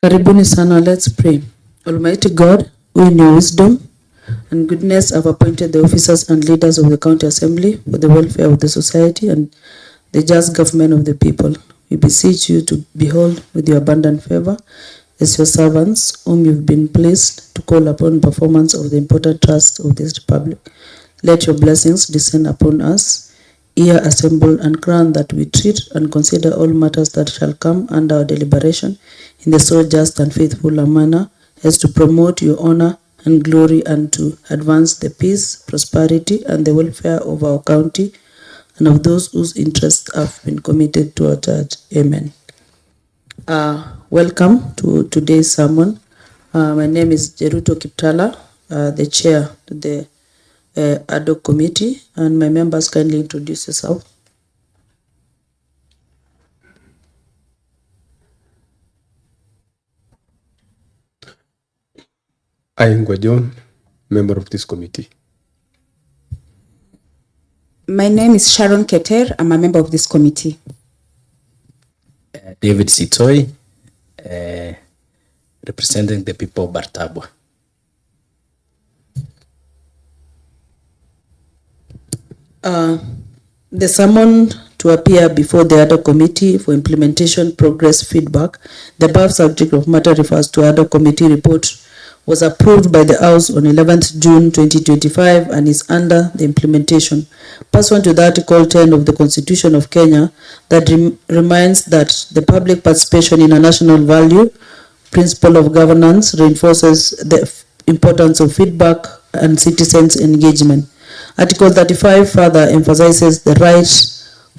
Karibuni sana, let's pray. Almighty God, who in your wisdom and goodness have appointed the officers and leaders of the county assembly for the welfare of the society and the just government of the people, we beseech you to behold with your abundant favor as your servants whom you've been pleased to call upon performance of the important trust of this republic. Let your blessings descend upon us, here assembled, and grant that we treat and consider all matters that shall come under our deliberation in the so just and faithful a manner as to promote your honor and glory and to advance the peace, prosperity, and the welfare of our county and of those whose interests have been committed to our church. Amen. Welcome to today's sermon. My name is Jeruto Kiptala, the chair of the ad hoc committee, and my members kindly introduce yourself. I am John, member of this committee. My name is Sharon Keter. I'm a member of this committee. David Sitoi, representing the people of Bartabwa. The sermon to appear before the ad hoc committee for implementation progress feedback. The above subject of matter refers to ad hoc committee report was approved by the House on 11th June 2025 and is under the implementation. Pursuant to the Article 10 of the Constitution of Kenya that reminds that the public participation in a national value principle of governance reinforces the importance of feedback and citizens' engagement. Article 35 further emphasizes the right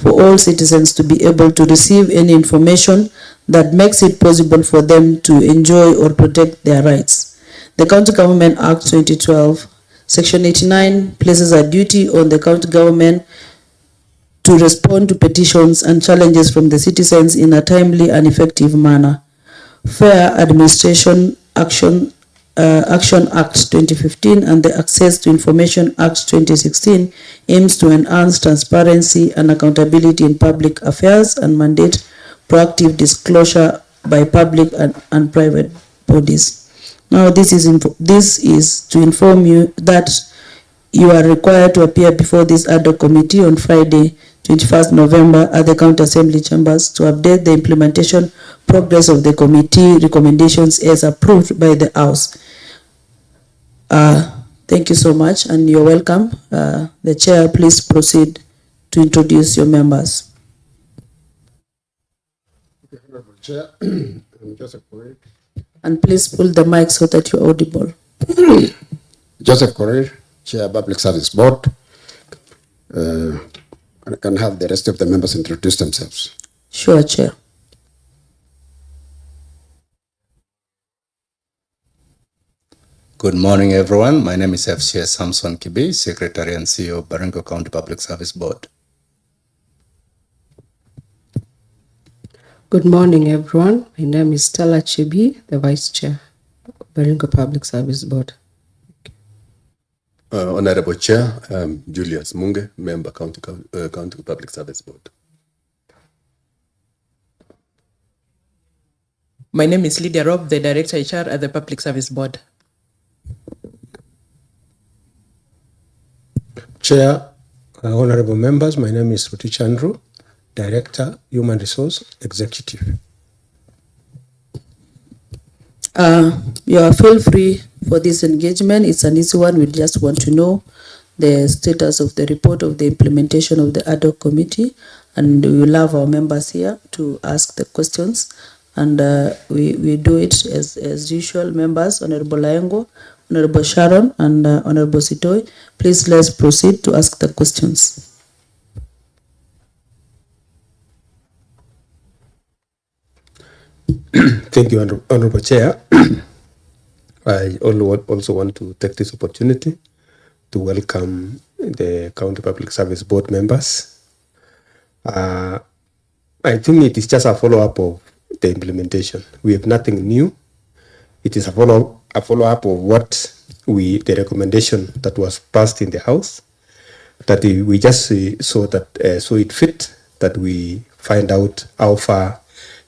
for all citizens to be able to receive any information that makes it possible for them to enjoy or protect their rights. The County Government Act 2012, Section 89, places a duty on the county government to respond to petitions and challenges from the citizens in a timely and effective manner. Fair Administration Action Act 2015 and the Access to Information Act 2016 aims to enhance transparency and accountability in public affairs and mandate proactive disclosure by public and private bodies. Now, this is to inform you that you are required to appear before this ad hoc committee on Friday, 21st November at the County Assembly Chambers to update the implementation progress of the committee recommendations as approved by the House. Thank you so much and you're welcome. The chair, please proceed to introduce your members. Honorable Chair, I'm Joseph Korir. And please pull the mic so that you're audible. Joseph Korir, Chair Public Service Board. I can have the rest of the members introduce themselves. Sure, Chair. Good morning, everyone. My name is FCS Samson Kibi, Secretary and CEO of Baringo County Public Service Board. Good morning, everyone. My name is Stella Chibi, the Vice Chair of Baringo Public Service Board. Honorable Chair, Julius Munge, Member County Public Service Board. My name is Lydia Rob, the Director HR at the Public Service Board. Chair, honorable members, my name is Rutich Andrew, Director, Human Resource Executive. Feel free for this engagement. It's an easy one. We just want to know the status of the report of the implementation of the ad hoc committee, and we will have our members here to ask the questions. And we do it as usual. Members, Honorable Laengo, Honorable Sharon, and Honorable Sitoi, please let's proceed to ask the questions. Thank you, Honorable Chair. I also want to take this opportunity to welcome the County Public Service Board members. I think it is just a follow-up of the implementation. We have nothing new. It is a follow-up of what the recommendation that was passed in the House, that we just saw it fit that we find out how far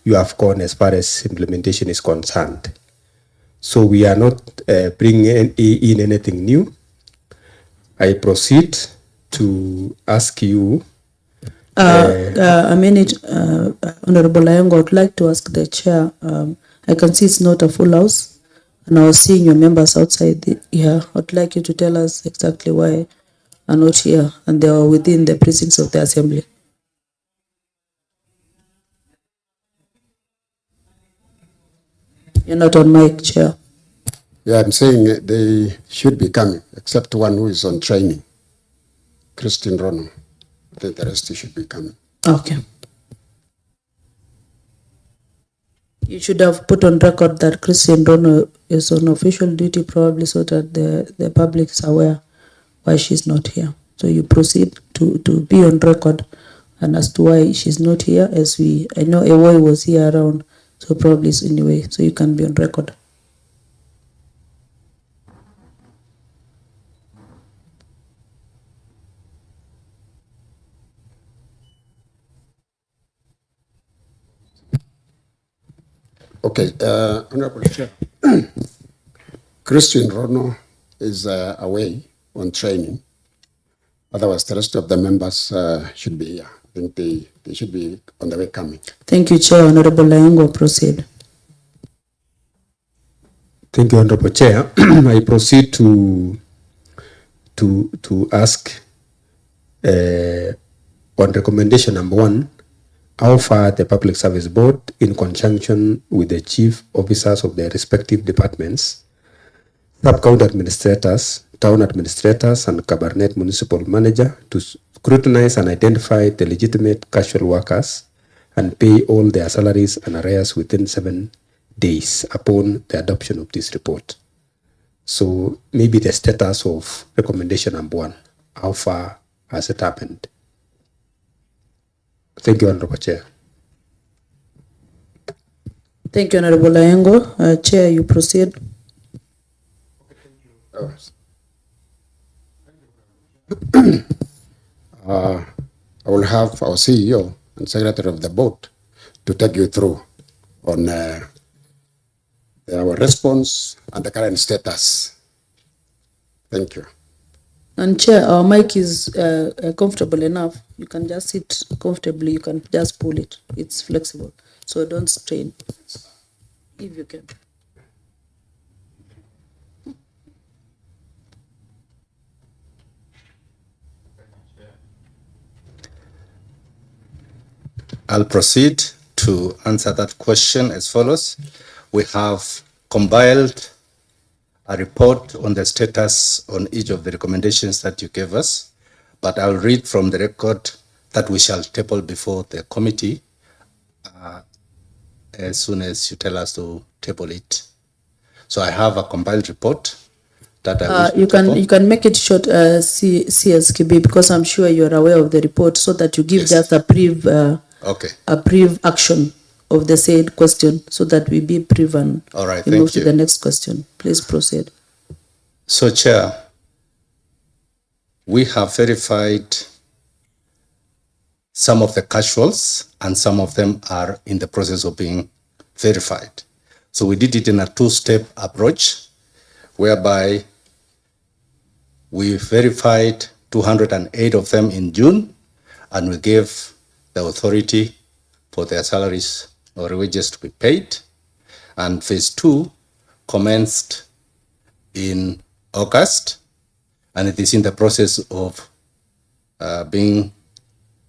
you have gone as far as implementation is concerned. So we are not bringing in anything new. I proceed to ask you. A minute, Honorable Ayongo, I would like to ask the chair. I can see it's not a full house, and I was seeing your members outside here. I would like you to tell us exactly why are not here, and they are within the precincts of the assembly. You're not on mic, Chair. Yeah, I'm saying they should be coming, except one who is on training, Christine Rono. I think the rest should be coming. Okay. You should have put on record that Christian Rono is on official duty, probably, so that the public is aware why she's not here. So you proceed to be on record and as to why she's not here, as I know Ewoy was here around, so probably it's anyway, so you can be on record. Okay, Honorable Chair. Christine Rono is away on training. Otherwise, the rest of the members should be here. I think they should be on the way coming. Thank you, Chair. Honorable Ayongo, proceed. Thank you, Honorable Chair. I proceed to ask on recommendation number 1, how far the Public Service Board, in conjunction with the chief officers of their respective departments, sub-county administrators, town administrators, and cabinet municipal manager, to scrutinize and identify the legitimate casual workers and pay all their salaries and arrears within 7 days upon the adoption of this report. So maybe the status of recommendation number 1, how far has it happened? Thank you, Honorable Chair. Thank you, Honorable Ayongo. Chair, you proceed. I will have our CEO and Secretary of the Board to take you through on our response and the current status. Thank you. And Chair, our mic is comfortable enough. You can just sit comfortably. You can just pull it. It's flexible. So don't strain, if you can. I'll proceed to answer that question as follows. We have compiled a report on the status on each of the recommendations that you gave us, but I'll read from the record that we shall table before the committee as soon as you tell us to table it. So I have a compiled report that I wish to table. You can make it short, CSKB, because I'm sure you're aware of the report, so that you give just a brief action of the said question, so that we be brief and all right, we move to the next question. Please proceed. So, Chair, we have verified some of the casuals, and some of them are in the process of being verified. So we did it in a 2-step approach, whereby we verified 208 of them in June, and we gave the authority for their salaries or wages to be paid. And phase 2 commenced in August, and it is in the process of being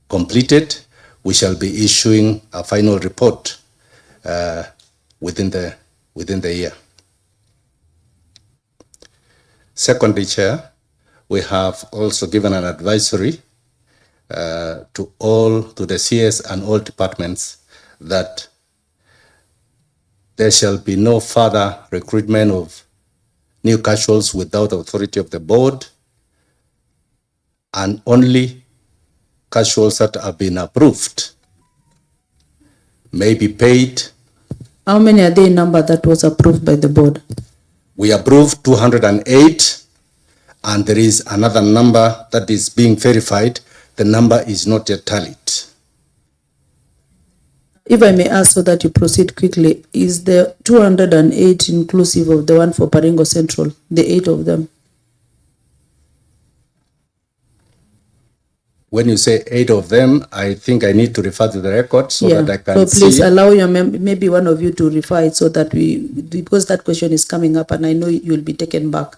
completed. We shall be issuing a final report within the year. Secondly, Chair, we have also given an advisory to the CS and all departments that there shall be no further recruitment of new casuals without the authority of the board, and only casuals that have been approved may be paid. How many are there in number that was approved by the board? We approved 208, and there is another number that is being verified. The number is not yet tallied. If I may ask so that you proceed quickly, is the 208 inclusive of the one for Baringo Central, the 8 of them? When you say 8 of them, I think I need to refer to the record so that I can So please see. allow your maybe one of you to refer it so that because that question is coming up and I know you'll be taken back.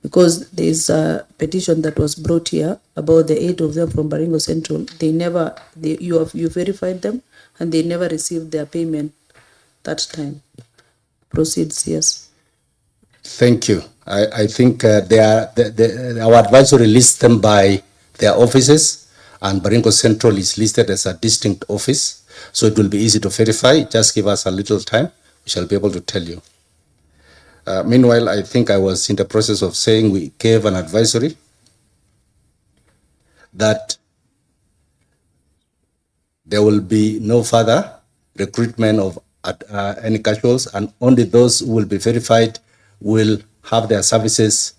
Because there's a petition that was brought here about the 8 of them from Baringo Central. You verified them and they never received their payment that time. Proceeds, yes. Thank you. I think our advisory lists them by their offices, and Baringo Central is listed as a distinct office. So it will be easy to verify. Just give us a little time. We shall be able to tell you. Meanwhile, I think I was in the process of saying we gave an advisory that there will be no further recruitment of any casuals, and only those who will be verified will have their services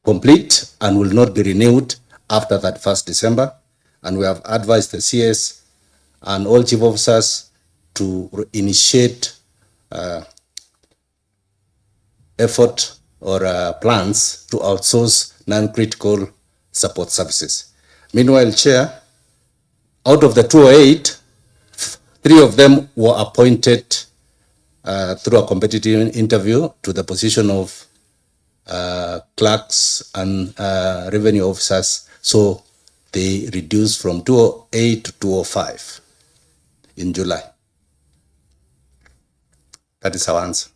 complete and will not be renewed after that 1st December. And we have advised the CS and all chief officers to initiate effort or plans to outsource non-critical support services. Meanwhile, Chair, out of the 208, 3 of them were appointed through a competitive interview to the position of clerks and revenue officers. So they reduced from 208 to 205 in July. That is our answer.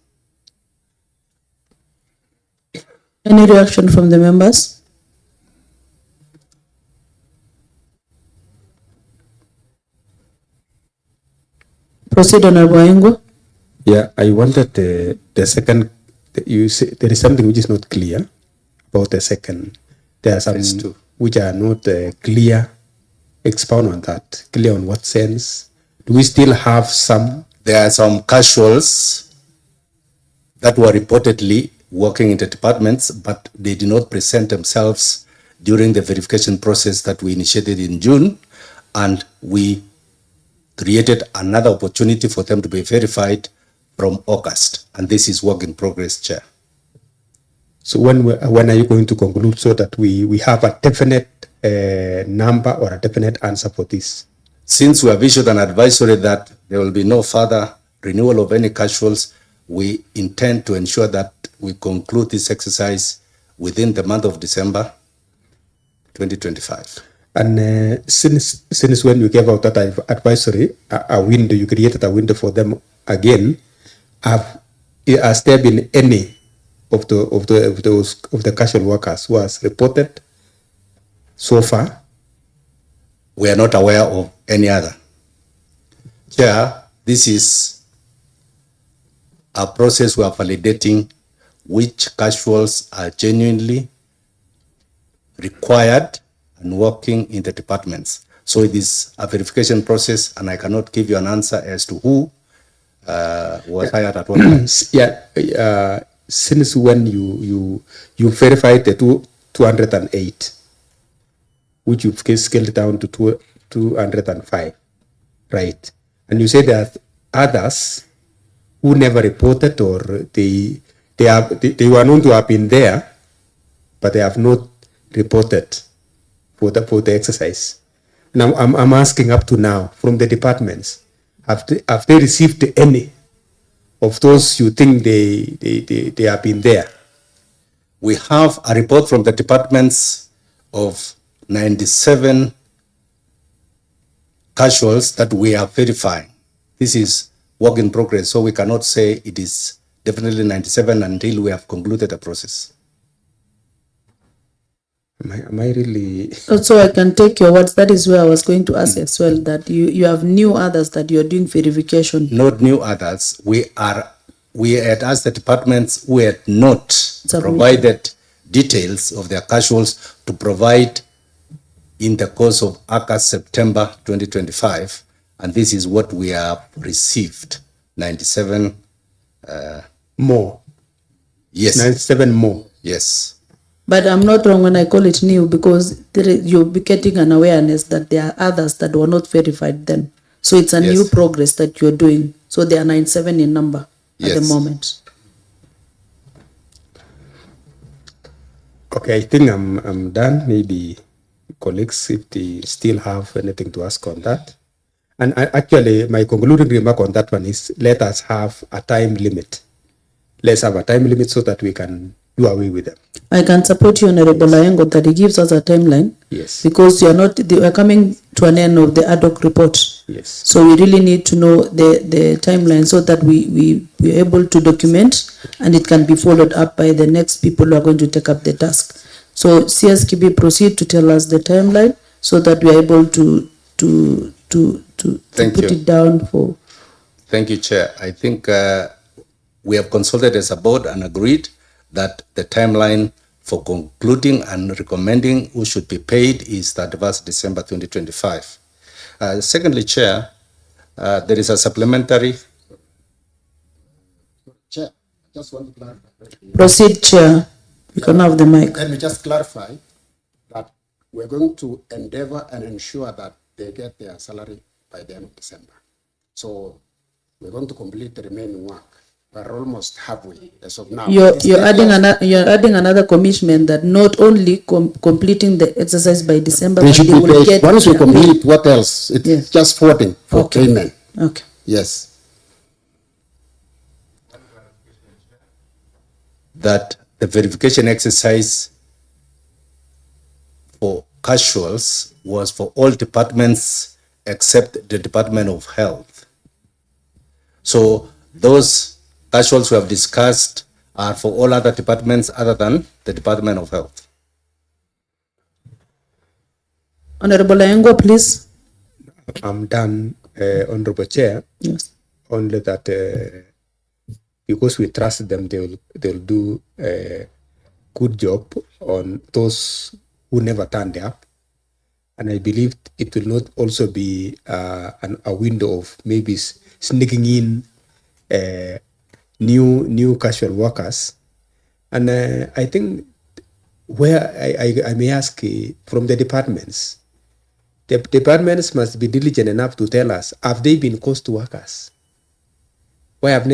Any reaction from the members? Proceed, Honorable Baringo. Yeah, I wanted the second. You say there is something which is not clear about the second. There are some which are not clear. Expound on that. Clear on what sense? Do we still have some? There are some casuals that were reportedly working in the departments, but they did not present themselves during the verification process that we initiated in June, and we created another opportunity for them to be verified from August, and this is work in progress, Chair. So when are you going to conclude so that we have a definite number or a definite answer for this? Since we have issued an advisory that there will be no further renewal of any casuals, we intend to ensure that we conclude this exercise within the month of December 2025. And since when you gave out that advisory, a window, you created a window for them again. Has there been any of the casual workers who has reported so far? We are not aware of any other. Chair, this is a process we are validating which casuals are genuinely required and working in the departments. So it is a verification process, and I cannot give you an answer as to who was hired at what time. Yeah, since when you verified the 208, which you've scaled down to 205, right? And you say there are others who never reported, or they were known to have been there, but they have not reported for the exercise. Now I'm asking up to now from the departments, have they received any of those you think they have been there? We have a report from the departments of 97 casuals that we are verifying. This is work in progress, so we cannot say it is definitely 97 until we have concluded the process. Am I really? So I can take your words. That is where I was going to ask as well, that you have new others that you are doing verification. Not new others. We had asked the departments who had not provided details of their casuals to provide in the course of August, September 2025, and this is what we have received, 97 more. Yes. 97 more. Yes. But I'm not wrong when I call it new because you'll be getting an awareness that there are others that were not verified then. So it's a Yes. new progress that you're doing. So they are 97 in number at the Yes. moment. Okay, I think I'm done. Maybe colleagues, if they still have anything to ask on that. And actually, my concluding remark on that one is let us have a time limit. Let's have a time limit so that we can do away with them. I can support you, Honorable Ayengo, that he gives us a timeline. Yes. Because you are coming to an end of the ad hoc report. Yes. So we really need to know the timeline so that we're able to document and it can be followed up by the next people who are going to take up the task. So CSKB, proceed to tell us the timeline so that we are able to Thank put you. it down for. Thank you, Chair. I think we have consulted as a board and agreed that the timeline for concluding and recommending who should be paid is 31st December 2025. Secondly, Chair, there is a supplementary. Chair, I just want to clarify. Proceed, Chair. You can have the mic. Let me just clarify that we're going to endeavor and ensure that they get their salary by the end of December. So we're going to complete the remaining work. We're almost halfway as of now. You're adding another commitment that not only completing the exercise by December, They but should they be will paid. get Once we their pay. complete, what else? It's Yes. just voting for Okay. payment. Okay. Yes. That the verification exercise for casuals was for all departments except the Department of Health. So those casuals we have discussed are for all other departments other than the Department of Health. Honorable Ayengo, please. I'm done, Honorable Chair. Yes. Only that because we trust them, they'll do a good job on those who never turned up. And I believe it will not also be a window of maybe sneaking in new casual workers. And I think where I may ask from the departments must be diligent enough to tell us, have they been cost workers? Why have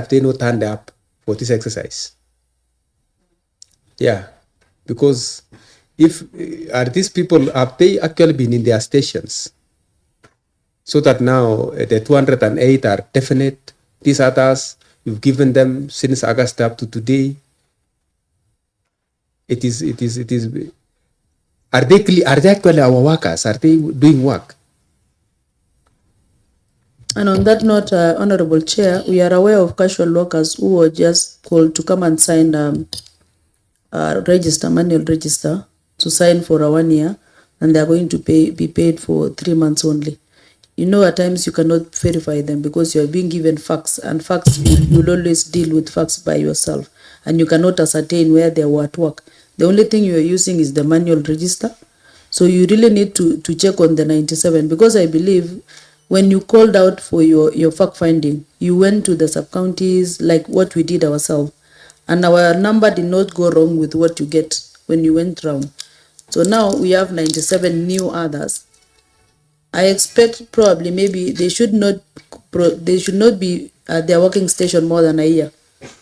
they not turned up for this exercise? Yeah, because if are these people, have they actually been in their stations? So that now the 208 are definite. These others, you've given them since August up to today. It is. Are they actually our workers? Are they doing work? And on that note, Honorable Chair, we are aware of casual workers who were just called to come and sign manual register to sign for a 1 year, and they are going to be paid for 3 months only. You know, at times you cannot verify them because you are being given facts, and facts, you'll always deal with facts by yourself, and you cannot ascertain where they were at work. The only thing you are using is the manual register. So you really need to check on the 97, because I believe when you called out for your fact finding, you went to the sub-counties like what we did ourselves, and our number did not go wrong with what you get when you went round. So now we have 97 new others. I expect probably maybe they should not be at their working station more than a year,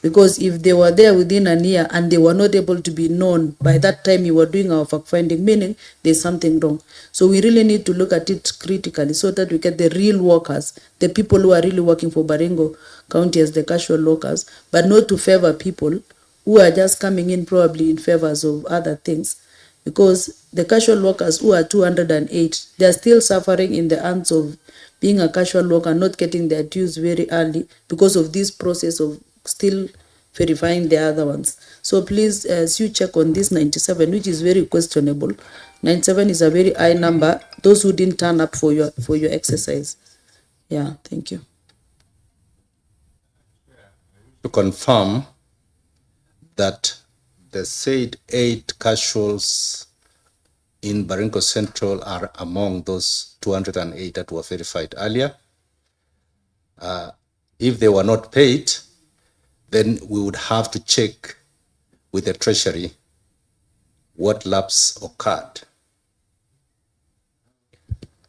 because if they were there within a year and they were not able to be known by that time you were doing our fact finding, meaning there's something wrong. So we really need to look at it critically so that we get the real workers, the people who are really working for Baringo County as the casual workers, but not to favor people who are just coming in probably in favors of other things. Because the casual workers who are 208, they are still suffering in the hands of being a casual worker, not getting their dues very early because of this process of still verifying the other ones. So please, as you check on this 97, which is very questionable, 97 is a very high number, those who didn't turn up for your exercise. Yeah, thank you. To confirm that the said 8 casuals in Baringo Central are among those 208 that were verified earlier. If they were not paid, then we would have to check with the Treasury what lapse occurred.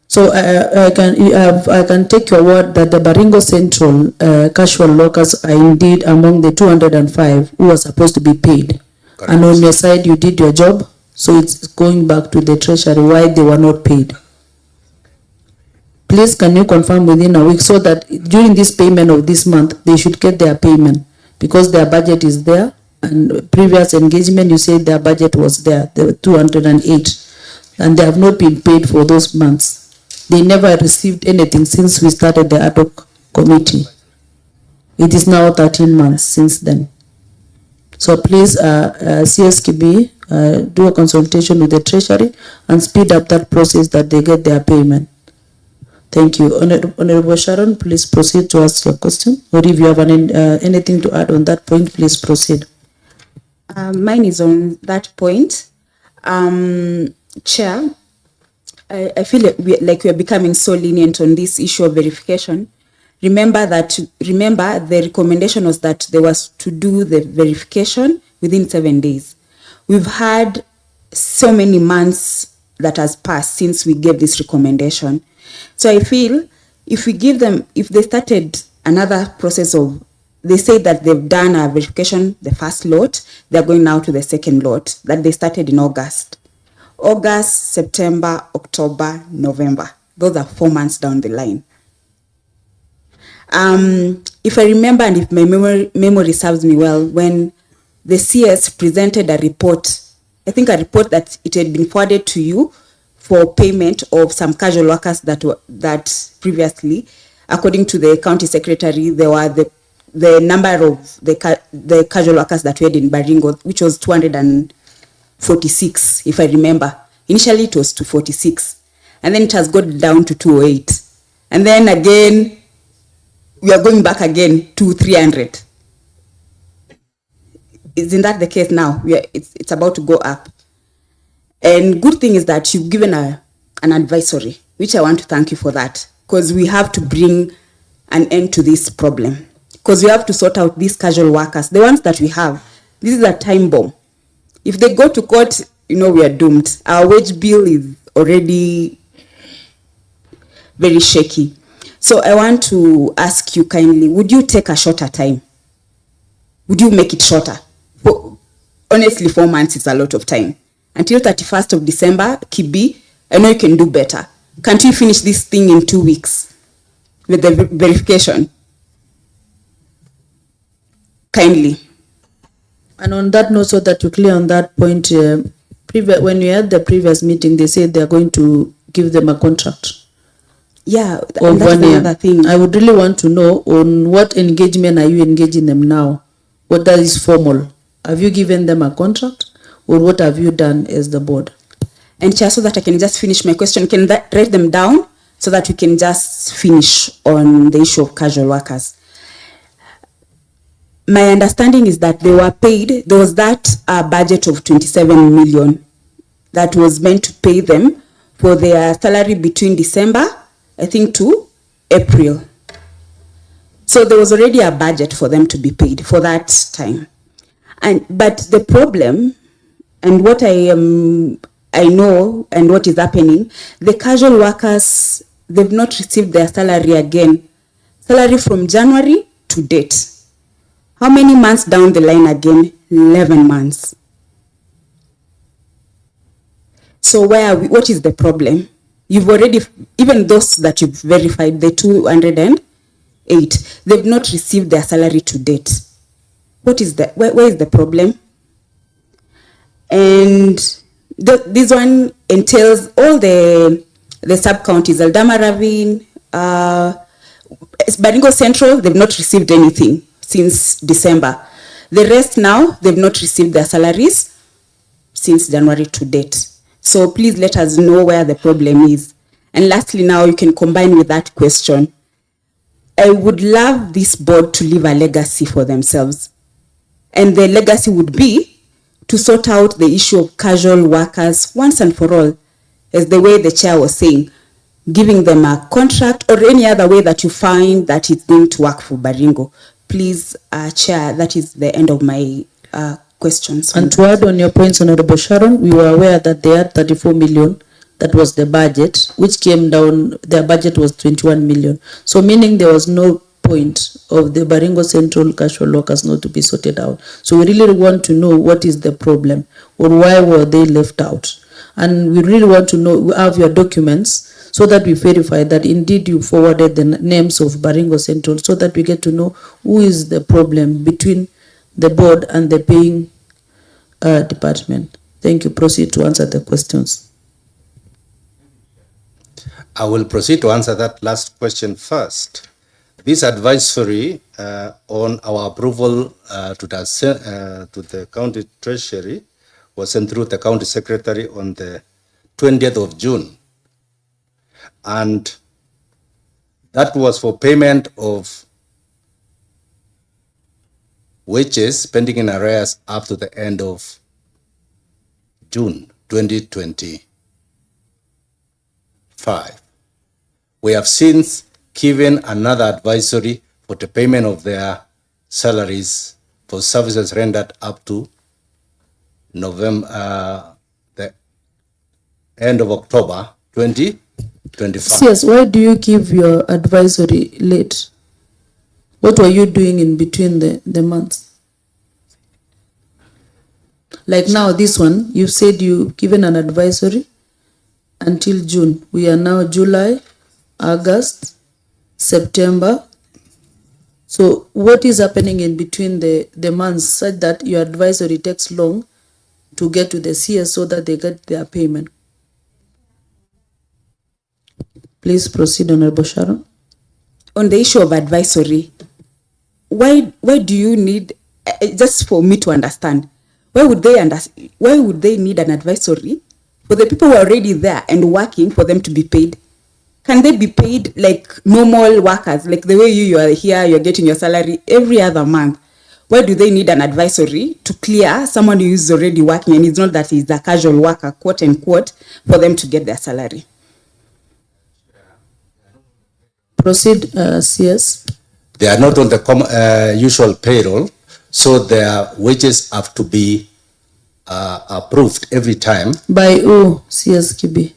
So I can take your word that the Baringo Central casual workers are indeed among the 205 who are supposed to be paid. Correct. And on your side, you did your job, so it's going back to the treasury why they were not paid. Please, can you confirm within a week so that during this payment of this month, they should get their payment because their budget is there. And previous engagement, you said their budget was there, they were 208, and they have not been paid for those months. They never received anything since we started the ad hoc committee. It is now 13 months since then. So please, CSKB, do a consultation with the treasury and speed up that process that they get their payment. Thank you. Honorable Sharon, please proceed to ask your question. Or if you have anything to add on that point, please proceed. Mine is on that point. Chair, I feel like we are becoming so lenient on this issue of verification. Remember the recommendation was that there was to do the verification within 7 days. We've had so many months that has passed since we gave this recommendation. So I feel if we give them, if they started another process of, they say that they've done a verification, the first lot, they're going now to the second lot that they started in August. August, September, October, November. Those are 4 months down the line. If I remember and if my memory serves me well, when the CS presented a report, I think a report that it had been forwarded to you for payment of some casual workers that previously, according to the county secretary, there were the number of the casual workers that we had in Baringo, which was 246, if I remember. Initially, it was 246, and then it has gone down to 208, and then again, we are going back again to 300. Isn't that the case now? It's about to go up. And good thing is that you've given an advisory, which I want to thank you for that, because we have to bring an end to this problem. Because we have to sort out these casual workers, the ones that we have. This is a time bomb. If they go to court, we are doomed. Our wage bill is already very shaky. So I want to ask you kindly, would you take a shorter time? Would you make it shorter? Honestly, 4 months is a lot of time. Until 31st of December, Kibi, I know you can do better. Can't you finish this thing in 2 weeks with the verification? Kindly. And on that note, so that you're clear on that point, when we had the previous meeting, they said they're going to give them a contract. Yeah, of that's 1 year. another thing. I would really want to know on what engagement are you engaging them now? What that is formal? Have you given them a contract, or what have you done as the board? And Chair, so that I can just finish my question, can write them down so that we can just finish on the issue of casual workers. My understanding is that they were paid, there was that budget of 27 million that was meant to pay them for their salary between December, I think, to April. So there was already a budget for them to be paid for that time. But the problem, and what I know and what is happening, the casual workers, they've not received their salary again. Salary from January to date. How many months down the line again? 11 months. So where are we? What is the problem? You've already, even those that you've verified, the 208, they've not received their salary to date. What is the, where is the problem? And this one entails all the sub-counties, Aldama Ravine, Baringo Central, they've not received anything since December. The rest now, they've not received their salaries since January to date. So please let us know where the problem is. And lastly, now you can combine with that question. I would love this board to leave a legacy for themselves. And the legacy would be to sort out the issue of casual workers once and for all, as the way the chair was saying, giving them a contract or any other way that you find that it's going to work for Baringo. Please, Chair, that is the end of my questions. And to add on your points, Honorable Sharon, we were aware that they had 34 million. That was the budget, which came down, their budget was 21 million. So meaning there was no point of the Baringo Central casual workers not to be sorted out. So we really want to know what is the problem or why were they left out. And we really want to know, we have your documents so that we verify that indeed you forwarded the names of Baringo Central so that we get to know who is the problem between the board and the paying department. Thank you. Proceed to answer the questions. I will proceed to answer that last question first. This advisory on our approval to the county treasury was sent through the county secretary on the 20th of June. And that was for payment of wages pending in arrears up to the end of June 2025. We have since given another advisory for the payment of their salaries for services rendered up to November, the end of October 2025. Yes, why do you give your advisory late? What were you doing in between the months? Like now, this one, you said you've given an advisory until June. We are now July, August, September. So what is happening in between the months such that your advisory takes long to get to the CS so that they get their payment? Please proceed, Honorable Sharon. On the issue of advisory, why do you need, just for me to understand, why would they need an advisory for the people who are already there and working for them to be paid? Can they be paid like normal workers, like the way you are here, you're getting your salary every other month? Why do they need an advisory to clear someone who is already working and it's not that he's a casual worker, quote unquote, for them to get their salary? Proceed, CS. They are not on the usual payroll, so their wages have to be approved every time. By who, CSKB?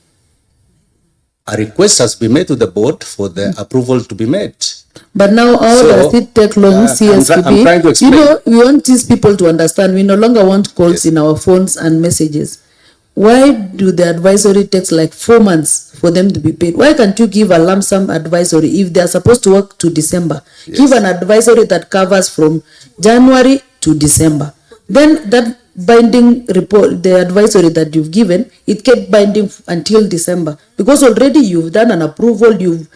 A request has been made to the board for the approval to be made. But now how does it take long, CSKB? I'm trying to explain. You know, we want these people to understand we no longer want calls in our phones and messages. Why do the advisory takes like 4 months for them to be paid? Why can't you give a lump sum advisory if they are supposed to work to December? Yes. Give an advisory that covers from January to December. Then that binding report, the advisory that you've given, it kept binding until December. Because already you've done an approval, you've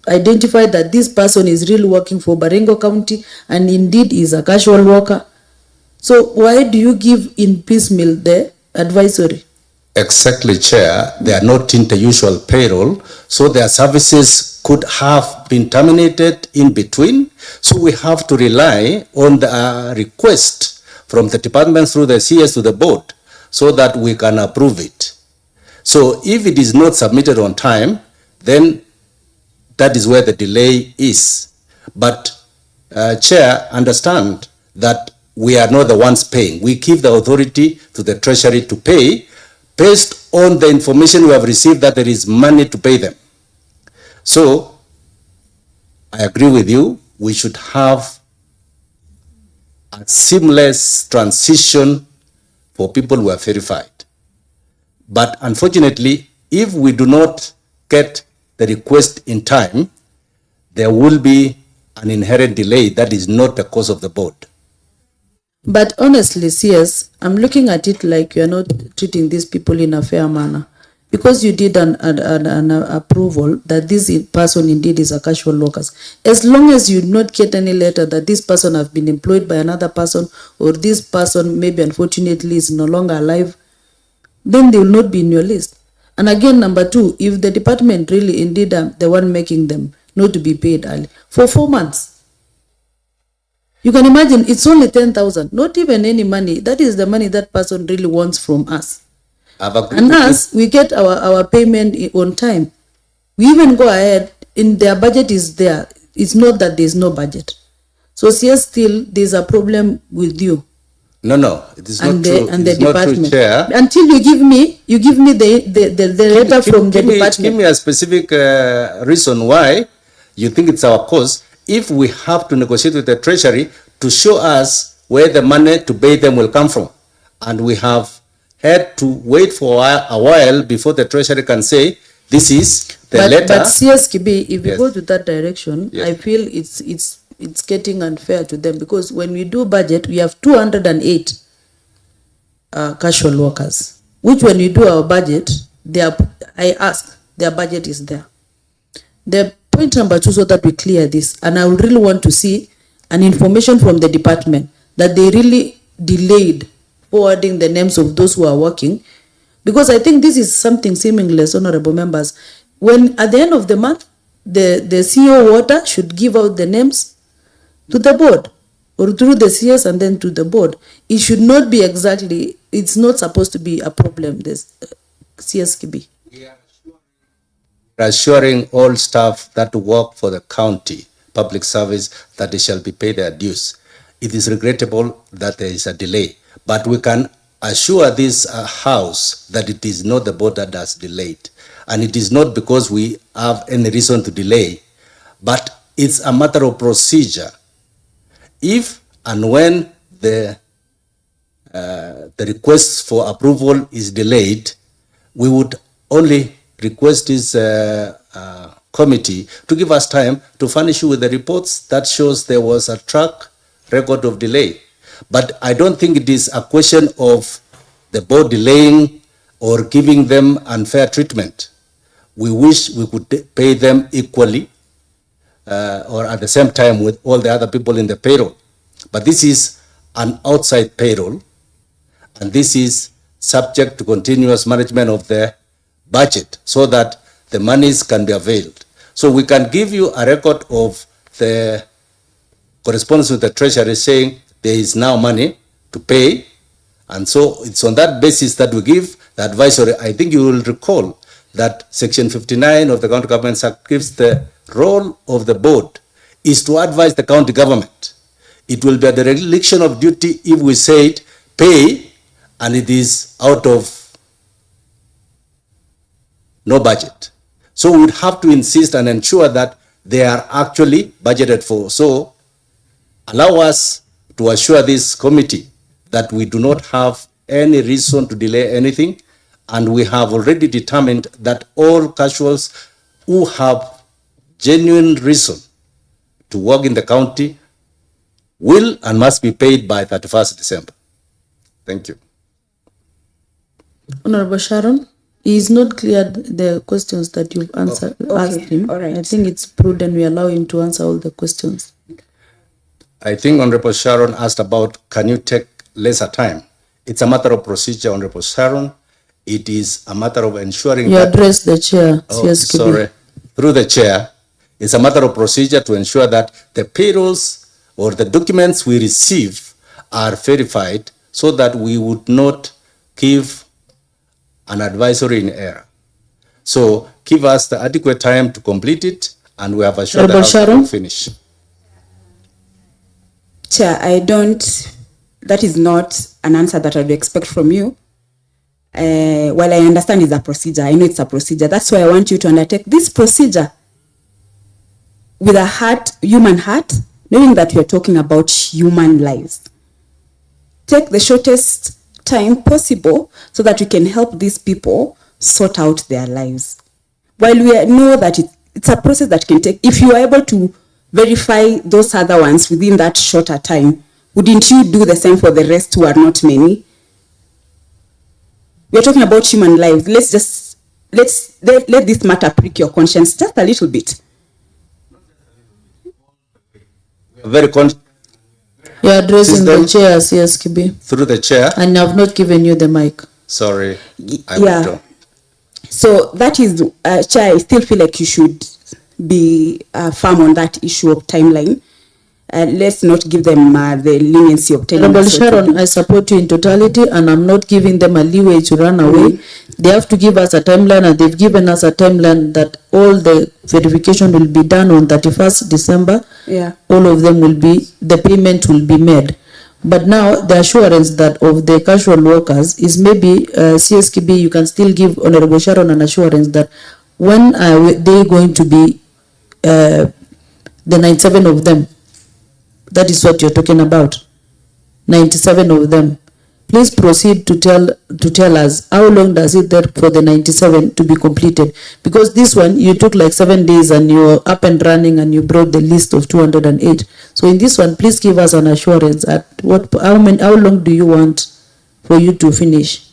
identified that this person is really working for Baringo County and indeed is a casual worker. So why do you give in piecemeal the advisory? Exactly, Chair. They are not in the usual payroll, so their services could have been terminated in between. So we have to rely on the request from the department through the CS to the board so that we can approve it. So if it is not submitted on time, then that is where the delay is. But Chair, understand that we are not the ones paying. We give the authority to the Treasury to pay based on the information we have received that there is money to pay them. So I agree with you. We should have a seamless transition for people who are verified. But unfortunately, if we do not get the request in time, there will be an inherent delay that is not the cause of the board. But honestly, CS, I'm looking at it like you're not treating these people in a fair manner. Because you did an approval that this person indeed is a casual worker. As long as you not get any letter that this person has been employed by another person or this person maybe unfortunately is no longer alive, then they will not be in your list. And again, number two, if the department really indeed the one making them not to be paid early for 4 months, you can imagine it's only 10,000, not even any money. That is the money that person really wants from us. And us, we get our payment on time. We even go ahead, in their budget is there. It's not that there's no budget. So yes, still there's a problem with you. No, it is not and true. and the It is not true, department. Chair. Until you give me the letter from the Give department. me a specific reason why you think it's our cause. If we have to negotiate with the Treasury to show us where the money to pay them will come from, and we have had to wait for a while before the Treasury can say this is the letter. But CSKB, if we Yes. go to that direction, Yes. I feel it's getting unfair to them, because when we do budget, we have 208 casual workers, which when we do our budget, their budget is there. The point number 2, so that we clear this, and I would really want to see an information from the department that they really delayed forwarding the names of those who are working, because I think this is something seamless, honorable members. When at the end of the month, the CEO water should give out the names to the board, or through the CS and then to the board. It should not be exactly, it's not supposed to be a problem, this CSKB. Assuring all staff that work for the county public service that they shall be paid their dues. It is regrettable that there is a delay, but we can assure this house that it is not the board that has delayed, and it is not because we have any reason to delay, but it's a matter of procedure. If and when the request for approval is delayed, we would only request this committee to give us time to furnish you with the reports that shows there was a track record of delay. But I don't think it is a question of the board delaying or giving them unfair treatment. We wish we could pay them equally or at the same time with all the other people in the payroll. But this is an outside payroll, and this is subject to continuous management of the budget so that the monies can be availed. So we can give you a record of the correspondence with the Treasury saying there is now money to pay, and so it's on that basis that we give the advisory. I think you will recall that Section 59 of the County Government Act gives the role of the board is to advise the county government. It will be a dereliction of duty if we say it, pay, and it is out of no budget. So we would have to insist and ensure that they are actually budgeted for. So allow us to assure this committee that we do not have any reason to delay anything, and we have already determined that all casuals who have genuine reason to work in the county will and must be paid by 31st December. Thank you. Honorable Sharon, he is not clear the questions that you've answered, asked him. all right. I think it's prudent we allow him to answer all the questions. I think Honorable Sharon asked about, can you take lesser time? It's a matter of procedure, Honorable Sharon. It is a matter of ensuring You that... address the chair, CSKB. Sorry. Through the chair, it's a matter of procedure to ensure that the payrolls or the documents we receive are verified so that we would not give an advisory in error. So give us the adequate time to complete it, and we have assured Honorable that Sharon? we'll finish. Chair, that is not an answer that I would expect from you. While I understand it's a procedure, I know it's a procedure. That's why I want you to undertake this procedure with a heart, human heart, knowing that we are talking about human lives. Take the shortest time possible so that we can help these people sort out their lives. While we know that it's a process that can take, if you are able to verify those other ones within that shorter time, wouldn't you do the same for the rest who are not many? We're talking about human lives. Let this matter prick your conscience just a little bit. Very conscious You're addressing the System. chair, CSKB, through the chair. and I've not given you the mic. Sorry, I Yeah. withdraw. So that is, Chair, I still feel like you should be firm on that issue of timeline. Let's not give them the leniency of telling Honorable us what to Sharon, do. I support you in totality, and I'm not giving them a leeway to run away. They have to give us a timeline, and they've given us a timeline that all the verification will be done on 31st December. Yeah. All of them will be, the payment will be made. But now the assurance that of the casual workers is maybe CSKB, you can still give Honorable Sharon an assurance that when are they going to be the 97 of them? That is what you're talking about. 97 of them. Please proceed to tell us how long does it take for the 97 to be completed? Because this one you took like 7 days and you're up and running and you brought the list of 208. So in this one, please give us an assurance at how long do you want for you to finish?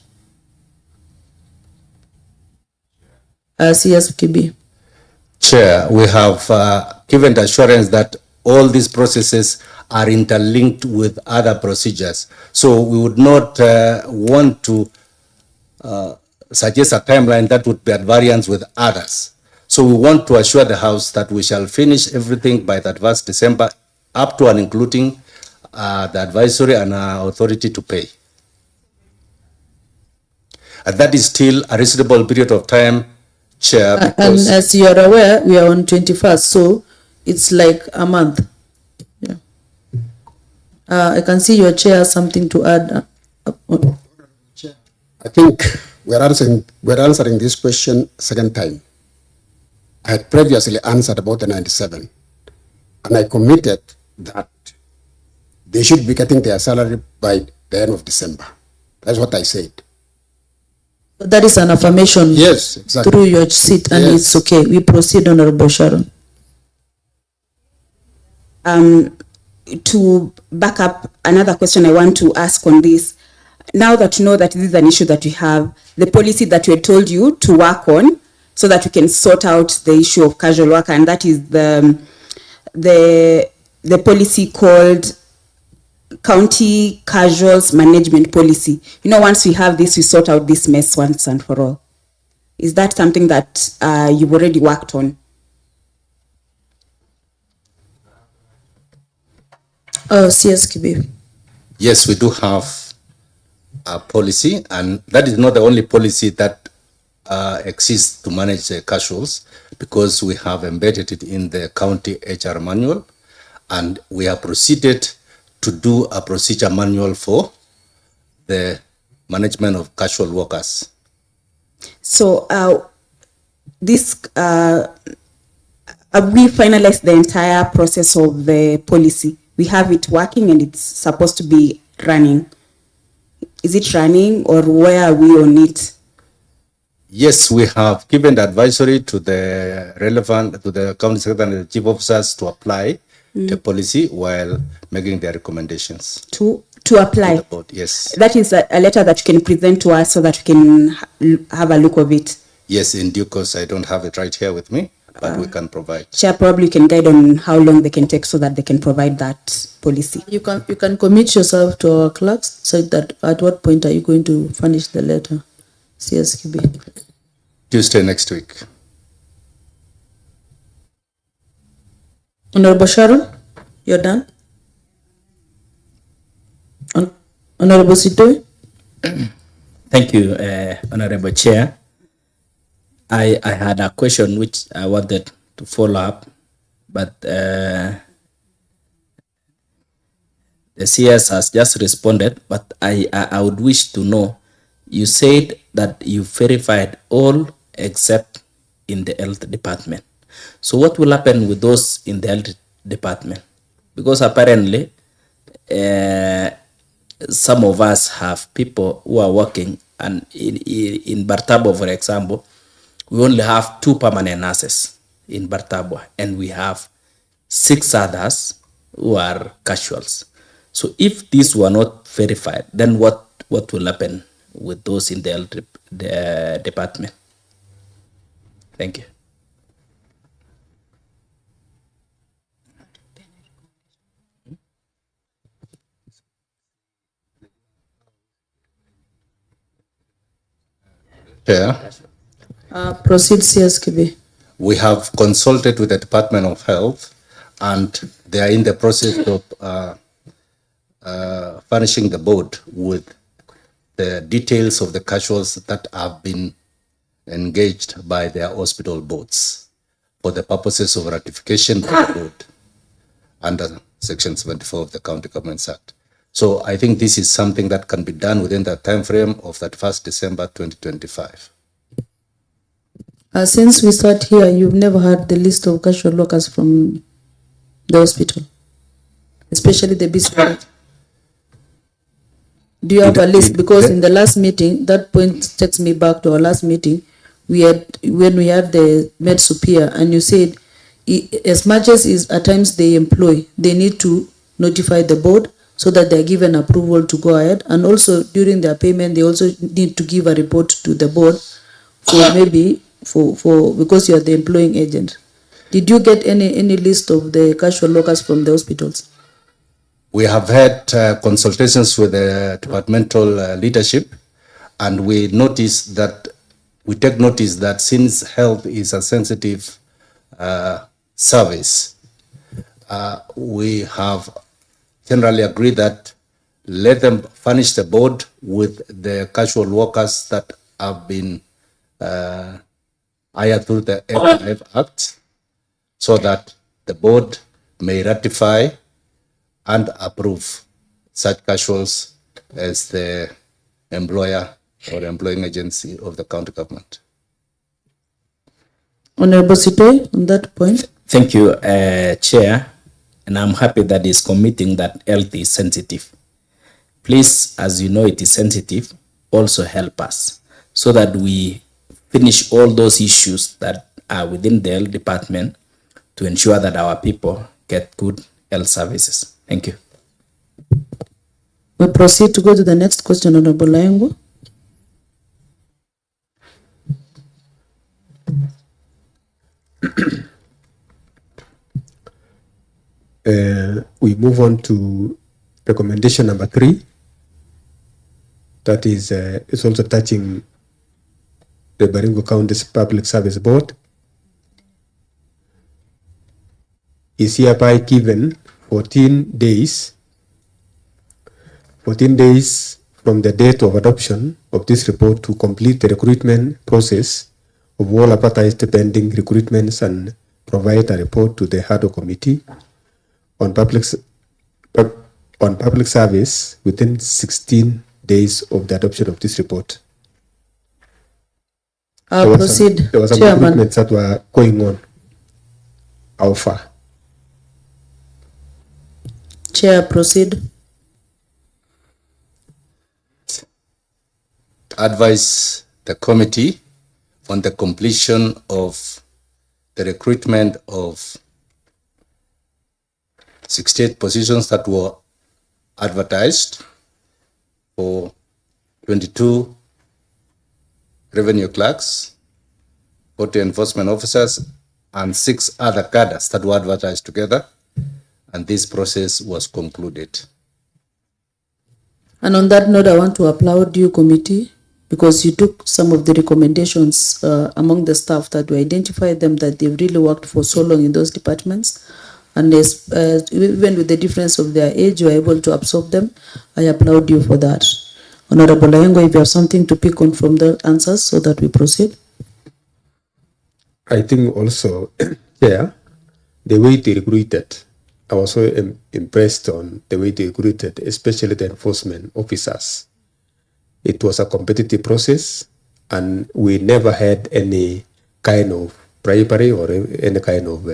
CSKB. Chair, we have given the assurance that all these processes are interlinked with other procedures. So we would not want to suggest a timeline that would be at variance with others. So we want to assure the House that we shall finish everything by that 1st December, up to and including the advisory and authority to pay. And that is still a reasonable period of time, Chair. And as you are aware, we are on 21st, so it's like a month. Yeah. I can see your chair has something to add. I think we're answering this question second time. I had previously answered about the 97, and I committed that they should be getting their salary by the end of December. That's what I said. That is an affirmation. Yes, exactly. Through your seat, and Yes. it's okay. We proceed, Honorable Sharon. To back up another question I want to ask on this, now that you know that this is an issue that we have, the policy that we told you to work on so that we can sort out the issue of casual worker, and that is the policy called County Casuals Management Policy. You know, once we have this, we sort out this mess once and for all. Is that something that you've already worked on? CSKB. Yes, we do have a policy, and that is not the only policy that exists to manage the casuals, because we have embedded it in the county HR manual, and we have proceeded to do a procedure manual for the management of casual workers. So this have we finalized the entire process of the policy? We have it working and it's supposed to be running. Is it running, or where are we on it? Yes, we have given the advisory to the relevant, to the county secretary and the chief officers to apply the policy while making their recommendations. To apply? To the board, yes. That is a letter that you can present to us so that we can have a look of it. Yes, in due course. I don't have it right here with me, but we can provide. Chair, probably you can guide on how long they can take so that they can provide that policy. You can commit yourself to our clerks, so that at what point are you going to furnish the letter? CSKB. Tuesday next week. Honorable Sharon, you're done. Honorable Sitoi. Thank you, Honorable Chair. I had a question which I wanted to follow up, but the CS has just responded, but I would wish to know, you said that you verified all except in the health department. So what will happen with those in the health department? Because apparently some of us have people who are working, and in Bartabo, for example, we only have 2 permanent nurses in Bartabo, and we have 6 others who are casuals. So if these were not verified, then what will happen with those in the health department? Thank you. Chair, Proceed, CSKB. we have consulted with the Department of Health, and they are in the process of furnishing the board with the details of the casuals that have been engaged by their hospital boards for the purposes of ratification by the board under Section 74 of the County Governments Act. So I think this is something that can be done within the time frame of that 1st December 2025. Since we start here, you've never had the list of casual workers from the hospital, especially the BCPSB. Do you have a list? Because in the last meeting, that point takes me back to our last meeting. When we had the med superior, and you said, as much as is at times they employ, they need to notify the board so that they're given approval to go ahead. And also during their payment, they also need to give a report to the board for maybe for because you are the employing agent. Did you get any list of the casual workers from the hospitals? We have had consultations with the departmental leadership, and we take notice that since health is a sensitive service, we have generally agreed that let them furnish the board with the casual workers that have been hired through the FIF Act, so that the board may ratify and approve such casuals as the employer or employing agency of the county government. Honorable Sitoy, on that point. Thank you, Chair, and I'm happy that he's committing that health is sensitive. Please, as you know it is sensitive, also help us so that we finish all those issues that are within the health department to ensure that our people get good health services. Thank you. We proceed to go to the next question, Honorable Baringo. We move on to recommendation number 3. That is, it's also touching the Baringo County's Public Service Board. Is hereby given 14 days from the date of adoption of this report to complete the recruitment process of all advertised pending recruitments and provide a report to the HADO Committee on public service within 16 days of the adoption of this report. Proceed. There was some recruitments that were going on. How far? Chair, proceed. Advise the committee on the completion of the recruitment of 68 positions that were advertised for 22 revenue clerks, 40 enforcement officers, and 6 other cadres that were advertised together, and this process was concluded. And on that note, I want to applaud you, committee, because you took some of the recommendations among the staff that we identified them that they've really worked for so long in those departments. And even with the difference of their age, you are able to absorb them. I applaud you for that. Honorable Baringo, if you have something to pick on from the answers so that we proceed. I think also, yeah, the way they recruited, I was so impressed on the way they recruited, especially the enforcement officers. It was a competitive process, and we never had any kind of bribery or any kind of...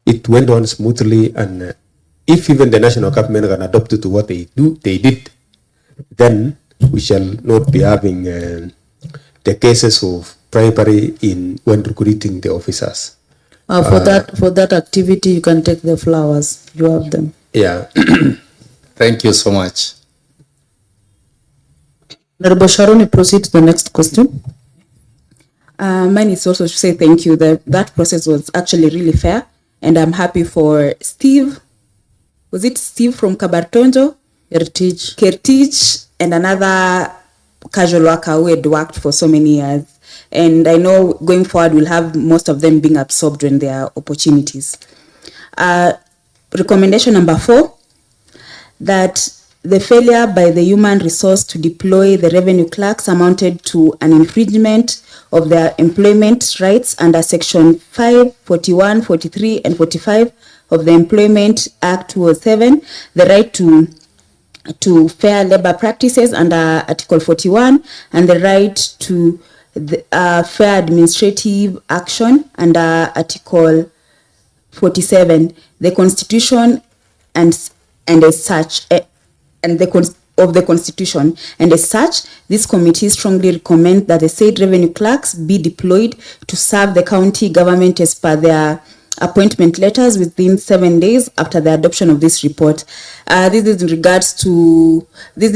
it went on smoothly, and if even the national government can adopt it to what they did, then we shall not be having the cases of bribery when recruiting the officers. For that activity, you can take the flowers. You have them. Yeah. Thank you so much. Honorable Sharon, you proceed to the next question. Mine is also to say thank you. That process was actually really fair, and I'm happy for Steve. Was it Steve from Kabartonjo? Kertich, and another casual worker who had worked for so many years. And I know going forward, we'll have most of them being absorbed when there are opportunities. Recommendation number 4, that the failure by the human resource to deploy the revenue clerks amounted to an infringement of their employment rights under Section 5, 41, 43, and 45 of the Employment Act 2007, the right to to fair labor practices under Article 41 and the right to the, fair administrative action under Article 47. The Constitution and as such, and the of the Constitution, and as such, this committee strongly recommend that the said revenue clerks be deployed to serve the county government as per their appointment letters within 7 days after the adoption of this report. This is in regards to the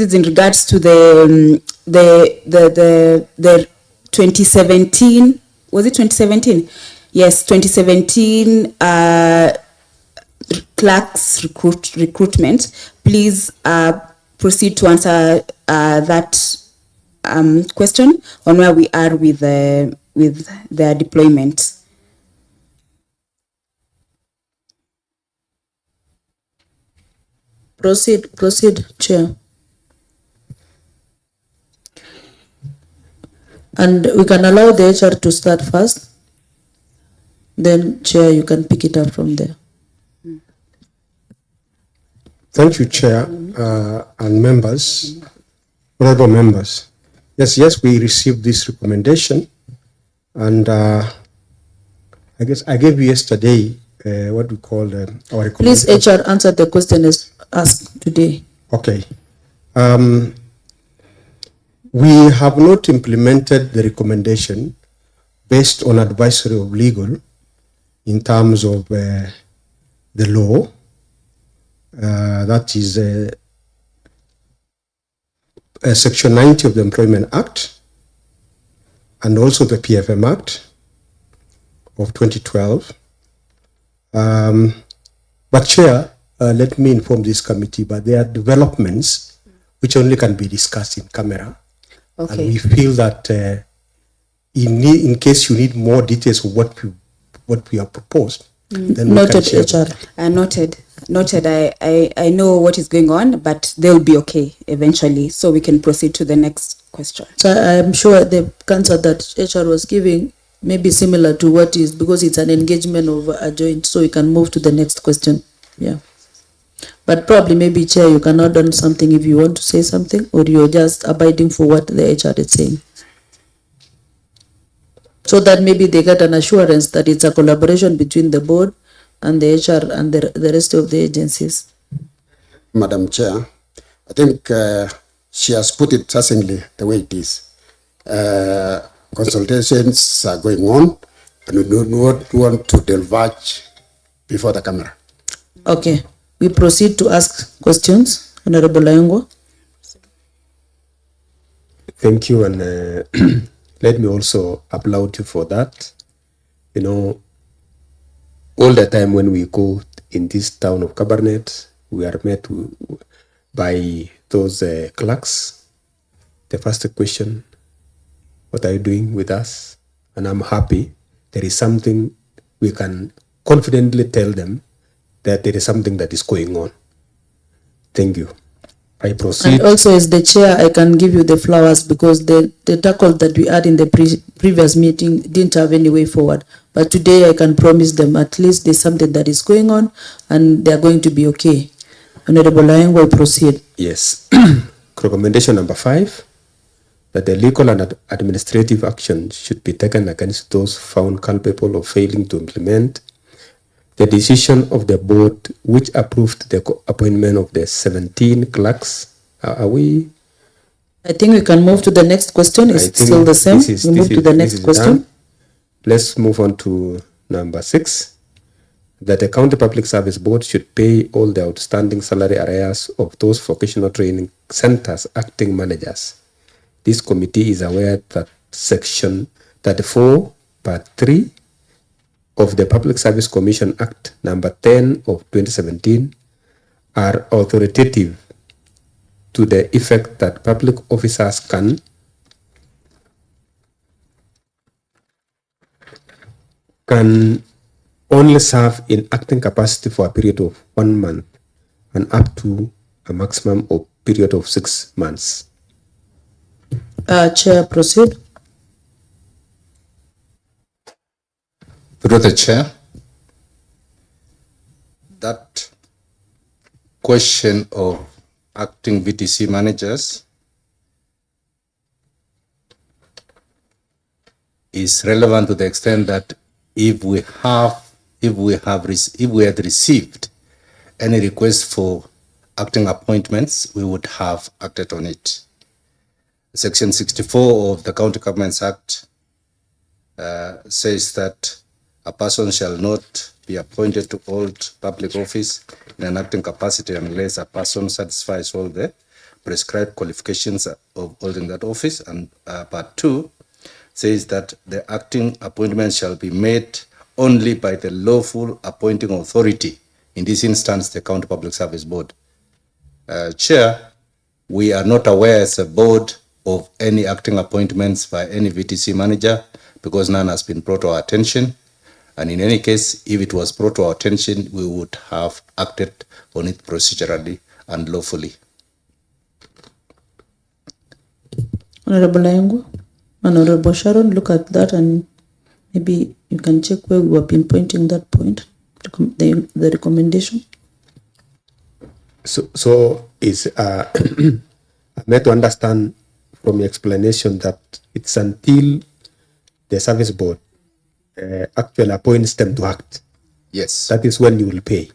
2017. Was it 2017? Yes, 2017 clerks recruitment. Please proceed to answer that question on where we are with their deployment. Proceed, Chair. And we can allow the HR to start first. Then, Chair, you can pick it up from there. Thank you, Chair, and members, honorable members. Yes, we received this recommendation, and I guess I gave you yesterday what we call our recommendation. Please, HR, answer the question as asked today. Okay. We have not implemented the recommendation based on advisory of legal in terms of the law. That is Section 90 of the Employment Act and also the PFM Act of 2012. But Chair, let me inform this committee, but there are developments which only can be discussed in camera. Okay. And we feel that in case you need more details of what we have proposed, then we can Noted, share HR. that. Noted. I know what is going on, but they'll be okay eventually, so we can proceed to the next question. So I'm sure the answer that HR was giving may be similar to what is, because it's an engagement of a joint, so we can move to the next question. Yeah. But probably maybe, Chair, you can add on something if you want to say something, or you're just abiding for what the HR is saying. So that maybe they get an assurance that it's a collaboration between the board and the HR and the rest of the agencies. Madam Chair, I think she has put it succinctly the way it is. Consultations are going on, and we do not want to divulge before the camera. Okay, we proceed to ask questions. Honorable Layango. Thank you, and let me also applaud you for that. You know, all the time when we go in this town of Cabernet, we are met by those clerks. The first question, what are you doing with us? And I'm happy there is something we can confidently tell them that there is something that is going on. Thank you. I proceed. And also, as the chair, I can give you the flowers because the tackle that we had in the previous meeting didn't have any way forward. But today I can promise them at least there's something that is going on and they're going to be okay. Honorable Laing will proceed. Yes. Recommendation number 5, that the legal and administrative action should be taken against those found culpable of failing to implement the decision of the board which approved the appointment of the 17 clerks. Are we? I think we can move to the next question. It's still the same. We move to the next question. Done. Let's move on to number 6, that the County Public Service Board should pay all the outstanding salary arrears of those vocational training centers acting managers. This committee is aware that Section 34, Part 3 of the Public Service Commission Act number 10 of 2017 are authoritative to the effect that public officers can only serve in acting capacity for a period of 1 month and up to a maximum of period of 6 months. Chair, proceed. Through the chair, that question of acting VTC managers is relevant to the extent that if we had received any request for acting appointments, we would have acted on it. Section 64 of the County Governments Act says that a person shall not be appointed to hold public office in an acting capacity unless a person satisfies all the prescribed qualifications of holding that office. And part 2 says that the acting appointment shall be made only by the lawful appointing authority, in this instance, the County Public Service Board. Chair, we are not aware as a board of any acting appointments by any VTC manager because none has been brought to our attention. And in any case, if it was brought to our attention, we would have acted on it procedurally and lawfully. Honorable Layango, Honorable Sharon, look at that and maybe you can check where we were pinpointing that point, the recommendation. So is I'm meant to understand from your explanation that it's until the service board actually appoints them to act. Yes. That is when you will pay.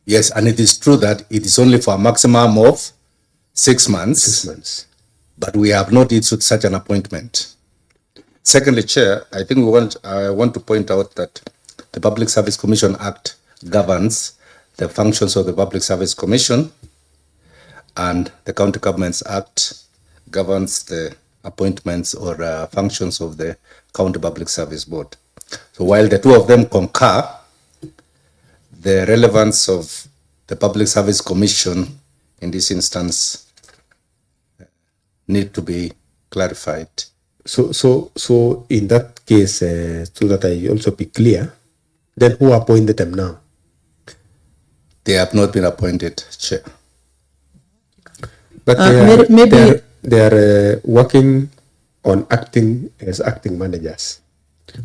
Yes, and it is true that it is only for a maximum of 6 months. 6 months. But we have not issued such an appointment. Secondly, Chair, I think I want to point out that the Public Service Commission Act governs the functions of the Public Service Commission, and the County Governments Act governs the appointments or functions of the County Public Service Board. So while the two of them concur, the relevance of the Public Service Commission in this instance need to be clarified. So in that case, so that I also be clear, then who appointed them now? They have not been appointed, Chair. But they are working on acting as acting managers.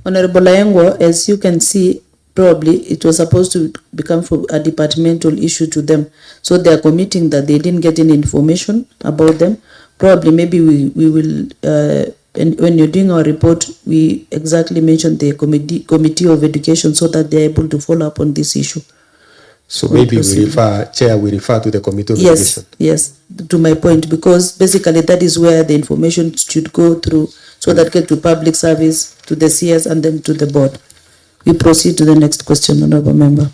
Honorable Layango, as you can see, probably it was supposed to become a departmental issue to them. So they are committing that they didn't get any information about them. Probably maybe we will, and when you're doing our report, we exactly mention the committee of education so that they're able to follow up on this issue. So maybe we refer to the committee of education. Yes, to my point, because basically that is where the information should go through, so that get to public service, to the CS, and then to the board. We proceed to the next question, Honorable Member.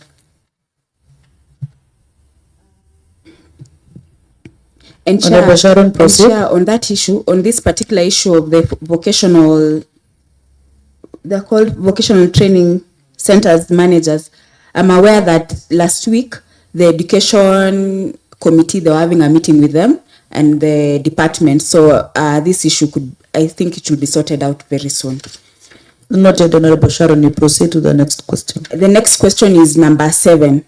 And Honorable Sharon, proceed. Chair, on that issue, on this particular issue of the vocational, they're called vocational training centers managers, I'm aware that last week the education committee, they were having a meeting with them and the department. So this issue I think it should be sorted out very soon. Noted, Honorable Sharon. You proceed to the next question. The next question is number 7.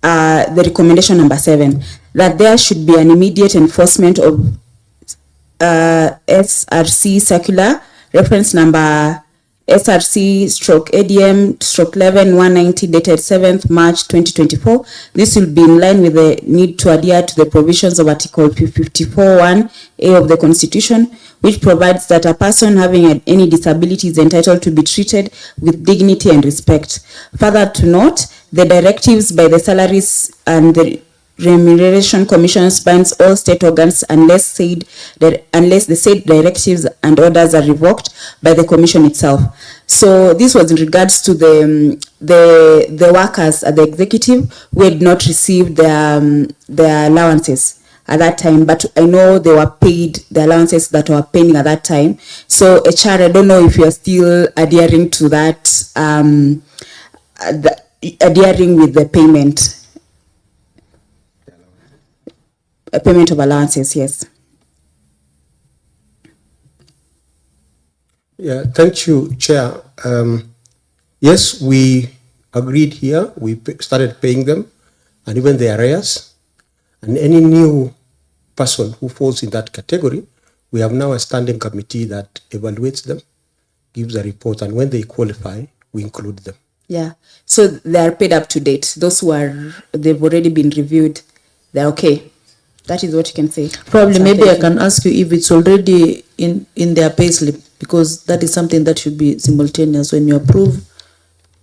The recommendation number 7, that there should be an immediate enforcement of SRC circular reference number SRC/ADM/11-190 dated 7th March 2024. This will be in line with the need to adhere to the provisions of Article 54(1)(a) of the Constitution, which provides that a person having any disability is entitled to be treated with dignity and respect. Further to note, the directives by the Salaries and the Remuneration Commission binds all state organs unless the said directives and orders are revoked by the Commission itself. So this was in regards to the workers at the executive who had not received their allowances at that time, but I know they were paid the allowances that were pending at that time. So HR, I don't know if you are still adhering to that, adhering with the payment of allowances. Yes. Yeah, thank you, Chair. Yes, we agreed here. We started paying them, and even the arrears, and any new person who falls in that category, we have now a standing committee that evaluates them, gives a report, and when they qualify, we include them. Yeah. So they are paid up to date. Those they've already been reviewed, they're okay. That is what you can say. Probably, So maybe I thank you. can ask you if it's already in their payslip, because that is something that should be simultaneous. When you approve,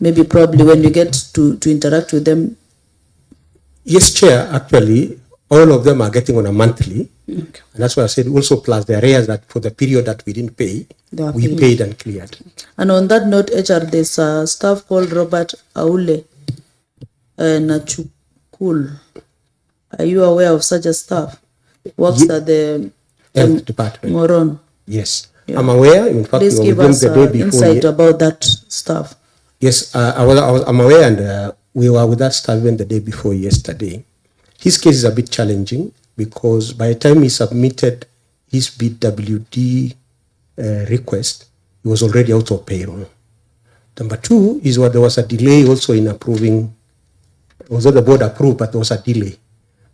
maybe probably when you get to interact with them. Yes, Chair, actually, all of them are getting on a monthly. And that's why I said also plus the arrears that for the period that we didn't pay, They are we paid. paid and cleared. And on that note, HR, there's a staff called Robert Aule Nachukul. Are you aware of such a staff? Works Ye- at the Health Department. Moron. Yes, Yeah. I'm aware. In fact, Please we were give with us them the day before. insight about that staff. Yes, I'm aware, and we were with that staff even the day before yesterday. His case is a bit challenging because by the time he submitted his BWD request, he was already out of payroll. Number two is what there was a delay also in approving, although the board approved, but there was a delay.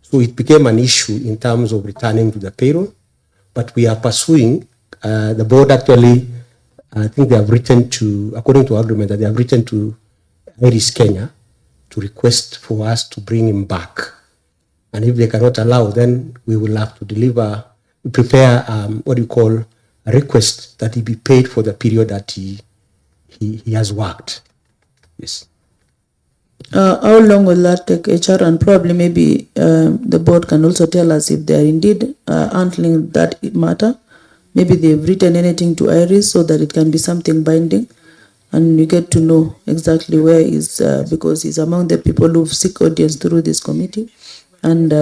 So it became an issue in terms of returning to the payroll, but we are pursuing, the board actually, I think they have written to, according to agreement, that they have written to Iris Kenya to request for us to bring him back. And if they cannot allow, then we will have to prepare what you call a request that he be paid for the period that he has worked. Yes. How long will that take, HR? And probably maybe the board can also tell us if they are indeed handling that matter. Maybe they've written anything to Iris so that it can be something binding, and you get to know exactly where is, because he's among the people who seek audience through this committee. And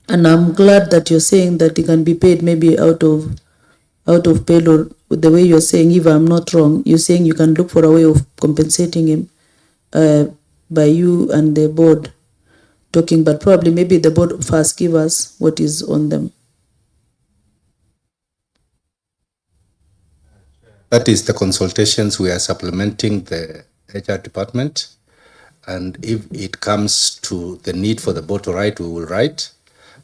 I'm glad that you're saying that he can be paid maybe out of payroll. The way you're saying, if I'm not wrong, you're saying you can look for a way of compensating him by you and the board talking, but probably maybe the board first give us what is on them. That is the consultations. We are supplementing the HR department. And if it comes to the need for the board to write, we will write.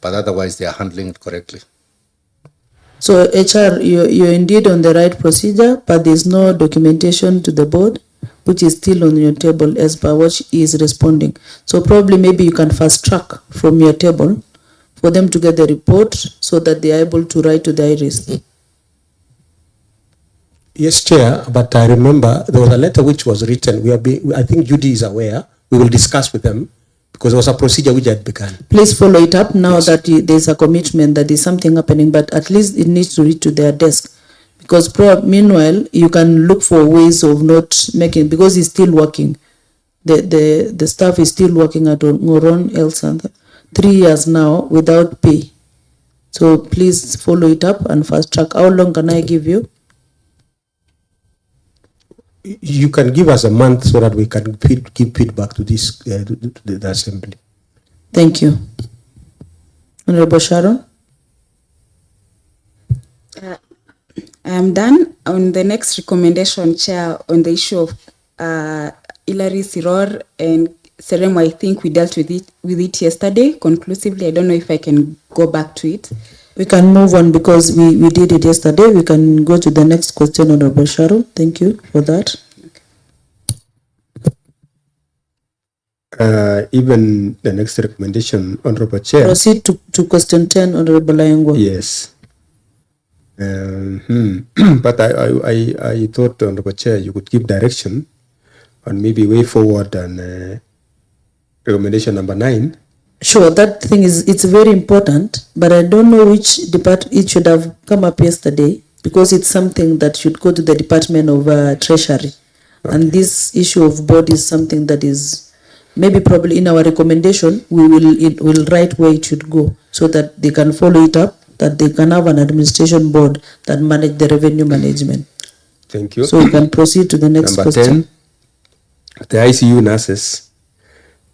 But otherwise, they are handling it correctly. So HR, you're indeed on the right procedure, but there's no documentation to the board, which is still on your table as per what is responding. So probably maybe you can fast track from your table for them to get the report so that they are able to write to the IRIS. Yes, Chair, but I remember there was a letter which was written. I think Judy is aware. We will discuss with them because there was a procedure which had begun. Please follow it up now that there's a commitment that there's something happening, but at least it needs to reach to their desk. Because meanwhile, you can look for ways of not making, because he's still working. The staff is still working at Moron Health Center 3 years now without pay. So please follow it up and fast track. How long can I give you? You can give us a month so that we can give feedback to this to the assembly. Thank you. Honorable Sharon. I am done. On the next recommendation, Chair, on the issue of Hilary Siror and Seremo, I think we dealt with it yesterday conclusively. I don't know if I can go back to it. We can move on because we did it yesterday. We can go to the next question, Honorable Sharon. Thank you for that. Even the next recommendation, Honorable Chair. Proceed to question 10, Honorable Layengo. Yes. But I thought, Honorable Chair, you could give direction on maybe way forward and recommendation number 9. Sure, that thing it's very important, but I don't know which department it should have come up yesterday, because it's something that should go to the Department of Treasury. Okay. And this issue of board is something that is maybe probably in our recommendation, we'll write where it should go so that they can follow it up, that they can have an administration board that manage the revenue management. Thank you. So we can proceed to the next number question. 10, the ICU nurses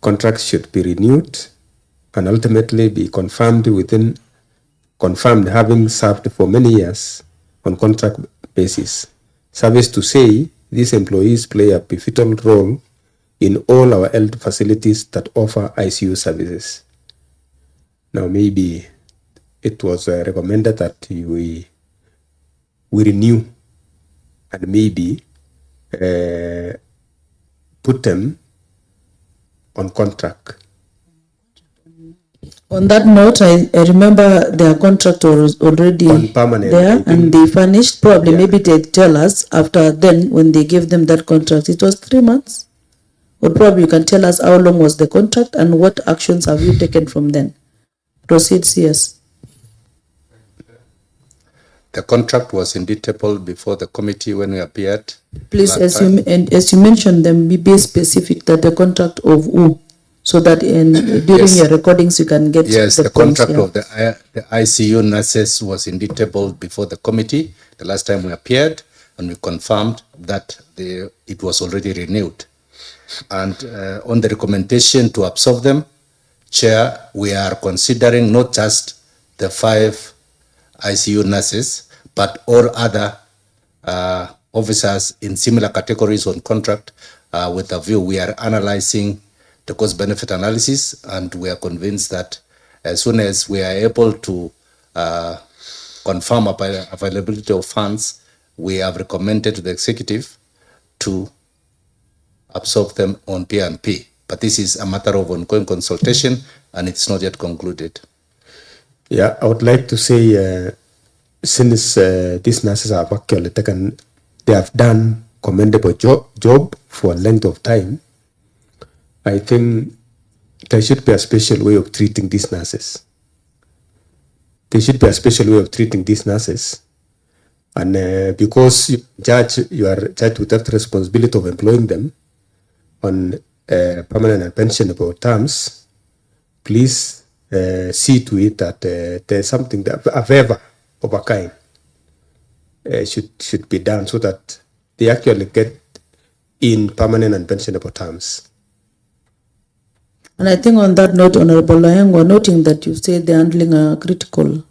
contracts should be renewed and ultimately be confirmed having served for many years on contract basis. Service to say these employees play a pivotal role in all our health facilities that offer ICU services. Now maybe it was recommended that we renew and maybe put them on contract. On that note, I remember their contract was already On permanent, I there think. and they furnished. Probably Yeah. maybe they tell us after then when they gave them that contract, it was 3 months. Or probably you can tell us how long was the contract and what actions have you taken from then. Proceed, CS. The contract was indeed tabled before the committee when we appeared. Please, last time. as you mentioned them, be specific that the contract of who, so that during Yes. your recordings you can get Yes, the points contract here. of the ICU nurses was indeed tabled before the committee the last time we appeared, and we confirmed that it was already renewed. And on the recommendation to absorb them, Chair, we are considering not just the 5 ICU nurses, but all other officers in similar categories on contract with a view. We are analyzing the cost benefit analysis, and we are convinced that as soon as we are able to confirm availability of funds, we have recommended to the executive to absorb them on P&P. But this is a matter of ongoing consultation and it's not yet concluded. Yeah, I would like to say, since these nurses have actually taken, they have done commendable job for a length of time, I think there should be a special way of treating these nurses. There should be a special way of treating these nurses. And because you are charged with that responsibility of employing them on permanent and pensionable terms, please see to it that there's something that a favor of a kind should be done so that they actually get in permanent and pensionable terms. And I think on that note, Honorable Layango, noting that you said they're handling a critical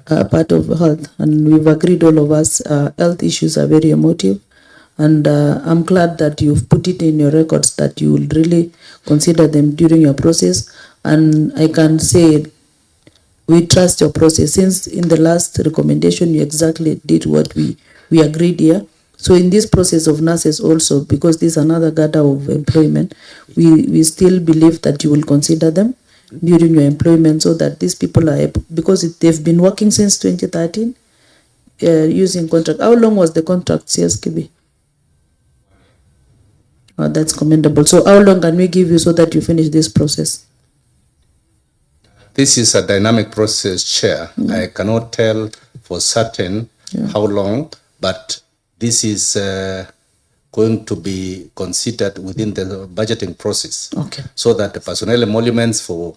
part of health, and we've agreed all of us, health issues are very emotive, and I'm glad that you've put it in your records that you will really consider them during your process, and I can say we trust your process, since in the last recommendation you exactly did what we agreed here. So in this process of nurses also, because this is another gather of employment, we still believe that you will consider them during your employment, so that these people are able, because they've been working since 2013 using contract. How long was the contract, CSKB? Oh, that's commendable. So how long can we give you so that you finish this process? This is a dynamic process, Chair. I cannot tell for certain how long, but this is going to be considered within the budgeting process. Okay. So that the personnel emoluments for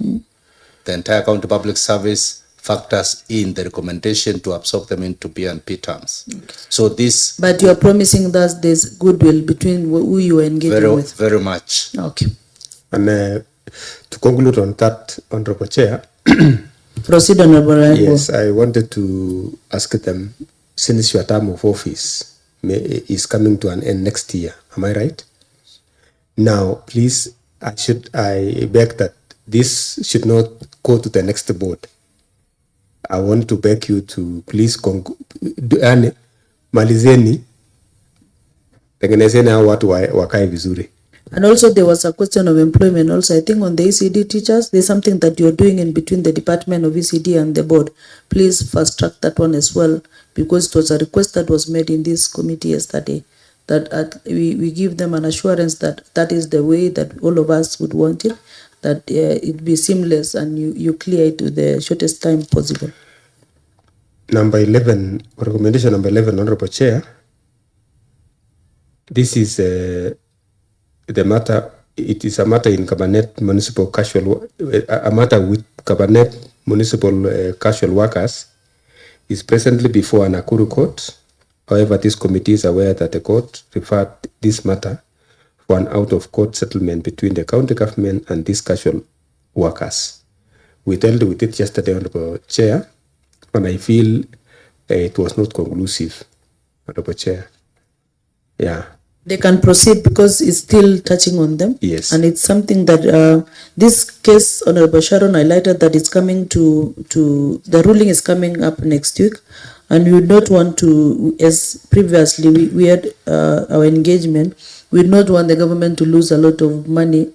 the entire county public service factors in the recommendation to absorb them into P&P terms. Okay. So this... But you are promising that there's goodwill between who you are engaging with? Very much. Okay. And to conclude on that, Honorable Chair. Proceed, Honorable Layango. Yes, I wanted to ask them, since your term of office is coming to an end next year, am I right? Now, please, I beg that this should not go to the next board. I want to beg you to please malizeni tengenezeni hao watu wakae vizuri. And also there was a question of employment also. I think on the ECD teachers, there's something that you're doing in between the Department of ECD and the board. Please fast track that one as well, because it was a request that was made in this committee yesterday, that we give them an assurance that that is the way that all of us would want it, that it be seamless and you clear it with the shortest time possible. Number 11, recommendation number 11, Honorable Chair. This is the matter. It is a matter in Cabinet Municipal Casual, a matter with Cabinet Municipal Casual Workers is presently before an Nakuru court. However, this committee is aware that the court referred this matter for an out-of-court settlement between the county government and these casual workers. We dealt with it yesterday, Honorable Chair, and I feel it was not conclusive, Honorable Chair. Yeah. They can proceed because it's still touching on them. Yes. And it's something that this case, Honorable Sharon highlighted that it's coming to the ruling is coming up next week. And we would not want to, as previously we had our engagement, we would not want the government to lose a lot of money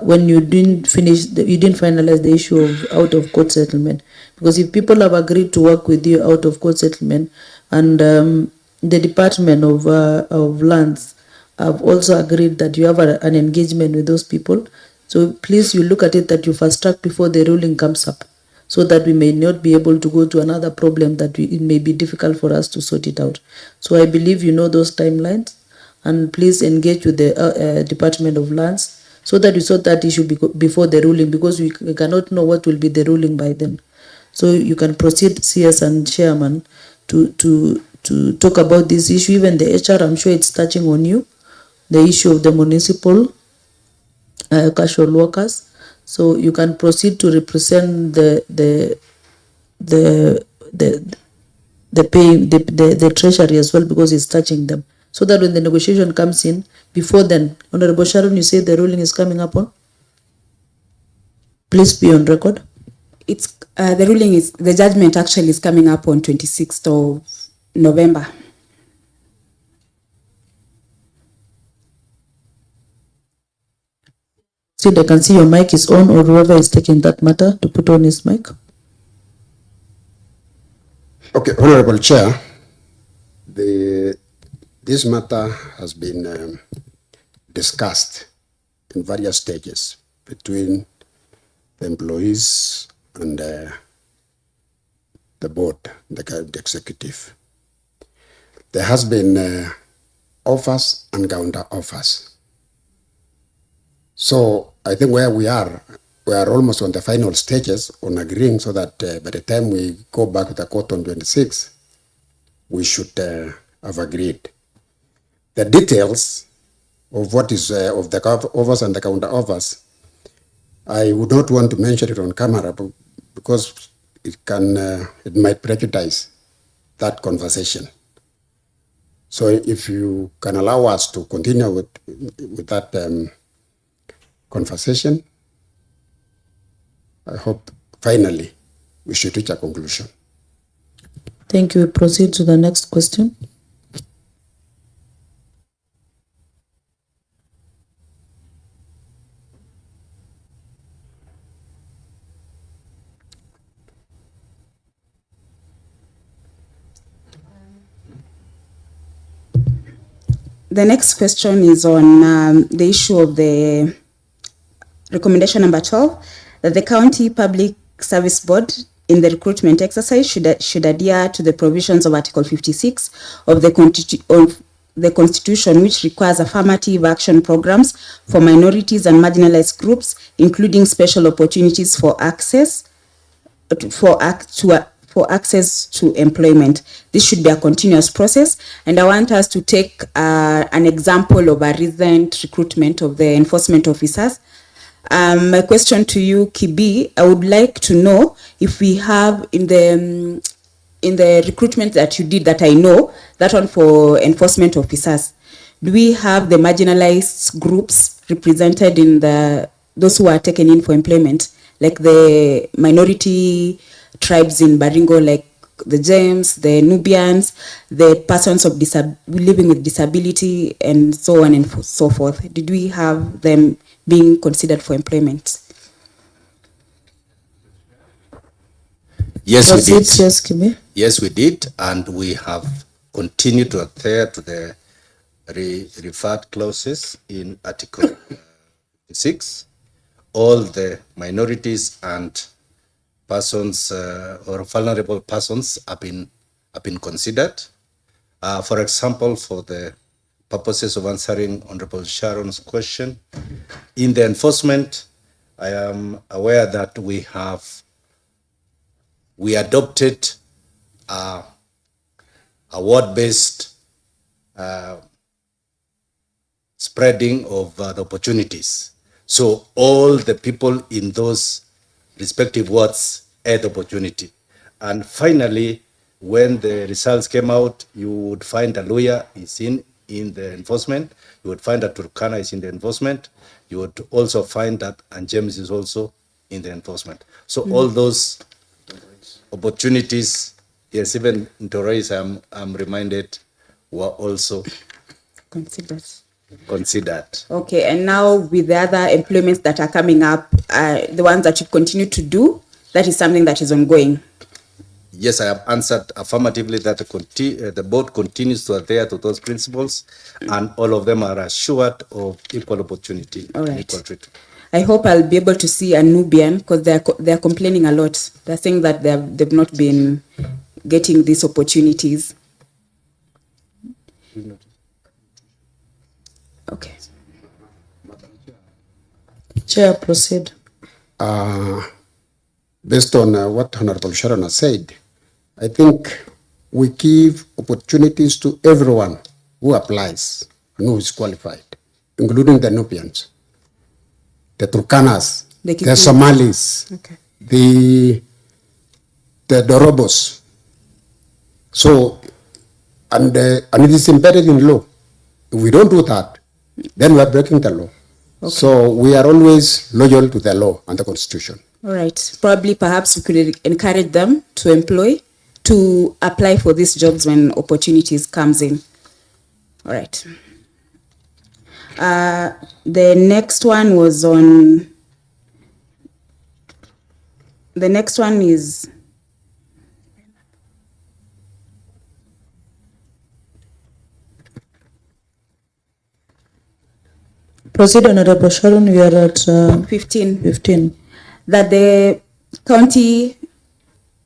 when you didn't you didn't finalize the issue of out of court settlement. Because if people have agreed to work with you out of court settlement, and the Department of Lands have also agreed that you have an engagement with those people, so please you look at it that you fast track before the ruling comes up, so that we may not be able to go to another problem that it may be difficult for us to sort it out. So I believe you know those timelines, and please engage with the Department of Lands so that we sort that issue before the ruling, because we cannot know what will be the ruling by then. So you can proceed, CS and Chairman, to talk about this issue. Even the HR, I'm sure it's touching on you, the issue of the municipal casual workers. So you can proceed to represent the treasury as well, because it's touching them. So that when the negotiation comes in, before then, Honorable Sharon, you say the ruling is coming up on? Please be on record. It's the ruling is, the judgment actually is coming up on 26th of November. See, I can see your mic is on, or whoever is taking that matter to put on his mic. Okay, Honorable Chair, this matter has been discussed in various stages between the employees and the board, the executive. There has been offers and counter offers. So I think where we are almost on the final stages on agreeing, so that by the time we go back to the court on 26, we should have agreed. The details of what is of the offers and the counter offers, I would not want to mention it on camera because it might prejudice that conversation. So if you can allow us to continue with that conversation, I hope finally we should reach a conclusion. Thank you. We proceed to the next question. The next question is on the issue of the recommendation number 12, that the County Public Service Board in the recruitment exercise should adhere to the provisions of Article 56 of the Constitution, which requires affirmative action programs for minorities and marginalized groups, including special opportunities for access to employment. This should be a continuous process, and I want us to take an example of a recent recruitment of the enforcement officers. My question to you, Kibi, I would like to know if we have in the recruitment that you did, that I know, that one for enforcement officers, do we have the marginalized groups represented in those who are taken in for employment, like the minority tribes in Baringo, like the James, the Nubians, the persons of living with disability, and so on and so forth? Did we have them being considered for employment? Yes, we did. Yes, Kimi. Yes, we did, and we have continued to adhere to the referred clauses in Article 6. All the minorities and persons or vulnerable persons have been considered. For example, for the purposes of answering Honorable Sharon's question, in the enforcement, I am aware that we adopted a ward-based spreading of the opportunities. So all the people in those respective wards had opportunity. And finally, when the results came out, you would find a lawyer is in the enforcement. You would find that Turkana is in the enforcement. You would also find that and James is also in the enforcement. So all those opportunities, yes, even in Torres, I'm reminded, were also Considered. considered. Okay, and now with the other employments that are coming up, the ones that you continue to do, that is something that is ongoing. Yes, I have answered affirmatively that the board continues to adhere to those principles, and all of them are assured of equal opportunity All and right. equal treatment. I hope I'll be able to see a Nubian because they're complaining a lot. They're saying that they've not been getting these opportunities. Okay. Chair, proceed. Based on what Honorable Sharon has said, I think we give opportunities to everyone who applies and who is qualified, including the Nubians, the Turkanas, The the Kikuyu. Somalis, Okay. the Dorobos. So, and it is embedded in law. If we don't do that, then we are breaking the law. Okay. So we are always loyal to the law and the Constitution. All right. Probably, perhaps we could encourage them to apply for these jobs when opportunities comes in. All right. The next one was on. The next one is. Proceed, Honorable Sharon. We are at 15. 15. That the county,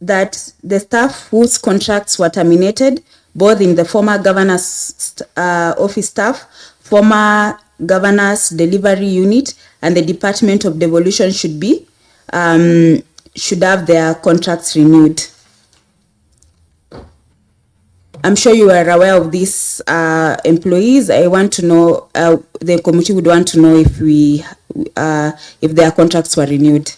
that the staff whose contracts were terminated, both in the former governor's office staff, former governor's delivery unit, and the Department of Devolution should have their contracts renewed. I'm sure you are aware of these employees. I want to know, the committee would want to know if their contracts were renewed.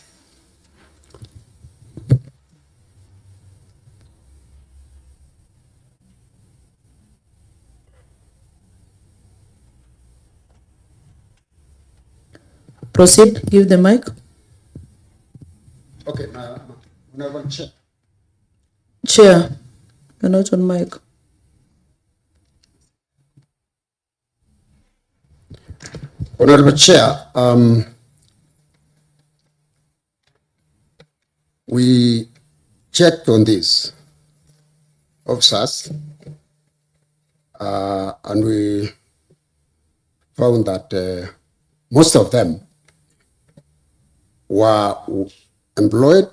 Proceed. Give the mic. Okay, Honorable Chair. Chair, you're not on mic. Honorable Chair, we checked on this officers and we found that most of them were employed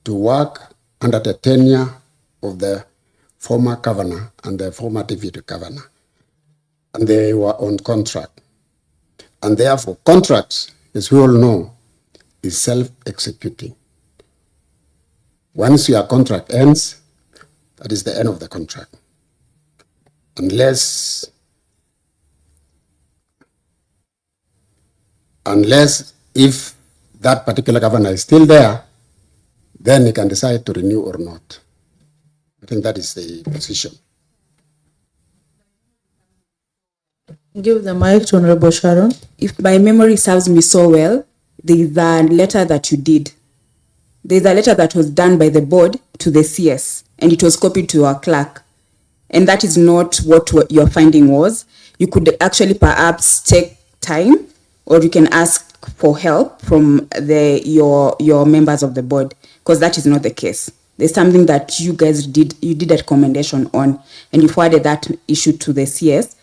to work under the tenure of the former governor and the former deputy governor, and they were on contract. And therefore, contracts, as we all know, is self-executing. Once your contract ends, that is the end of the contract. Unless if that particular governor is still there, then he can decide to renew or not. I think that is the position. Give the mic to Honorable Sharon. If my memory serves me so well, there is a letter that you did. There's a letter that was done by the board to the CS, and it was copied to our clerk. And that is not what your finding was. You could actually perhaps take time, or you can ask for help from your members of the board, because that is not the case. There's something that you guys did a recommendation on, and you forwarded that issue to the CS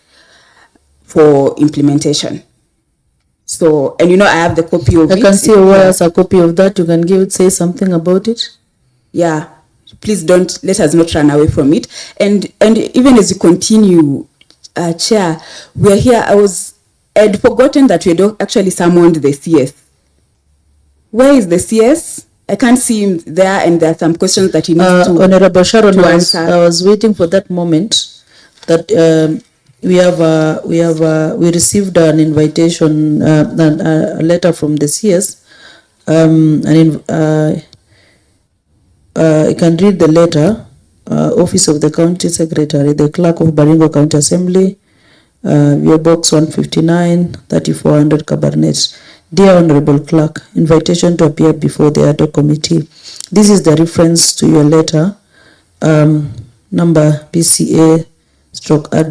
for implementation. So, and I have the copy of it. I can see where's a copy of that. You can say something about it. Yeah, please let us not run away from it. And even as you continue, Chair, we are here. I'd forgotten that we had actually summoned the CS. Where is the CS? I can't see him there, and there are some questions that he needs to Honorable Sharon, to I was waiting for that moment that we received an invitation, a letter from the CS, you can read the letter. Office of the County Secretary, the Clerk of Baringo County Assembly, your box 159, 3400 Cabernet. Dear Honorable Clerk, invitation to appear before the ad hoc committee. This is the reference to your letter, number BCA/ad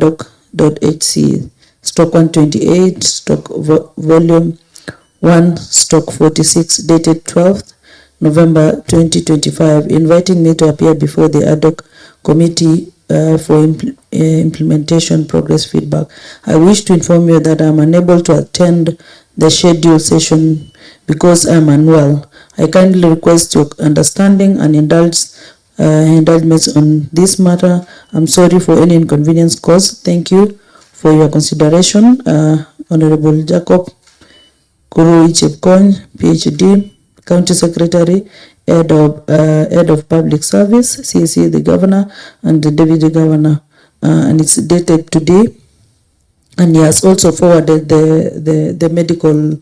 hoc.HC volume 1/46 dated 12th November 2025, inviting me to appear before the ad hoc committee for implementation progress feedback. I wish to inform you that I am unable to attend the scheduled session because I am unwell. I kindly request your understanding and indulgence on this matter. I'm sorry for any inconvenience caused. Thank you for your consideration. Honorable Jacob Kurui Chepkony, PhD, County Secretary, Head of Public Service, CC, the Governor, and the Deputy Governor. And it's dated today. And he has also forwarded the medical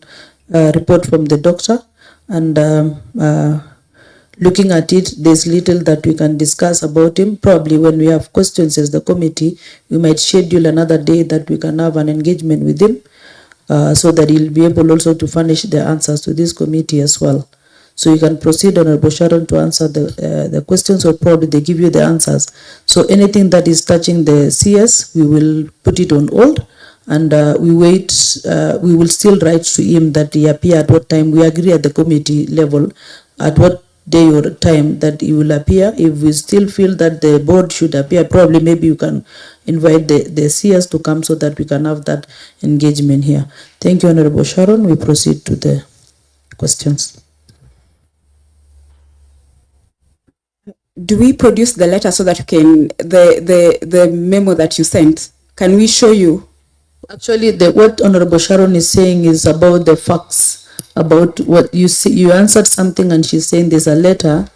report from the doctor. And looking at it, there's little that we can discuss about him. Probably when we have questions as the committee, we might schedule another day that we can have an engagement with him, so that he'll be able also to furnish the answers to this committee as well. So you can proceed, Honorable Sharon, to answer the questions, or probably they give you the answers. So anything that is touching the CS, we will put it on hold, and we will still write to him that he appear at what time. We agree at the committee level at what day or time that he will appear. If we still feel that the board should appear, probably maybe you can invite the CS to come so that we can have that engagement here. Thank you, Honorable Sharon. We proceed to the questions. Do we produce the letter so that we can, the memo that you sent, can we show you? Actually, what Honorable Sharon is saying is about the facts, about what you see. You answered something and she's saying there's a letter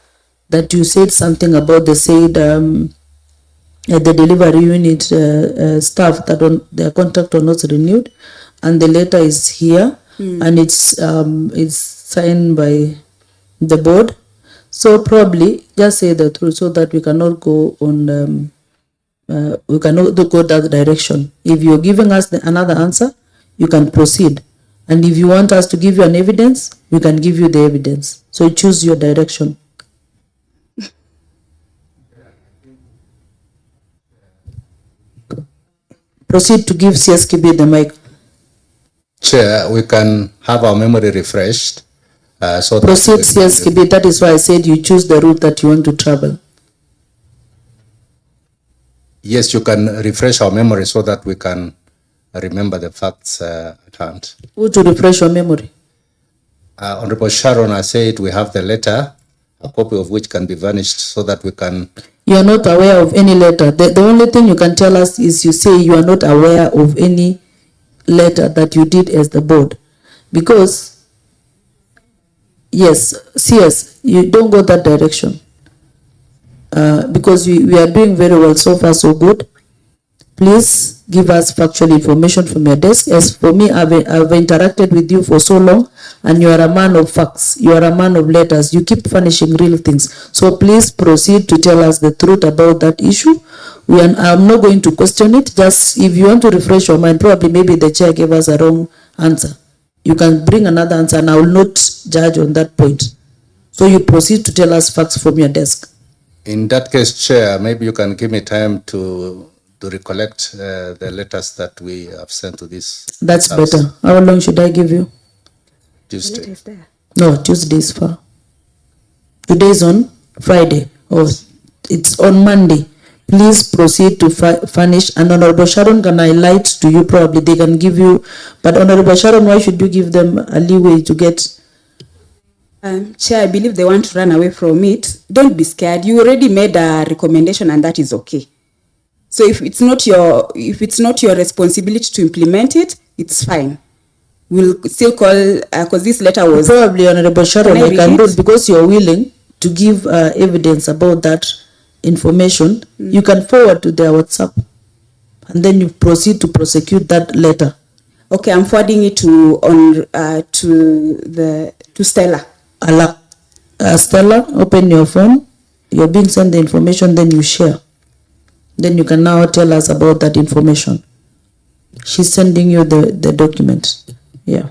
that you said something about the said the delivery unit staff that their contract was not renewed, and the letter is here, and it's signed by the board. So probably just say the truth so that we cannot go on. We cannot go that direction. If you're giving us another answer, you can proceed. And if you want us to give you an evidence, we can give you the evidence. So choose your direction. Proceed to give CSKB the mic. Chair, we can have our memory refreshed. So proceed, CSKB. That is why I said you choose the route that you want to travel. Yes, you can refresh our memory so that we can remember the facts at hand. Who to refresh your memory? Honorable Sharon, I said we have the letter, a copy of which can be vanished so that we can... You are not aware of any letter. The only thing you can tell us is you say you are not aware of any letter that you did as the board. Because, yes, CS, you don't go that direction. Because we are doing very well so far, so good. Please give us factual information from your desk. As for me, I've interacted with you for so long, and you are a man of facts. You are a man of letters. You keep furnishing real things. So please proceed to tell us the truth about that issue. I'm not going to question it. Just if you want to refresh your mind, probably maybe the chair gave us a wrong answer. You can bring another answer, and I will not judge on that point. So you proceed to tell us facts from your desk. In that case, Chair, maybe you can give me time to recollect the letters that we have sent to this. That's house. Better. How long should I give you? Tuesday. The letter is there. No, Tuesday is far. Today is on Friday. Oh, it's on Monday. Please proceed to furnish. And Honorable Sharon can highlight to you, probably they can give you. But Honorable Sharon, why should you give them a leeway to get... Chair, I believe they want to run away from it. Don't be scared. You already made a recommendation, and that is okay. So if it's not your responsibility to implement it, it's fine. We'll still call because this letter was probably Honorable Sharon. I can do it because you're willing to give evidence about that information. You can forward to their WhatsApp, and then you proceed to prosecute that letter. Okay, I'm forwarding it to Stella. Stella, open your phone. You're being sent the information, then you share. Then you can now tell us about that information. She's sending you the document. Yeah.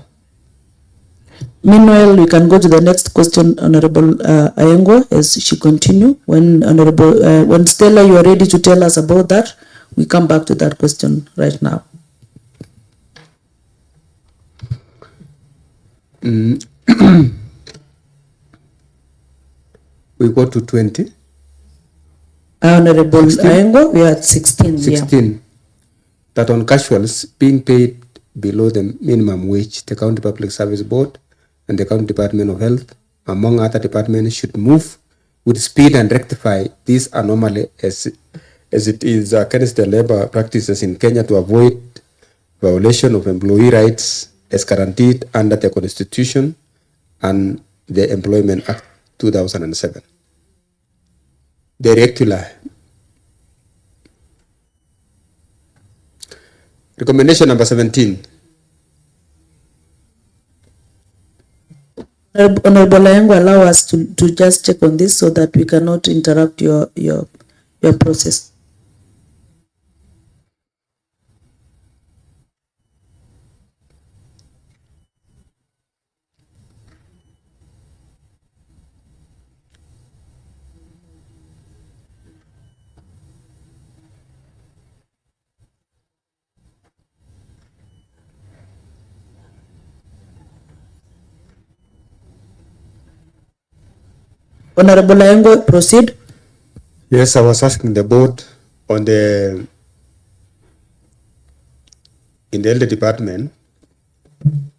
Meanwhile, we can go to the next question, Honorable Ayengo, as she continue. When Stella, you are ready to tell us about that, we come back to that question right now. We go to 20. Honorable 16? Aengo, we are at 16. 16. That on casuals being paid below the minimum wage, the County Public Service Board and the County Department of Health, among other departments, should move with speed and rectify this anomaly as it is against the labor practices in Kenya to avoid violation of employee rights as guaranteed under the Constitution and the Employment Act 2007. The regular recommendation number 17. Honorable Aengo, allow us to just check on this so that we cannot interrupt your process. Honorable Aengo, proceed. Yes, I was asking the board on in the elder department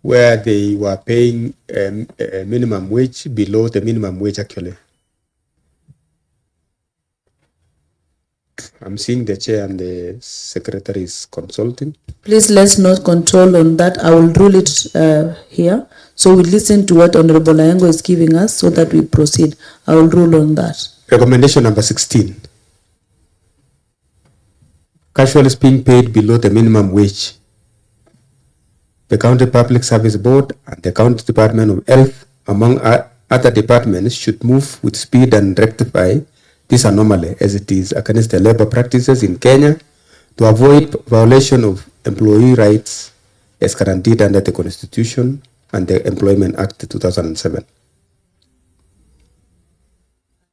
where they were paying a minimum wage below the minimum wage actually. I'm seeing the chair and the secretary is consulting. Please let's not control on that. I will rule it here. So we listen to what Honorable Aengo is giving us so that we proceed. I will rule on that. Recommendation number 16. Casuals being paid below the minimum wage. The County Public Service Board and the County Department of Health, among other departments, should move with speed and rectify this anomaly as it is against the labor practices in Kenya to avoid violation of employee rights as guaranteed under the Constitution and the Employment Act 2007.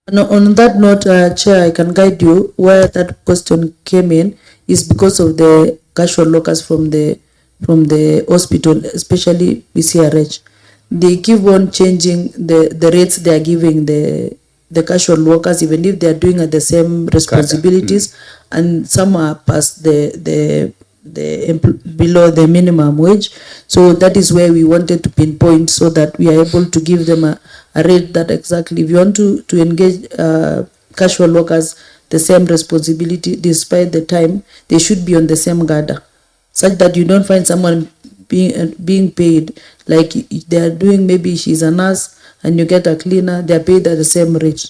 On that note, Chair, I can guide you where that question came in is because of the casual workers from the hospital, especially BCRH. They keep on changing the rates they are giving the casual workers, even if they are doing the same responsibilities, and some are past below the minimum wage. So that is where we wanted to pinpoint so that we are able to give them a rate that exactly, if you want to engage casual workers the same responsibility despite the time, they should be on the same gather, such that you don't find someone being paid like they are doing, maybe she's a nurse and you get a cleaner, they are paid at the same rate.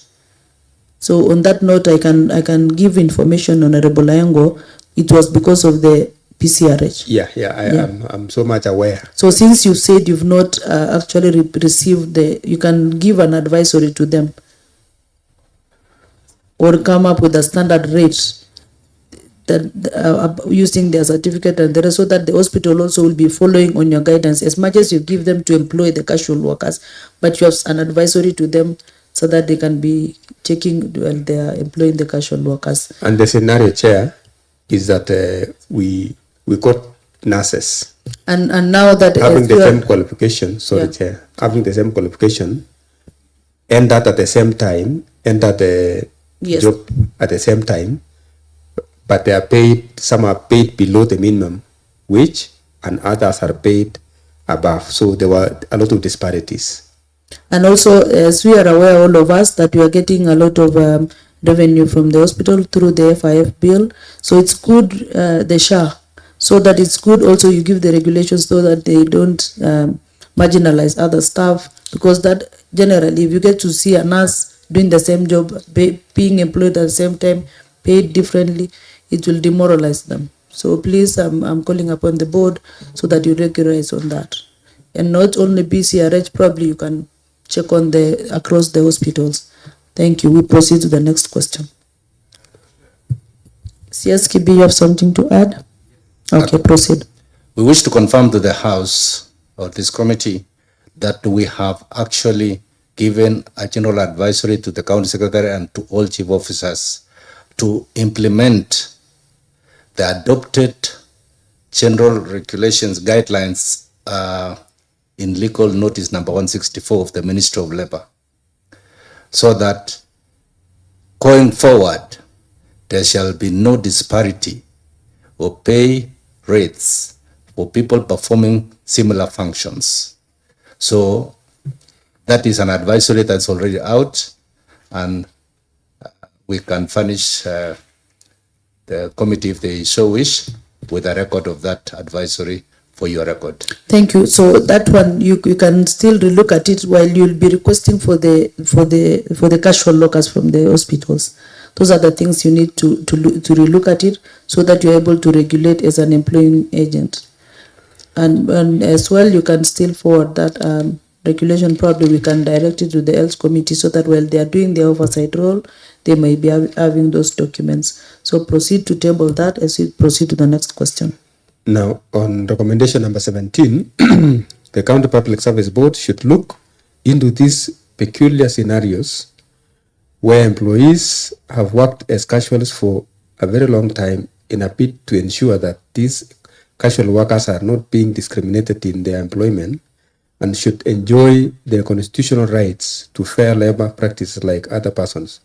So on that note, I can give information, Honorable Aengo. It was because of the PCRH. I'm so much aware. So since you said you've not actually received you can give an advisory to them or come up with a standard rate that using their certificate and the rest, so that the hospital also will be following on your guidance as much as you give them to employ the casual workers, but you have an advisory to them so that they can be checking when they are employing the casual workers. And the scenario, Chair, is that we got nurses. And now that having the same qualification, Chair, having the same qualification, and that at the same time, enter the job at the same time, but they are paid, some are paid below the minimum wage and others are paid above. So there were a lot of disparities. And also, as we are aware, all of us, that we are getting a lot of revenue from the hospital through the FIF bill. So it's good, the SHA, so that it's good also you give the regulations so that they don't marginalize other staff, because that generally, if you get to see a nurse doing the same job, being employed at the same time, paid differently, it will demoralize them. So please, I'm calling upon the board so that you regularize on that. And not only BCRH, probably you can check on across the hospitals. Thank you. We proceed to the next question. CS Kibi, you have something to add? Okay, proceed. We wish to confirm to the House or this committee that we have actually given a general advisory to the County Secretary and to all chief officers to implement the adopted general regulations, guidelines in legal notice number 164 of the Ministry of Labour, so that going forward, there shall be no disparity or pay rates for people performing similar functions. So that is an advisory that's already out, and we can furnish the committee, if they so wish, with a record of that advisory for your record. Thank you. So that one you can still relook at it while you'll be requesting for the casual workers from the hospitals. Those are the things you need to relook at it so that you're able to regulate as an employing agent. And as well, you can still forward that regulation. Probably we can direct it to the health committee so that while they are doing their oversight role, they may be having those documents. So proceed to table that as we proceed to the next question. Now, on recommendation number 17, the County Public Service Board should look into these peculiar scenarios where employees have worked as casuals for a very long time in a bid to ensure that these casual workers are not being discriminated in their employment and should enjoy their constitutional rights to fair labor practices like other persons.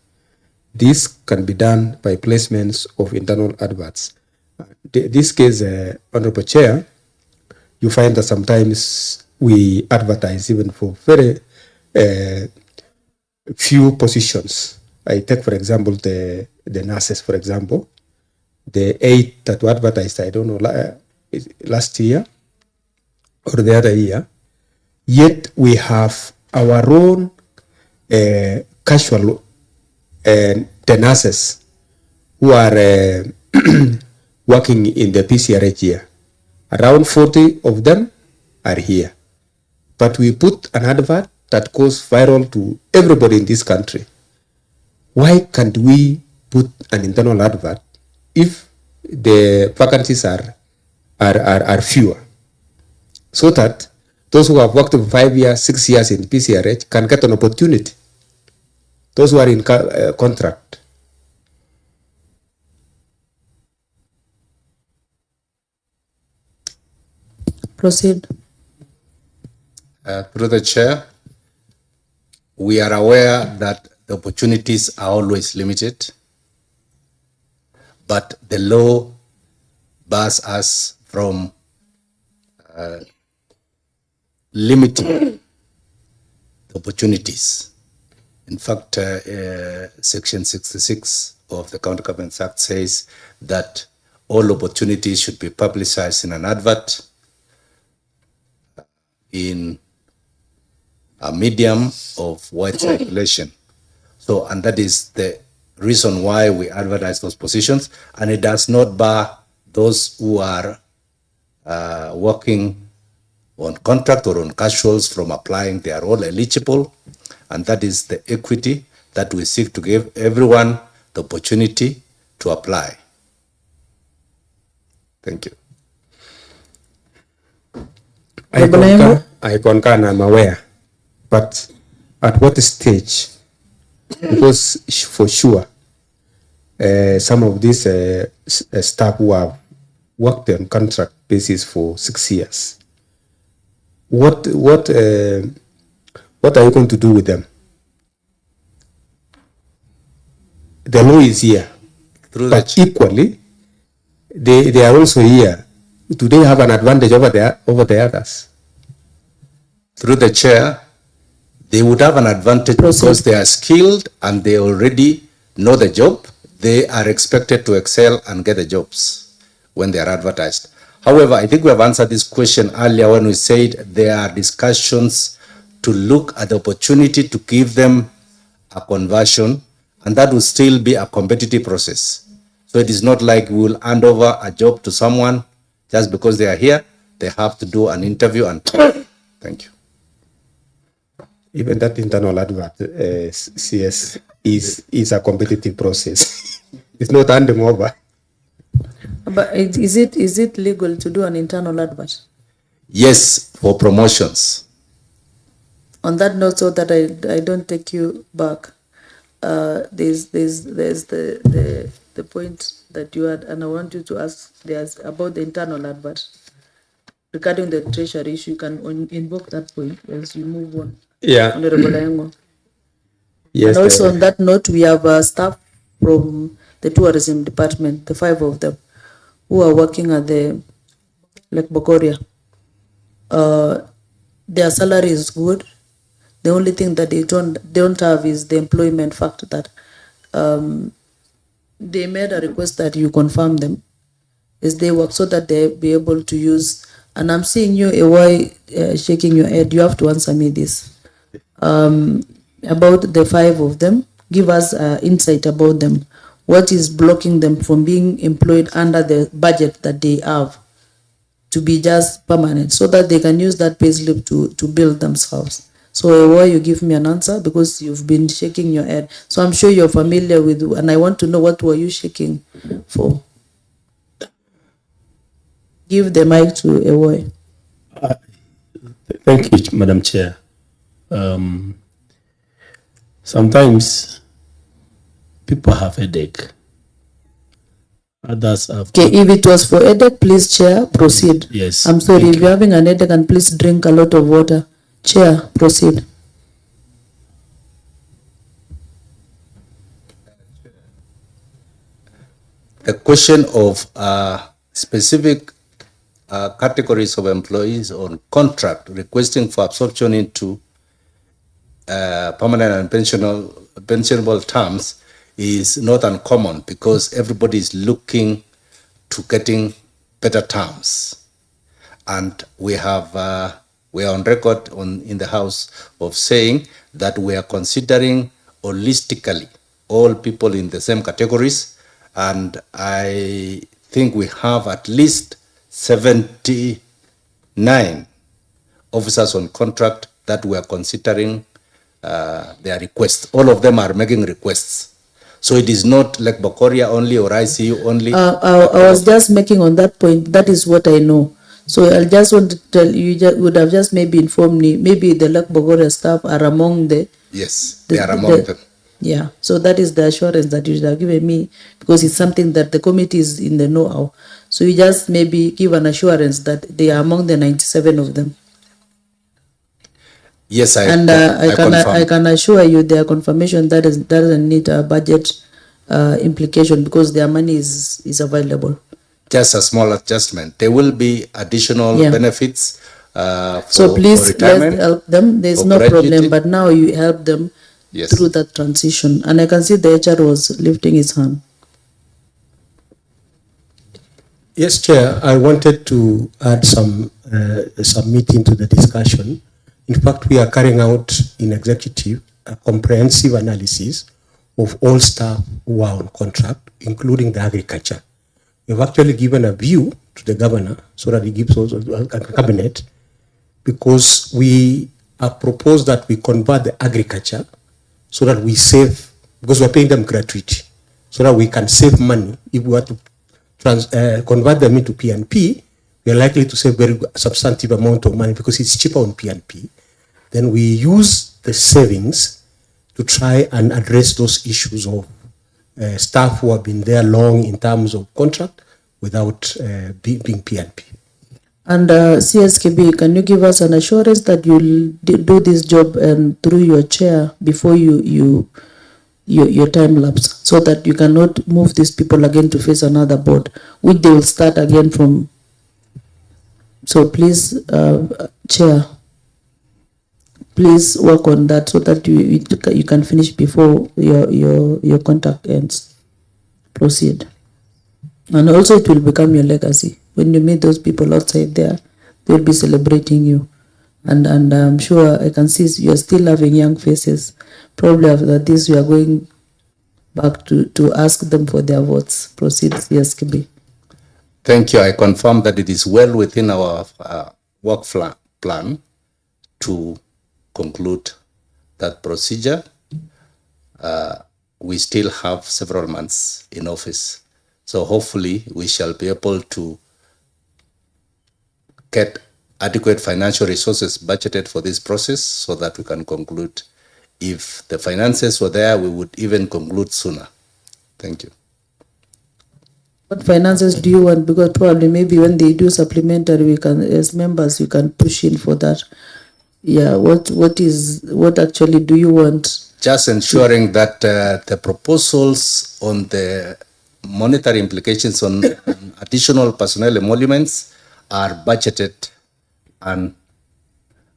This can be done by placements of internal adverts. This case, Honorable Chair, you find that sometimes we advertise even for very few positions. I take, for example, the nurses, for example, the 8 that were advertised, I don't know, last year or the other year, yet we have our own casual the nurses who are working in the PCRH here. Around 40 of them are here. But we put an advert that goes viral to everybody in this country. Why can't we put an internal advert if the vacancies are fewer? So that those who have worked for 5 years, 6 years in PCRH can get an opportunity. Those who are in contract. Proceed. Through the chair, we are aware that the opportunities are always limited, but the law bars us from limiting the opportunities. In fact, Section 66 of the County Government Act says that all opportunities should be publicized in an advert in a medium of wide circulation. So, and that is the reason why we advertise those positions, and it does not bar those who are working on contract or on casuals from applying. They are all eligible, and that is the equity that we seek to give everyone the opportunity to apply. Thank you. I concur and I'm aware, but at what stage? Because for sure, some of these staff who have worked on contract basis for 6 years, what are you going to do with them? The law is here, but equally, they are also here. Do they have an advantage over the others? Through the chair, they would have an advantage because they are skilled and they already know the job. They are expected to excel and get the jobs when they are advertised. However, I think we have answered this question earlier when we said there are discussions to look at the opportunity to give them a conversion, and that will still be a competitive process. So it is not like we will hand over a job to someone just because they are here. They have to do an interview and thank you. Even that internal advert, CS, is a competitive process. It's not hand them over. But is it legal to do an internal advert? Yes, for promotions. On that note, so that I don't take you back, there's the point that you had, and I want you to ask about the internal advert. regarding the treasury issue, you can invoke that point as you move on. Yeah. Honorable Ayengo. Yes. And also on that note, we have staff from the tourism department, the 5 of them, who are working at the Lake Bogoria. Their salary is good. The only thing that they don't have is the employment fact that they made a request that you confirm them as they work so that they be able to use. And I'm seeing you, AY, shaking your head. You have to answer me this. About the 5 of them, give us insight about them. What is blocking them from being employed under the budget that they have to be just permanent so that they can use that payslip to build themselves? So AY, you give me an answer because you've been shaking your head. So I'm sure you're familiar with, and I want to know what were you shaking for? Give the mic to AY. Thank you, Madam Chair. Sometimes people have headache. Others have. Okay, if it was for headache, please, Chair, proceed. Yes. I'm sorry, if you're having an headache, and please drink a lot of water. Chair, proceed. The question of specific categories of employees on contract requesting for absorption into permanent and pensionable terms is not uncommon because everybody is looking to getting better terms. And we are on record in the House of saying that we are considering holistically all people in the same categories. And I think we have at least 79 officers on contract that we are considering their requests. All of them are making requests. So it is not like Bogoria only or ICU only. I was just making on that point. That is what I know. So I just want to tell you, would have just maybe informed me, maybe the Lake Bogoria staff are among the... Yes, they are among them. Yeah, so that is the assurance that you should have given me because it's something that the committee is in the know-how. So you just maybe give an assurance that they are among the 97 of them. Yes, I can assure you their confirmation that doesn't need a budget implication because their money is available. Just a small adjustment. There will be additional benefits so please for retirement, let's help them. There's no problem, but now you help them through that transition. And I can see the HR was lifting his hand. Yes, Chair. I wanted to add some meat to the discussion. In fact, we are carrying out in executive a comprehensive analysis of all staff who are on contract, including the agriculture. We've actually given a view to the governor so that he gives also a cabinet, because we have proposed that we convert the agriculture so that we save, because we're paying them gratuity, so that we can save money. If we were to convert them into PNP, we are likely to save very substantive amount of money because it's cheaper on PNP. Then we use the savings to try and address those issues of staff who have been there long in terms of contract without being PNP. And CSKB, can you give us an assurance that you'll do this job and through your chair before your time lapse, so that you cannot move these people again to face another board, which they will start again from. So please, Chair, please work on that so that you can finish before your contract ends. Proceed. And also it will become your legacy. When you meet those people outside there, they'll be celebrating you. And I'm sure I can see you're still having young faces. Probably after this, we are going back to ask them for their votes. Proceed, CSKB. Thank you. I confirm that it is well within our work plan to conclude that procedure. We still have several months in office. So hopefully we shall be able to get adequate financial resources budgeted for this process so that we can conclude. If the finances were there, we would even conclude sooner. Thank you. What finances do you want? Because probably maybe when they do supplementary, we can, as members, you can push in for that. Yeah, what actually do you want? Just ensuring that the proposals on the monetary implications on additional personnel emoluments are budgeted and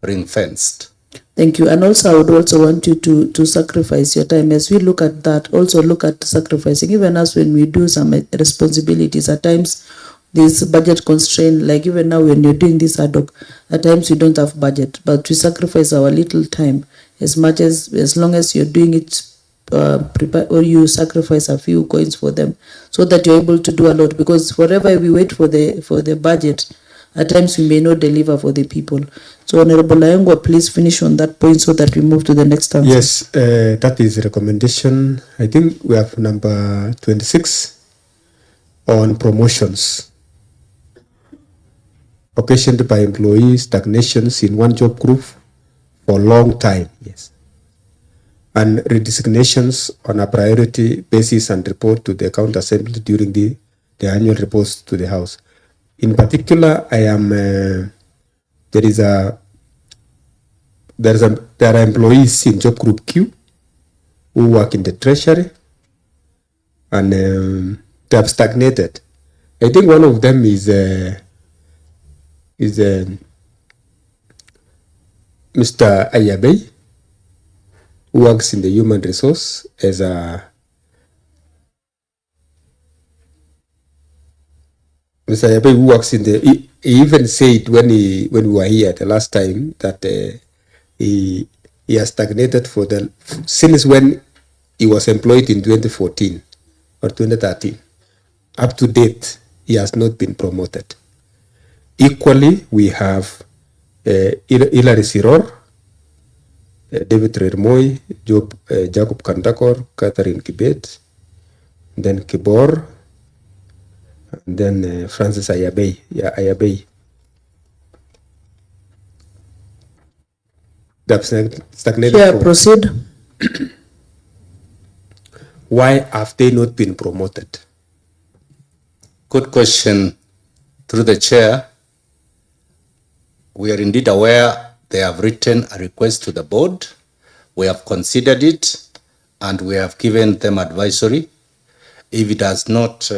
ring-fenced. Thank you. And also, I would also want you to sacrifice your time. As we look at that, also look at sacrificing. Even us, when we do some responsibilities, at times there's budget constraint. Like even now, when you're doing this ad hoc, at times we don't have budget, but we sacrifice our little time as long as you're doing it, prepare, or you sacrifice a few coins for them, so that you're able to do a lot. Because forever we wait for the budget, at times we may not deliver for the people. So Honorable Ayengwa, please finish on that point so that we move to the next answer. Yes, that is a recommendation. I think we have number 26 on promotions occasioned by employees stagnations in one job group for a long time. Yes. And redesignations on a priority basis and report to the County Assembly during the annual reports to the House. In particular, there are employees in job group Q who work in the treasury and they have stagnated. I think one of them is Mr. Ayabe, who works in the human resource as a Mr. Ayabe, who works in the, he even said when we were here the last time that he has stagnated since when he was employed in 2014 or 2013. Up to date, he has not been promoted. Equally, we have Hilary Siror, David Rermoy, Jacob Kandakor, Catherine Kibet, then Kibor, and then Francis Ayabe. Yeah, Ayabe. That's stagnated. Yeah, proceed. Why have they not been promoted? Good question. Through the chair, we are indeed aware they have written a request to the board. We have considered it and we have given them advisory. If it has not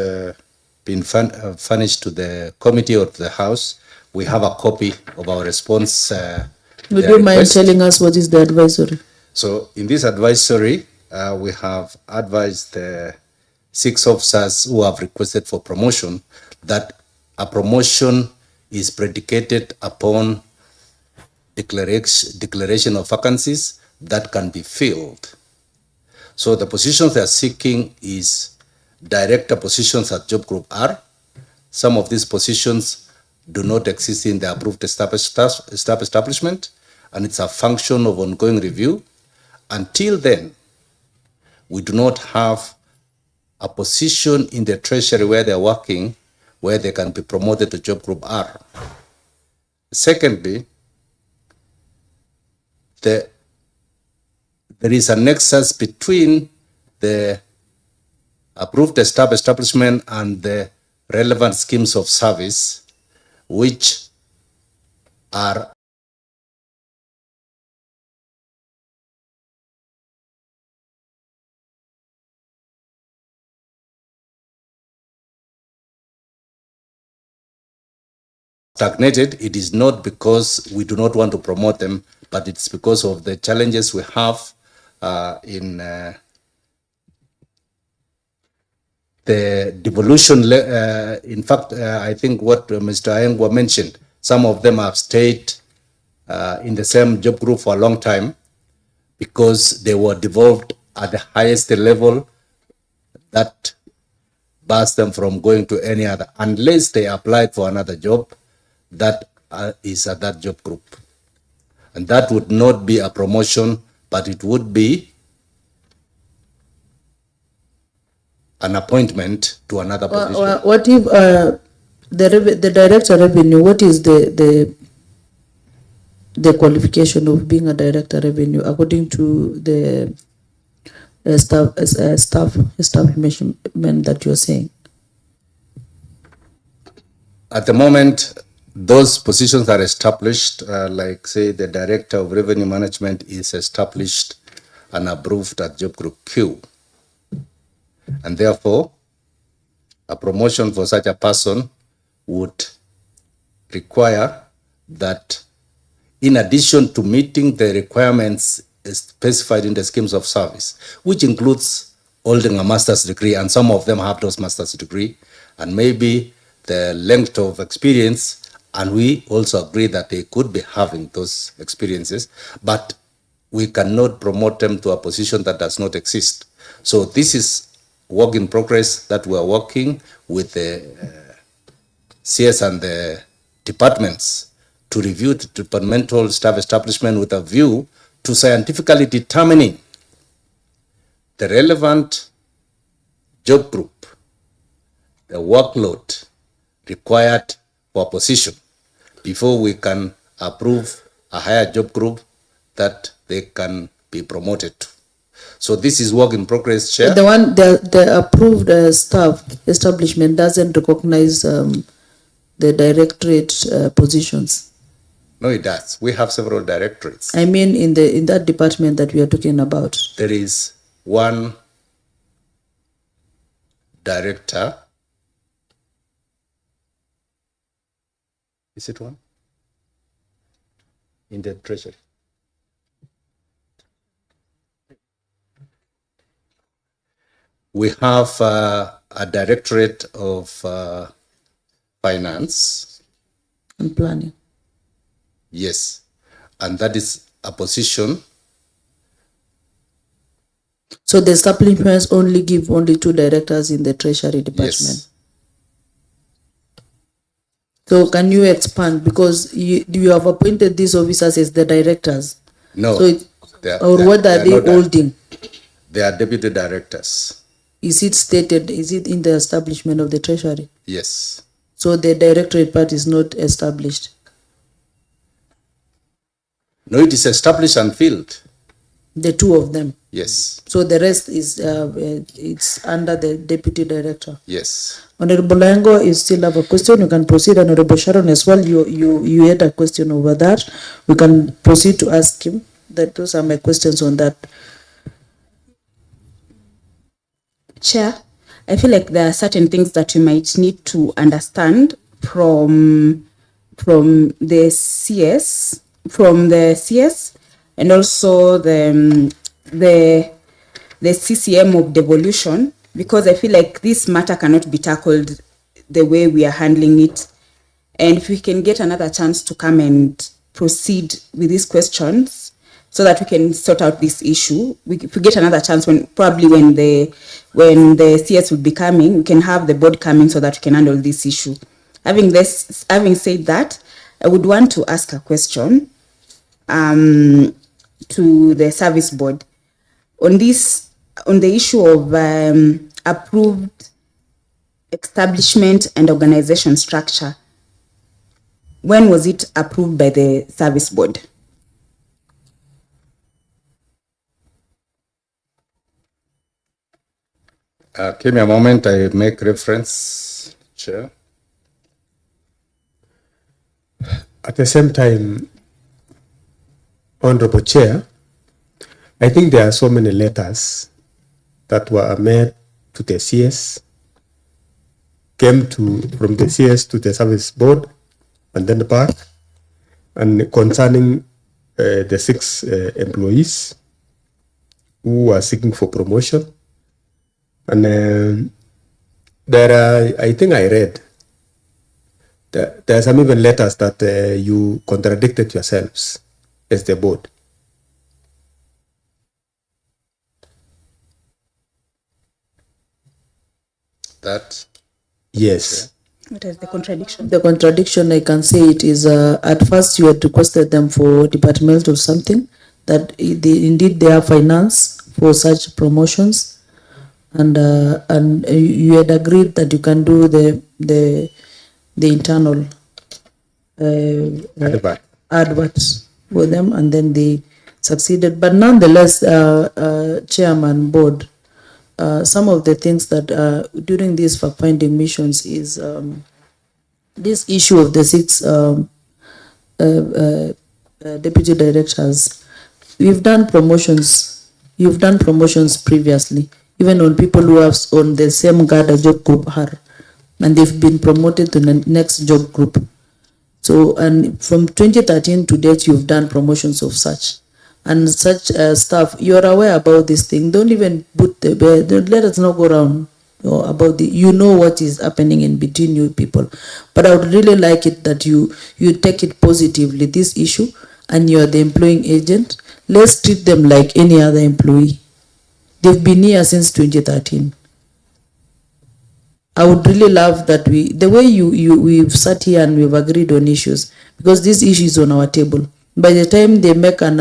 been furnished to the committee or to the House, we have a copy of our response. Would you mind telling us what is the advisory? So in this advisory, we have advised the 6 officers who have requested for promotion that a promotion is predicated upon declaration of vacancies that can be filled. So the positions they are seeking is director positions at Job Group R. Some of these positions do not exist in the approved establishment, and it's a function of ongoing review. Until then, we do not have a position in the treasury where they're working where they can be promoted to Job Group R. Secondly, there is a nexus between the approved establishment and the relevant schemes of service, which are stagnated. It is not because we do not want to promote them, but it's because of the challenges we have in the devolution. In fact, I think what Mr. Ayengwa mentioned, some of them have stayed in the same job group for a long time because they were devolved at the highest level that bars them from going to any other, unless they applied for another job that is at that job group. And that would not be a promotion, but it would be an appointment to another position. What if the director revenue, what is the qualification of being a director revenue according to the staff establishment that you're saying? At the moment, those positions are established, like say the Director of Revenue Management is established and approved at Job Group Q. And therefore, a promotion for such a person would require that in addition to meeting the requirements specified in the schemes of service, which includes holding a master's degree, and some of them have those master's degree, and maybe the length of experience, and we also agree that they could be having those experiences, but we cannot promote them to a position that does not exist. So this is work in progress that we are working with the CS and the departments to review the departmental staff establishment with a view to scientifically determining the relevant job group, the workload required for a position before we can approve a higher job group that they can be promoted to. So this is work in progress, Chair. The approved staff establishment doesn't recognize the directorate positions. No, it does. We have several directorates. I mean, in that department that we are talking about. There is one director. Is it one? In the treasury. We have a directorate of finance. And planning. Yes. And that is a position. So the establishments only give only 2 directors in the treasury department. Yes. So can you expand, because you have appointed these officers as the directors? No. So what are they holding? They are deputy directors. Is it stated, is it in the establishment of the treasury? Yes. So the directorate part is not established? No, it is established and filled. The 2 of them? Yes. So the rest is it's under the deputy director? Yes. Honorable Baringo, you still have a question, you can proceed. Honorable Sharon as well, you had a question over that. We can proceed to ask him. Those are my questions on that. Chair, I feel like there are certain things that you might need to understand from the CS, and also the CCM of devolution, because I feel like this matter cannot be tackled the way we are handling it. And if we can get another chance to come and proceed with these questions so that we can sort out this issue, if we get another chance, when the CS will be coming, we can have the board coming so that we can handle this issue. Having said that, I would want to ask a question to the service board on the issue of approved establishment and organization structure. When was it approved by the service board? Give me a moment, I make reference, Chair. At the same time, Honorable Chair, I think there are so many letters that were made to the CS, came from the CS to the service board, and then back, and concerning the 6 employees who are seeking for promotion. And there are, I think I read, there are some even letters that you contradicted yourselves as the board. That? Yes. What is the contradiction? The contradiction, I can say it is, at first you had requested them for departmental something, that indeed they have finance for such promotions, and you had agreed that you can do the internal adverts for them, and then they succeeded. But nonetheless, Chairman, Board, some of the things that during these fact-finding missions is this issue of the 6 deputy directors, we've done promotions. You've done promotions previously, even on people who have on the same Garda job group are, and they've been promoted to the next job group. So, and from 2013 to date, you've done promotions of such. And such staff, you're aware about this thing. Don't even put the, let us not go around about the, you know what is happening in between you people. But I would really like it that you take it positively, this issue, and you're the employing agent. Let's treat them like any other employee. They've been here since 2013. I would really love that the way we've sat here and we've agreed on issues, because this issue is on our table. By the time they make an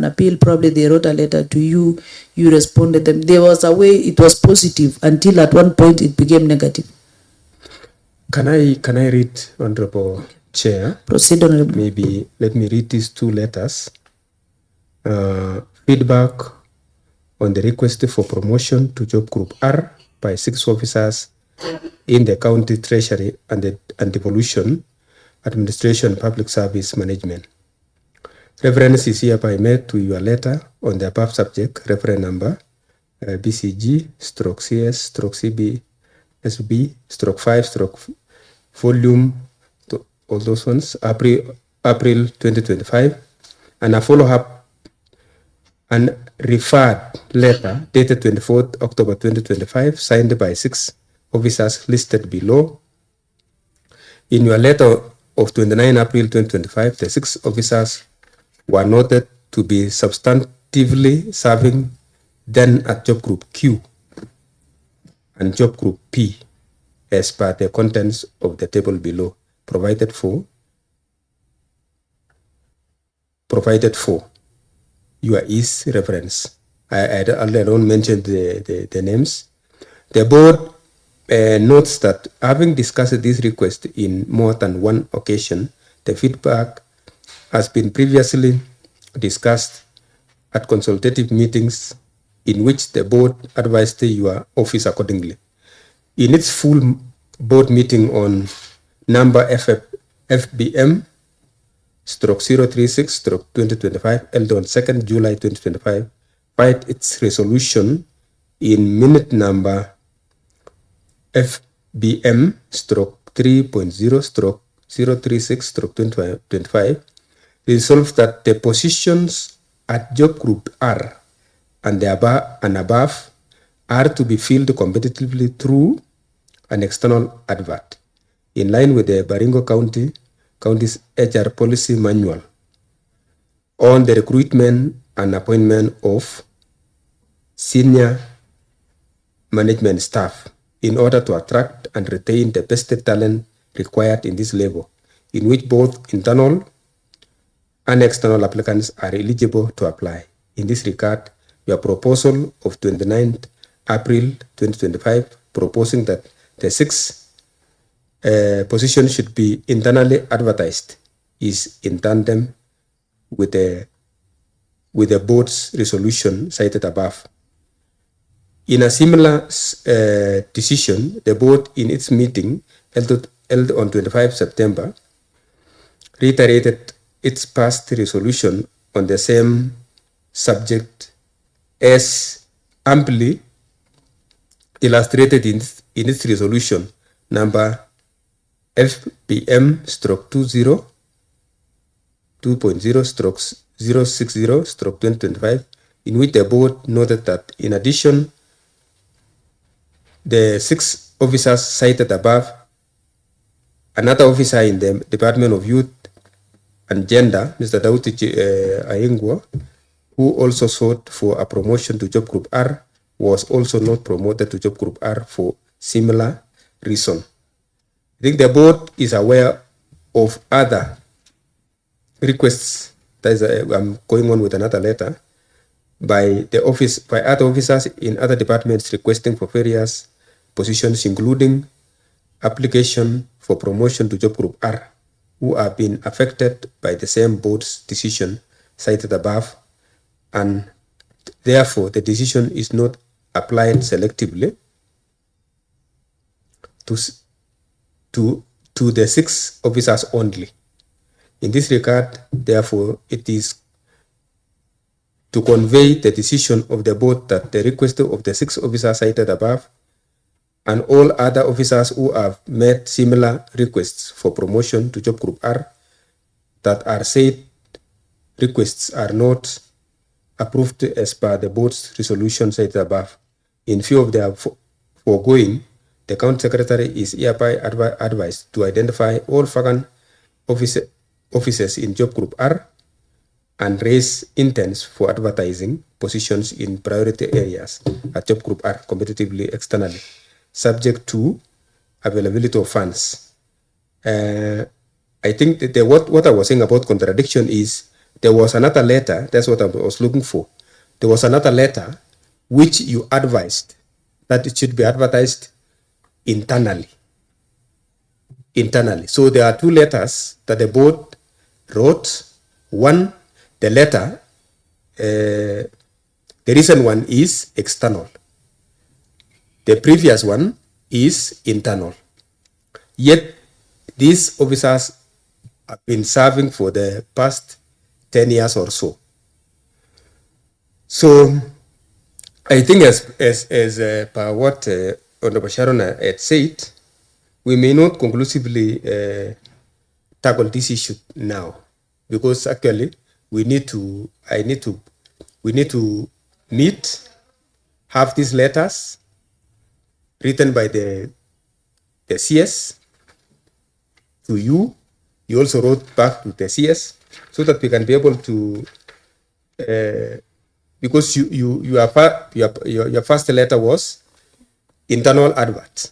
appeal, probably they wrote a letter to you, you responded them. There was a way it was positive until at one point it became negative. Can I read, Honorable Chair? Proceed, Honorable. Maybe let me read these 2 letters. Feedback on the request for promotion to Job Group R by 6 officers in the County Treasury and Devolution Administration Public Service Management. Reference is hereby made to your letter on the above subject, reference number BCG/CS/BSB/5/volume, all those ones, April 2025, and a follow-up and referred letter dated 24th October 2025, signed by 6 officers listed below. In your letter of 29 April 2025, the 6 officers were noted to be substantively serving then at Job Group Q and Job Group P as per the contents of the table below, provided for. Your is reference. I don't mention the names. The board notes that having discussed this request in more than one occasion, the feedback has been previously discussed at consultative meetings in which the board advised your office accordingly. In its full board meeting on number FBM/036/2025 held on 2nd July 2025, filed its resolution in minute number FBM/3.0/036/2025, resolved that the positions at Job Group R and above are to be filled competitively through an external advert, in line with the Baringo County's HR policy manual on the recruitment and appointment of senior management staff in order to attract and retain the best talent required in this level, in which both internal and external applicants are eligible to apply. In this regard, your proposal of 29th April 2025, proposing that the 6 positions should be internally advertised, is in tandem with the board's resolution cited above. In a similar decision, the board in its meeting held on 25 September reiterated its past resolution on the same subject as amply illustrated in its resolution number FBM/2.0/060/2025, in which the board noted that in addition, the 6 officers cited above, another officer in the Department of Youth and Gender, Mr. Dauti Aingwa, who also sought for a promotion to Job Group R, was also not promoted to Job Group R for similar reason. I think the board is aware of other requests. That is, I'm going on with another letter by other officers in other departments requesting for various positions, including application for promotion to Job Group R, who have been affected by the same board's decision cited above, and therefore the decision is not applied selectively to the 6 officers only. In this regard, therefore, it is to convey the decision of the board that the request of the 6 officers cited above and all other officers who have made similar requests for promotion to Job Group R that are said requests are not approved as per the board's resolution cited above. In view of the foregoing, the county secretary is hereby advised to identify all vacant offices in Job Group R and raise intents for advertising positions in priority areas at Job Group R competitively externally, subject to availability of funds. I think that what I was saying about contradiction is there was another letter, that's what I was looking for. There was another letter which you advised that it should be advertised internally. So there are 2 letters that the board wrote. One, the letter, the recent one is external. The previous one is internal. Yet these officers have been serving for the past 10 years or so. So I think as per what Honorable Sharon had said, we may not conclusively tackle this issue now, because actually we need to meet, have these letters written by the CS to you. You also wrote back to the CS so that we can be able to, because your first letter was internal advert.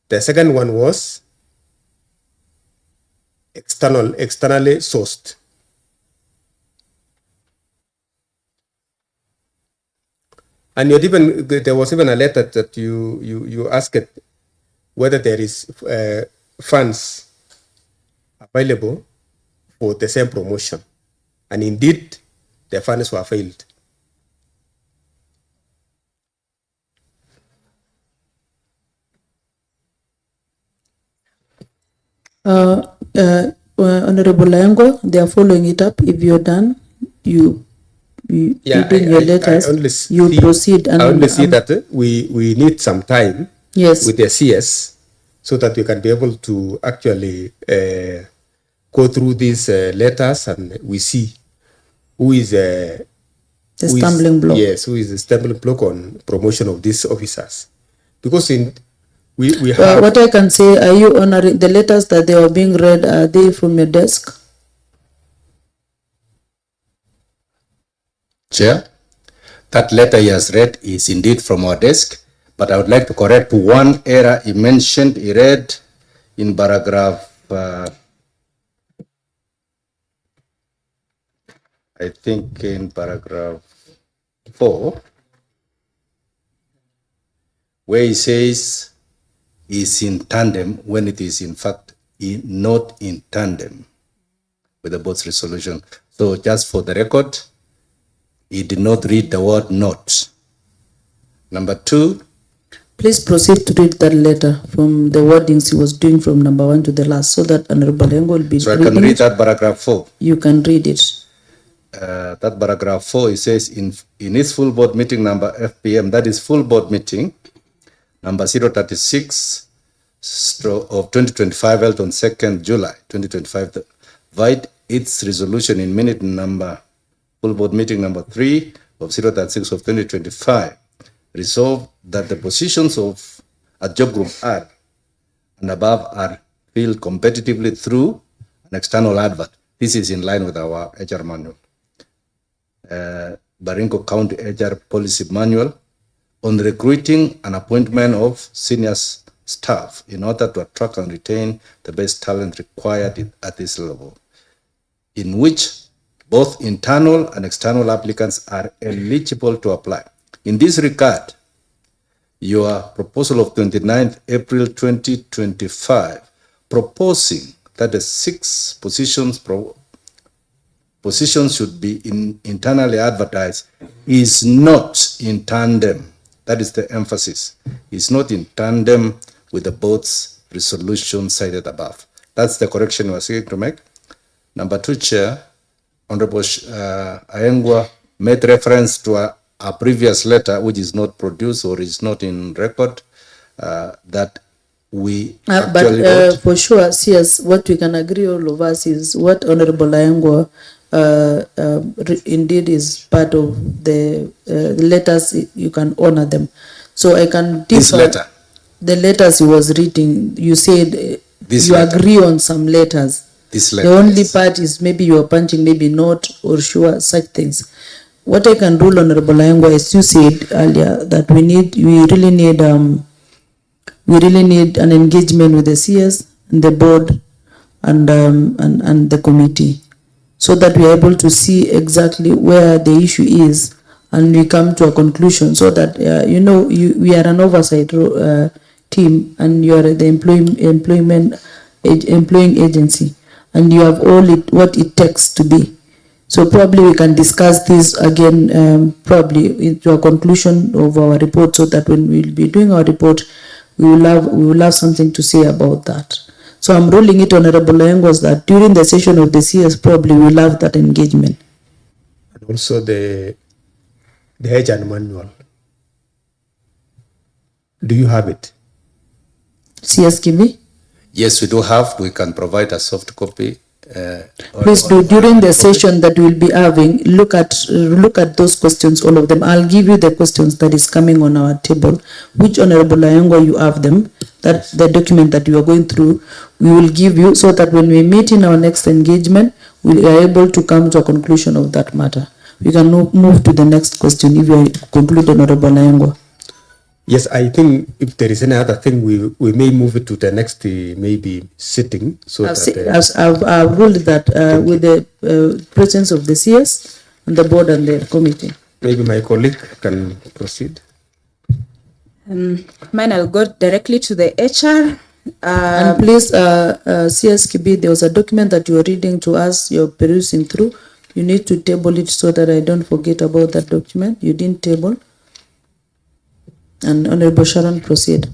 The second one was externally sourced. And there was even a letter that you asked whether there is funds available for the same promotion. And indeed, the funds were failed. Honorable Layango, they are following it up. If you're done, you reading your letters, you proceed. And I only see that we need some time with the CS so that we can be able to actually go through these letters and we see who is the stumbling block. Yes, who is the stumbling block on promotion of these officers. Because we have... what I can say, are you honoring the letters that they are being read? Are they from your desk? Chair, that letter he has read is indeed from our desk, but I would like to correct one error he mentioned. He read in paragraph, I think in paragraph 4, where he says is in tandem when it is in fact not in tandem with the board's resolution. So just for the record, he did not read the word not. Number 2. Please proceed to read that letter from the wordings he was doing from number 1 to the last, so that Honorable Lengo will be. So I can read that paragraph 4. You can read it. That paragraph 4, it says in its full board meeting number FPM, that is full board meeting number 036 of 2025 held on 2nd July 2025, provide its resolution in minute number full board meeting number 3 of 036 of 2025, resolved that the positions of a job group R and above are filled competitively through an external advert. This is in line with our HR manual. Baringo County HR Policy Manual on recruiting and appointment of senior staff in order to attract and retain the best talent required at this level, in which both internal and external applicants are eligible to apply. In this regard, your proposal of 29th April 2025 proposing that the 6 positions should be internally advertised is not in tandem. That is the emphasis. It's not in tandem with the board's resolution cited above. That's the correction we're seeking to make. Number 2, Chair, Honorable Aengwa made reference to a previous letter which is not produced or is not in record that we actually wrote. For sure, yes, what we can agree all of us is what Honorable Ayangwa indeed is part of the letters. You can honor them. So I can differ. This letter. The letters he was reading, you said This you letter. agree on some letters. This letter. The only part is maybe you are punching, maybe not, or sure, such things. What I can rule, Honorable Ayangwa, as you said earlier, that we really need an engagement with the CS and the board and the committee, so that we are able to see exactly where the issue is and we come to a conclusion, so that we are an oversight team and you are the employing agency, and you have all what it takes to be. So probably we can discuss this again, probably into a conclusion of our report, so that when we'll be doing our report, we will have something to say about that. So I'm ruling it, Honorable Ayangwa, that during the session of the CS, probably we'll have that engagement. And also the agent manual. Do you have it? CS Kibi? Yes, we do have. We can provide a soft copy. Please do, during the session that we'll be having, look at those questions, all of them. I'll give you the questions that is coming on our table. Which Honorable Ayangwa, you have them, that the document that you are going through, we will give you, so that when we meet in our next engagement, we are able to come to a conclusion of that matter. We can move to the next question if you conclude, Honorable Ayangwa. Yes, I think if there is any other thing, we may move it to the next maybe sitting. So I've ruled that with the presence of the CS and the board and the committee. Maybe my colleague can proceed. Mine, I'll go directly to the HR. And please, CS Kibi, there was a document that you are reading to us, you're perusing through. You need to table it so that I don't forget about that document. You didn't table. And Honorable Sharon, proceed.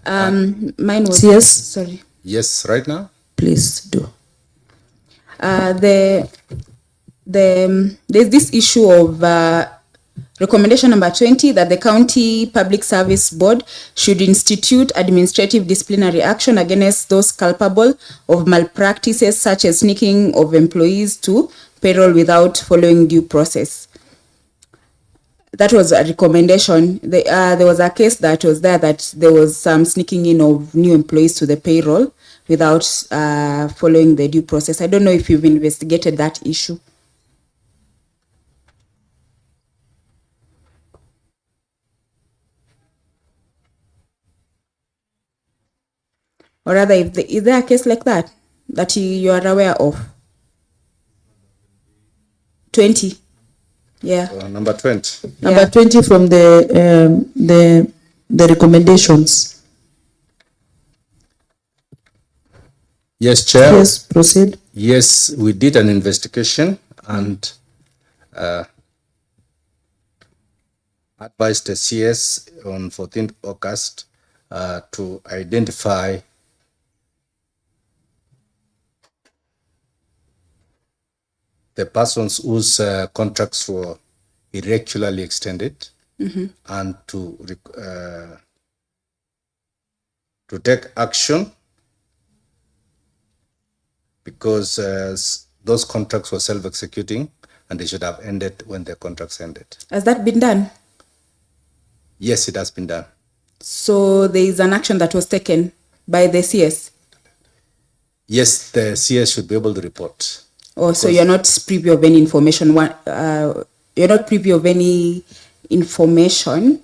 Mine was... Yes? Sorry. Yes, right now? Please do. There's this issue of recommendation number 20, that the County Public Service Board should institute administrative disciplinary action against those culpable of malpractices such as sneaking of employees to payroll without following due process. That was a recommendation. There was a case that was there, that there was some sneaking in of new employees to the payroll without following the due process. I don't know if you've investigated that issue. Or rather, is there a case like that you are aware of? 20. Yeah. Number 20. Number 20 from the recommendations. Yes, Chair. Yes, proceed. Yes, we did an investigation and advised the CS on 14th August to identify the persons whose contracts were irregularly extended, and to take action, because those contracts were self-executing and they should have ended when their contracts ended. Has that been done? Yes, it has been done. So there is an action that was taken by the CS? Yes, the CS should be able to report. Oh, so you're not privy of any information. You're not privy of any information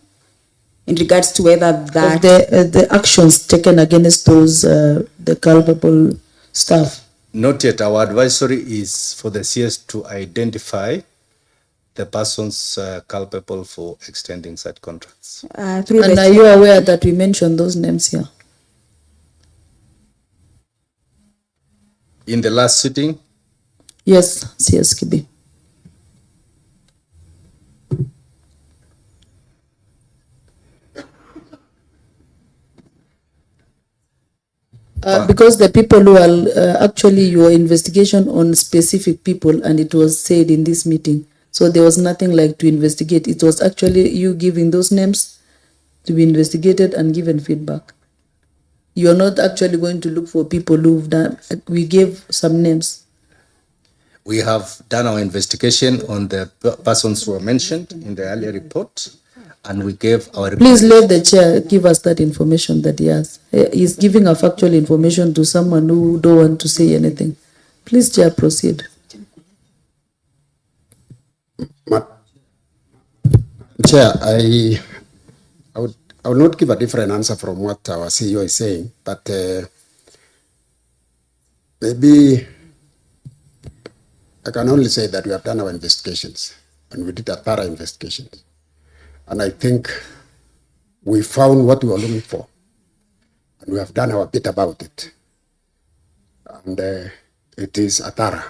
in regards to whether that the actions taken against those the culpable staff. Not yet. Our advisory is for the CS to identify the persons culpable for extending such contracts. And are you aware that we mentioned those names here? In the last sitting? Yes, CSKB. Because the people who are actually your investigation on specific people, and it was said in this meeting. So there was nothing like to investigate. It was actually you giving those names to be investigated and given feedback. You're not actually going to look for people who've done, we gave some names. We have done our investigation on the persons who were mentioned in the earlier report, and we gave our Please let the chair give us that information that he has. He's giving a factual information to someone who don't want to say anything. Please, chair, proceed. Chair, I would not give a different answer from what our CEO is saying, but maybe I can only say that we have done our investigations, and we did a thorough investigation. And I think we found what we were looking for, and we have done our bit about it. And it is a thorough.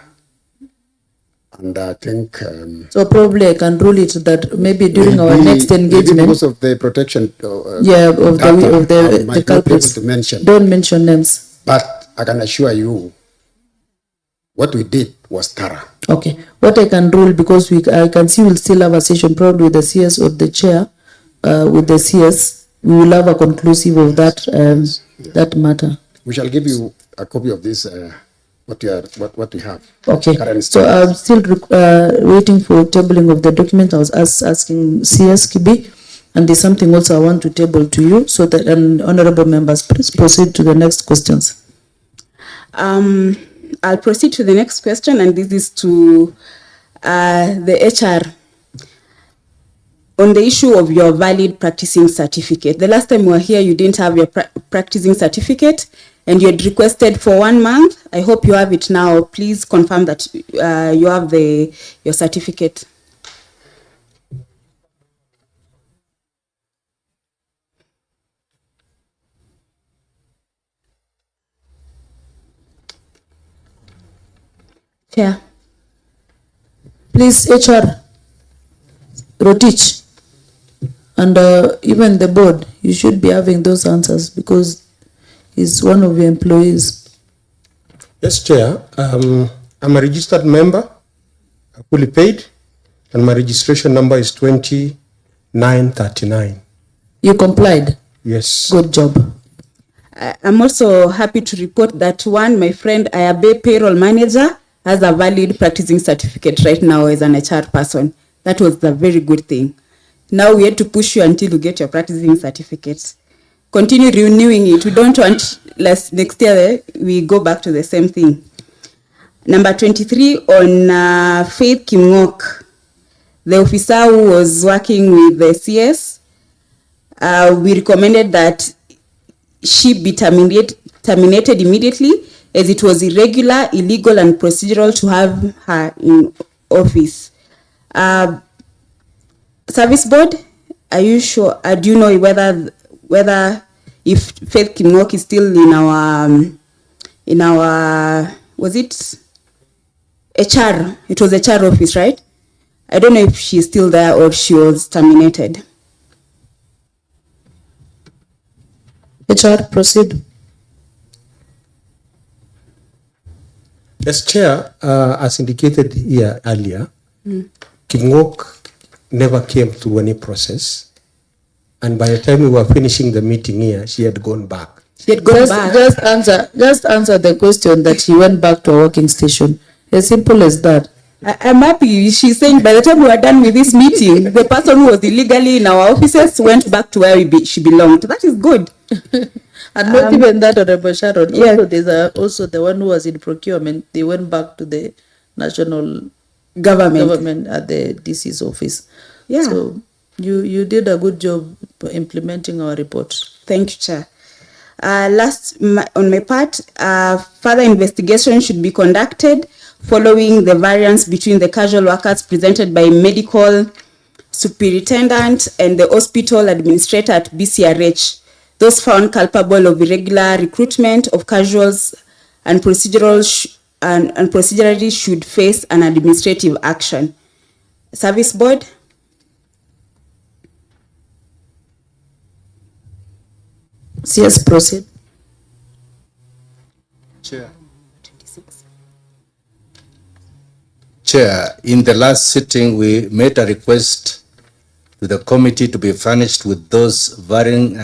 And I think... so probably I can rule it that maybe during our next engagement... because of the protection... of the culprits. Don't mention names. But I can assure you, what we did was thorough. Okay. What I can rule, because I can see we'll still have a session probably with the CS or the chair, with the CS, we will have a conclusive of that that matter. We shall give you a copy of this, what we have. Okay. So I'm still waiting for tabling of the document. I was asking CS Kibi, and there's something else I want to table to you, so that honorable members, please proceed to the next questions. I'll proceed to the next question, and this is to the HR. On the issue of your valid practicing certificate. The last time you were here, you didn't have your practicing certificate, and you had requested for 1 month. I hope you have it now. Please confirm that you have your certificate. Chair. Please, HR, Rotich, and even the board, you should be having those answers because he's one of your employees. Yes, Chair. I'm a registered member, fully paid, and my registration number is 2939. You complied? Yes. Good job. I'm also happy to report that my friend Ayabe, payroll manager, has a valid practicing certificate right now as an HR person. That was a very good thing. Now we had to push you until you get your practicing certificate. Continue renewing it. We don't want next year we go back to the same thing. Number 23 on Faith Kimngok, the officer who was working with the CS. We recommended that she be terminated immediately, as it was irregular, illegal, and procedural to have her in office. Service board, are you sure? Do you know whether if Faith Kimngok is still in our was it HR? It was HR office, right? I don't know if she's still there or she was terminated. HR, proceed. Yes, Chair, as indicated here earlier, Kimngok never came through any process. And by the time we were finishing the meeting here, she had gone back. Just answer the question that she went back to a working station. As simple as that. I'm happy. She's saying by the time we were done with this meeting, the person who was illegally in our offices went back to where she belonged. That is good. And not even that, Honorable Sharon. Yeah. Also, there's also the one who was in procurement. They went back to the national government at the DC's office. Yeah. So you did a good job implementing our report. Thank you, Chair. Last, on my part, further investigation should be conducted following the variance between the casual workers presented by medical superintendent and the hospital administrator at BCRH. Those found culpable of irregular recruitment of casuals and procedurally should face an administrative action. Service board. CS, proceed. Chair, in the last sitting, we made a request to the committee to be furnished with those varying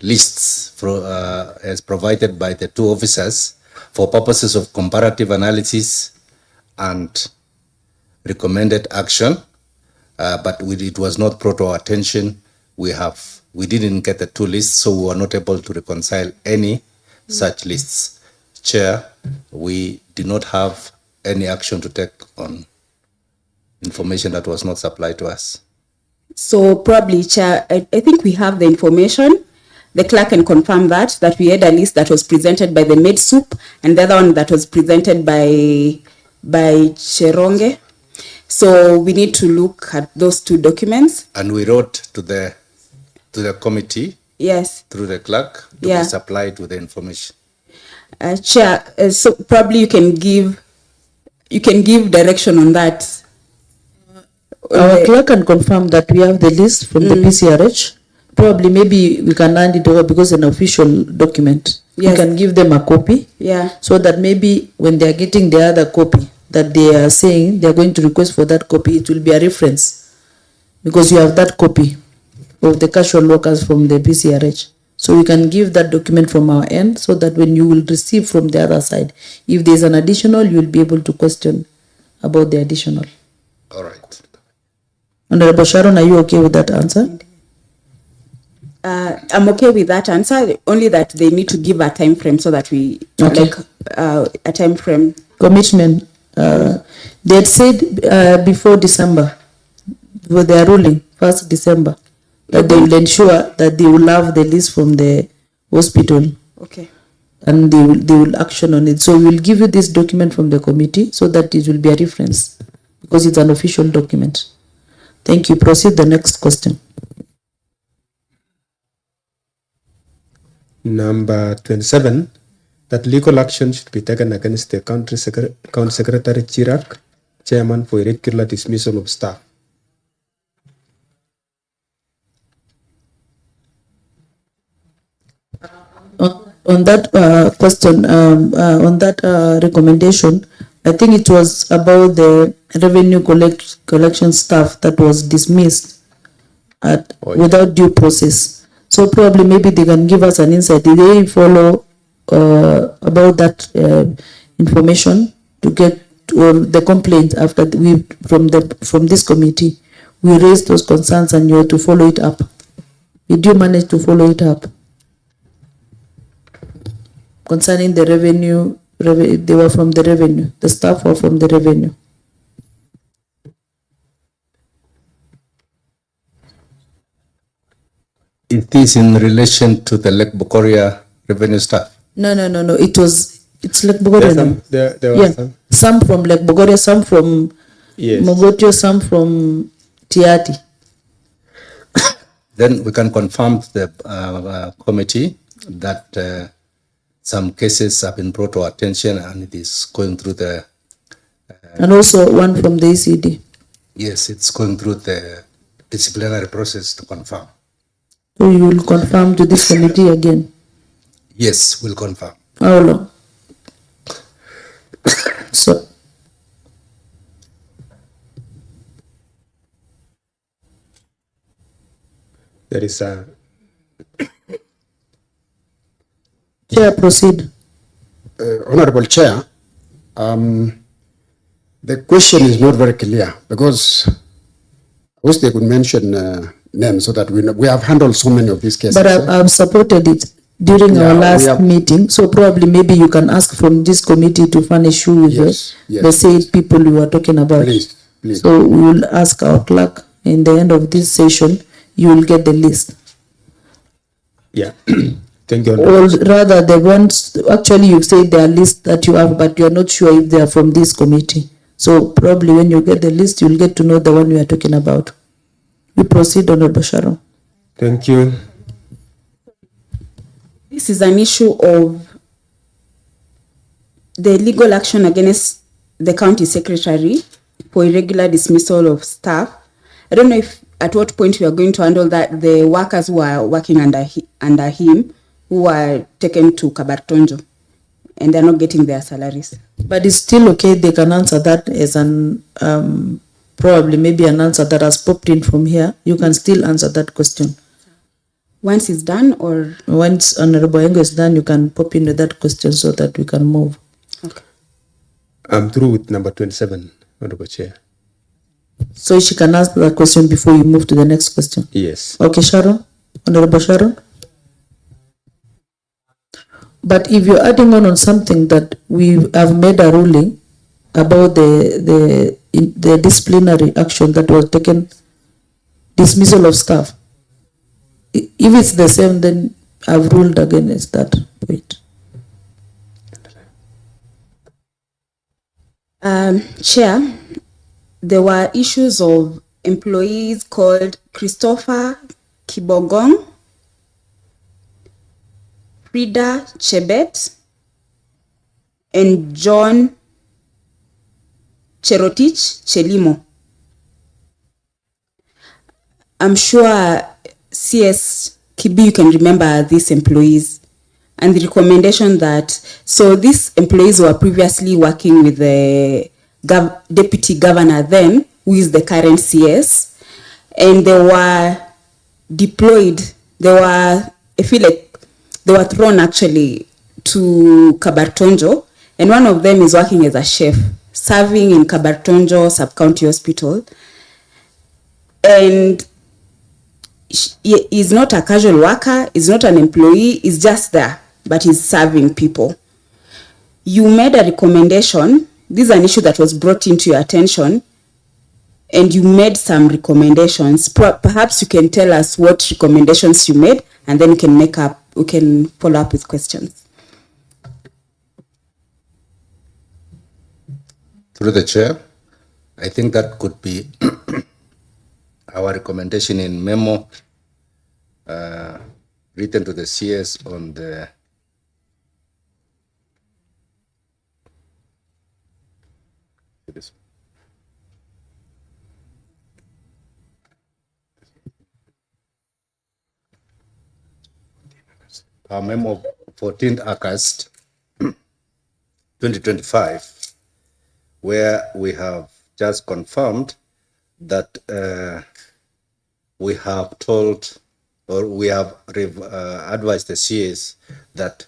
lists as provided by the two officers for purposes of comparative analysis and recommended action, but it was not brought to our attention. We didn't get the two lists, so we were not able to reconcile any such lists. Chair, we did not have any action to take on information that was not supplied to us. So probably, Chair, I think we have the information. The clerk can confirm that we had a list that was presented by the maid soup and the other one that was presented by Cheronge. So we need to look at those two documents. And we wrote to the committee. Yes. Through the clerk to be supplied with the information. Chair, so probably you can give direction on that. Our clerk can confirm that we have the list from the PCRH. Probably maybe we can hand it over because it's an official document. Yes. We can give them a copy. Yeah. So that maybe when they are getting the other copy that they are saying they are going to request for that copy, it will be a reference because you have that copy of the casual workers from the PCRH. So we can give that document from our end so that when you will receive from the other side, if there's an additional, you will be able to question about the additional. All right. Honorable Sharon, are you okay with that answer? I'm okay with that answer, only that they need to give a time frame so that we a time frame. Commitment. They had said before December, with their ruling, 1st December, that they will ensure that they will have the list from the hospital. Okay. And they will action on it. So we will give you this document from the committee so that it will be a reference because it's an official document. Thank you. Proceed the next question. Number 27, that legal action should be taken against the County Secretary Chirac, Chairman, for irregular dismissal of staff. On that question, on that recommendation, I think it was about the revenue collection staff that was dismissed without due process. So probably maybe they can give us an insight. Did they follow about that information to get the complaint after we from this committee? We raised those concerns and you had to follow it up. Did you manage to follow it up? Concerning the revenue, they were from the revenue. The staff were from the revenue. It is in relation to the Lake Bogoria revenue staff? No. It's Lake Bogoria. There were some from Lake Bogoria, some from Mogotio, some from Tiati. Then we can confirm to the committee that some cases have been brought to our attention and it is going through the... and also one from the ECD. Yes, it's going through the disciplinary process to confirm. So you will confirm to this committee again? Yes, we'll confirm. How long? So... There is a... Chair, proceed. Honorable Chair, the question is not very clear because I wish they could mention names so that we have handled so many of these cases. But I've supported it during our last meeting, so probably maybe you can ask from this committee to furnish you with the said people you are talking about. Please. So we will ask our clerk in the end of this session, you will get the list. Yeah. Thank you. Or rather, the ones, actually you say their list that you have, but you are not sure if they are from this committee. So probably when you get the list, you will get to know the one we are talking about. We proceed, Honorable Sharon. Thank you. This is an issue of the legal action against the county secretary for irregular dismissal of staff. I don't know if at what point we are going to handle that, the workers who are working under him, who were taken to Kabartonjo and they're not getting their salaries. But it's still okay, they can answer that as an, probably maybe an answer that has popped in from here. You can still answer that question. Once it's done, or? Once Honorable Engo is done, you can pop in with that question so that we can move. Okay. I'm through with number 27, Honorable Chair. So she can ask that question before you move to the next question. Yes. Okay, Sharon, Honorable Sharon. But if you're adding on something that we have made a ruling about the disciplinary action that was taken, dismissal of staff, if it's the same, then I've ruled against that point. Chair, there were issues of employees called Christopher Kibogong, Frida Chebet, and John Cherotich Chelimo. I'm sure CS Kibi, you can remember these employees and the recommendation that, so these employees were previously working with the deputy governor then, who is the current CS, and they were deployed, I feel like they were thrown actually to Kabartonjo, and one of them is working as a chef, serving in Kabartonjo Sub-County Hospital. And he's not a casual worker, he's not an employee, he's just there, but he's serving people. You made a recommendation. This is an issue that was brought into your attention, and you made some recommendations. Perhaps you can tell us what recommendations you made, and then we can follow up with questions. Through the chair, I think that could be our recommendation in memo written to the CS on the our memo of 14th August 2025, where we have just confirmed that we have told, or we have advised the CS that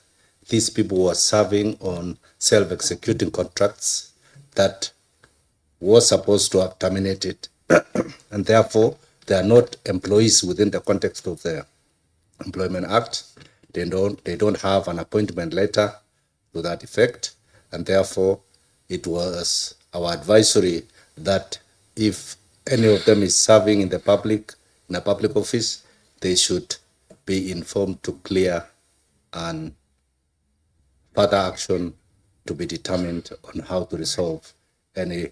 these people were serving on self-executing contracts that was supposed to have terminated, and therefore they are not employees within the context of the Employment Act. They don't have an appointment letter to that effect, and therefore it was our advisory that if any of them is serving in a public office, they should be informed to clear and further action to be determined on how to resolve any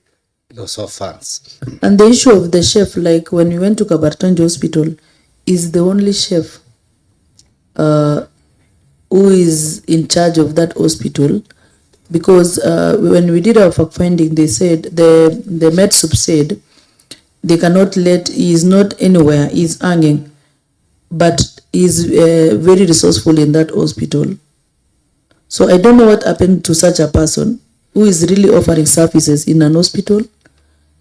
loss of funds. And the issue of the chef, like when we went to Kabartonjo Hospital, is the only chef who is in charge of that hospital, because when we did our fact finding, they said the MedSup said they cannot let, he is not anywhere, he is hanging, but he is very resourceful in that hospital. So I don't know what happened to such a person who is really offering services in an hospital.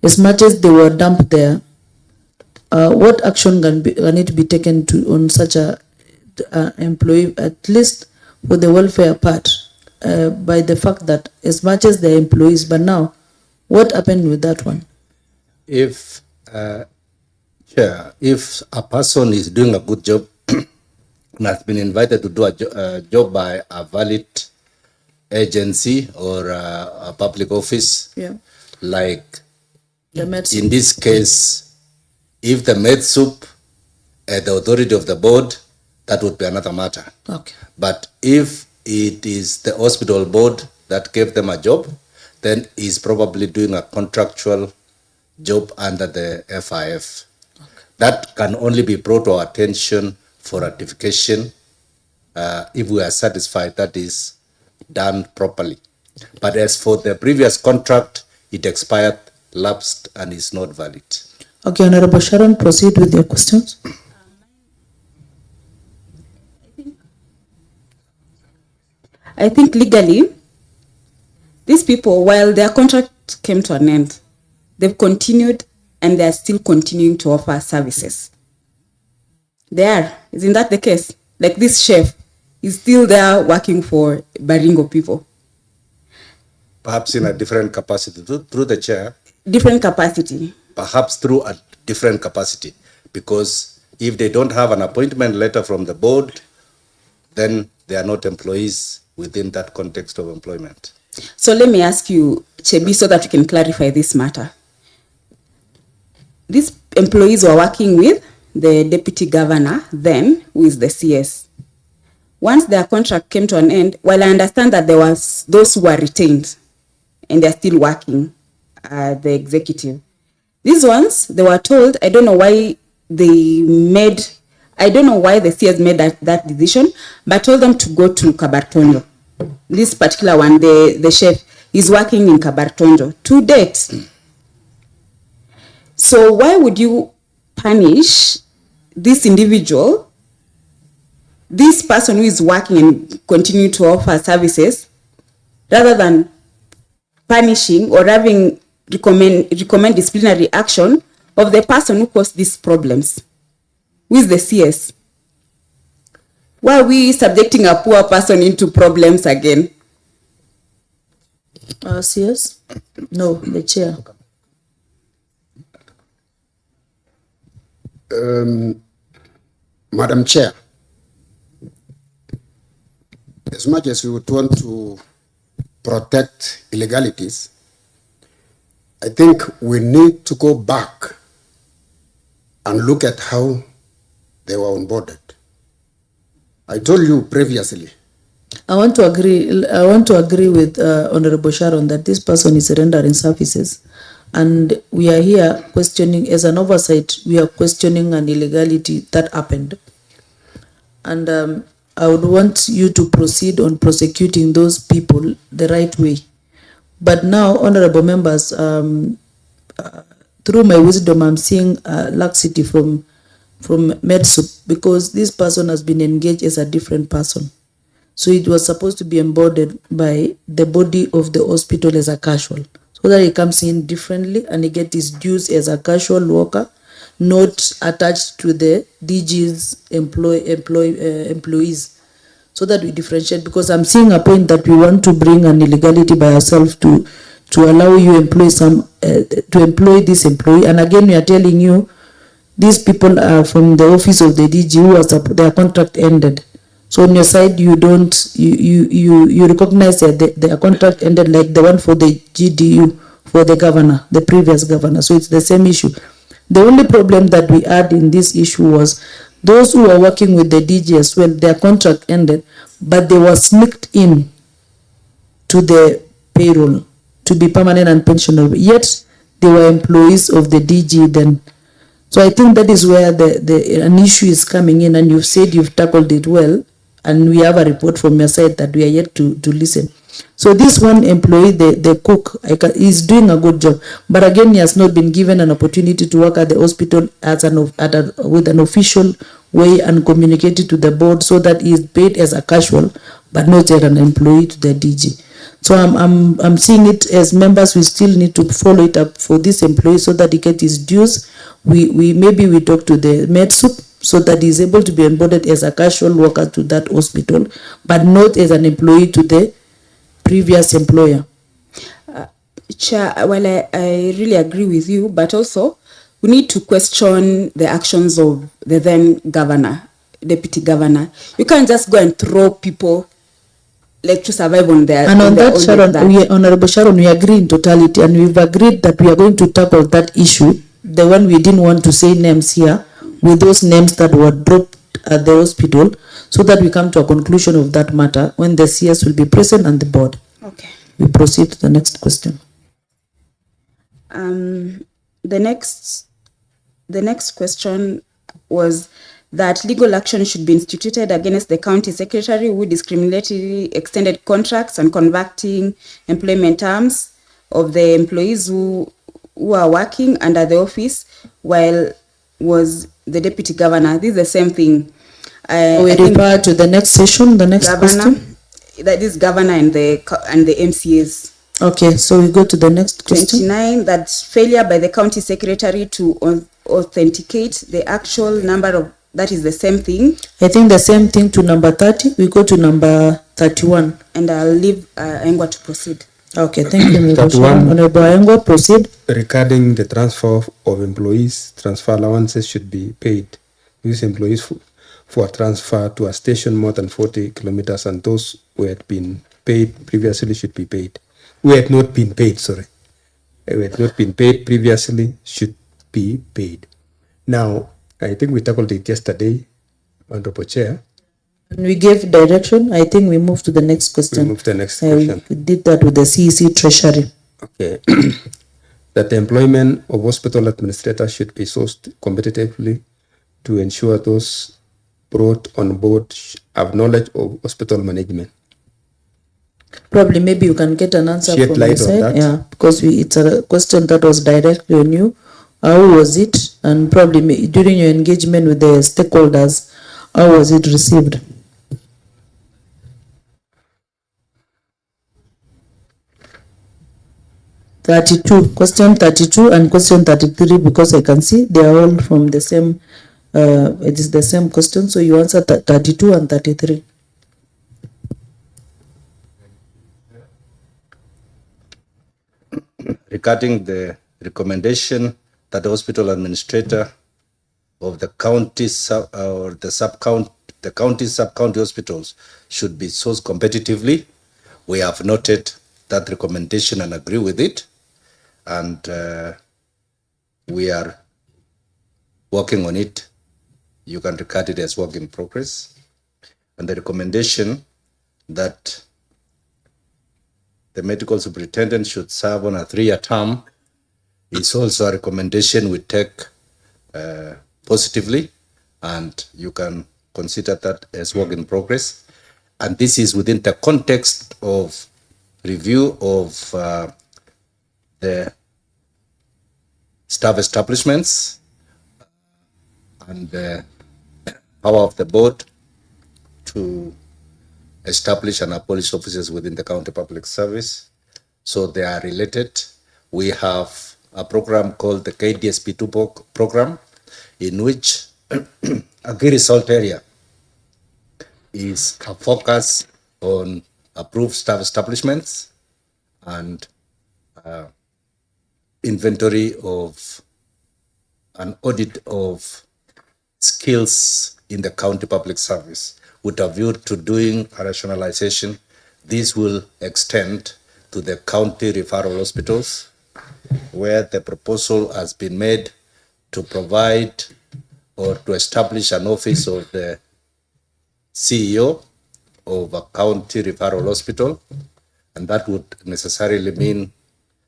As much as they were dumped there, what action can it be taken to on such a employee, at least for the welfare part, by the fact that as much as they're employees, but now what happened with that one? If if a person is doing a good job and has been invited to do a job by a valid agency or a public office, like in this case, if the MedSup at the authority of the board, that would be another matter. Okay. But if it is the hospital board that gave them a job, then he's probably doing a contractual job under the FIF. Okay. That can only be brought to our attention for ratification if we are satisfied that is done properly. But as for the previous contract, it expired, lapsed, and is not valid. Okay, Honorable Sharon, proceed with your questions. I think legally, These people, while their contract came to an end, they've continued and they are still continuing to offer services. They are. Isn't that the case? Like this chef is still there working for Baringo people. Perhaps in a different capacity, through the chair. Different capacity. Perhaps through a different capacity, because if they don't have an appointment letter from the board, then they are not employees within that context of employment. So let me ask you, Chebi, so that we can clarify this matter. These employees were working with the deputy governor then, who is the CS. Once their contract came to an end, while I understand that there was those who were retained and they're still working, the executive. These ones, they were told, I don't know why the CS made that decision, but told them to go to Kabartonjo. This particular one, the chef, is working in Kabartonjo to date. So why would you punish this individual, this person who is working and continue to offer services, rather than punishing or having recommend disciplinary action of the person who caused these problems, who is the CS? Why are we subjecting a poor person into problems again? CS? No, the chair. Madam Chair, as much as we would want to protect illegalities, I think we need to go back and look at how they were onboarded. I told you previously. I want to agree with Honorable Sharon that this person is rendering services, and we are here questioning, as an oversight, we are questioning an illegality that happened. And I would want you to proceed on prosecuting those people the right way. But now, honorable members, through my wisdom, I'm seeing laxity from MedSup, because this person has been engaged as a different person. So it was supposed to be embodied by the body of the hospital as a casual, so that he comes in differently and he gets his dues as a casual worker, not attached to the DG's employees, so that we differentiate. Because I'm seeing a point that we want to bring an illegality by ourselves to allow you employ to employ this employee, and again we are telling you these people are from the office of the DG who has their contract ended. So on your side, you don't, you recognize that their contract ended, like the one for the GDU, for the governor, the previous governor. So it's the same issue. The only problem that we had in this issue was those who were working with the DG as well, their contract ended, but they were sneaked in to the payroll to be permanent and pensionable, yet they were employees of the DG then. So I think that is where an issue is coming in, and you've said you've tackled it well, and we have a report from your side that we are yet to listen. So this one employee, the cook, is doing a good job, but again, he has not been given an opportunity to work at the hospital as with an official way and communicated to the board, so that he is paid as a casual, but not as an employee to the DG. So I'm seeing it as members, we still need to follow it up for this employee so that he gets his dues. Maybe we talk to the MedSup so that he is able to be onboarded as a casual worker to that hospital, but not as an employee to the previous employer. Chair, well, I really agree with you, but also we need to question the actions of the then governor, deputy governor. You can't just go and throw people like to survive on their. And on that, Sharon, Honorable Sharon, we agree in totality, and we've agreed that we are going to tackle that issue, the one we didn't want to say names here, with those names that were dropped at the hospital, so that we come to a conclusion of that matter when the CS will be present and the board. Okay. We proceed to the next question. The next question was that legal action should be instituted against the county secretary who discriminatorily extended contracts and converting employment terms of the employees who are working under the office while was the deputy governor. This is the same thing. We refer to the next session, the next question. That is governor and the MCAs. Okay, so we go to the next question. 29, that's failure by the county secretary to authenticate the actual number of, that is the same thing. I think the same thing to number 30. We go to number 31. And I'll leave Engwa to proceed. Okay, thank you, Ms. 31. Honorable Ayengo, proceed. Regarding the transfer of employees, transfer allowances should be paid. These employees for transfer to a station more than 40 kilometers, and those who had been paid previously should be paid. Who had not been paid, sorry. Who had not been paid previously should be paid. Now, I think we tackled it yesterday, Honorable Chair. And we gave direction. I think we move to the next question. We move to the next question. We did that with the CEC Treasury. Okay. That the employment of hospital administrators should be sourced competitively to ensure those brought on board have knowledge of hospital management. Probably maybe you can get an answer Shed from light your on side. that. Yeah, because it's a question that was directly on you. How was it? And probably during your engagement with the stakeholders, how was it received? Question 32 and question 33, because I can see they are all from the same, it is the same question. So you answer 32 and 33. Regarding the recommendation that the hospital administrator of the county the county sub-county hospitals should be sourced competitively, we have noted that recommendation and agree with it, and we are working on it. You can regard it as work in progress. And the recommendation that the medical superintendent should serve on a 3-year term is also a recommendation we take positively, and you can consider that as work in progress. And this is within the context of review of the staff establishments and the power of the board to establish and abolish offices within the county public service. So they are related. We have a program called the KDSP2 program, in which a key result area is a focus on approved staff establishments and inventory of an audit of skills in the county public service with a view to doing a rationalization. This will extend to the county referral hospitals, where the proposal has been made to provide or to establish an office of the CEO of a county referral hospital, and that would necessarily mean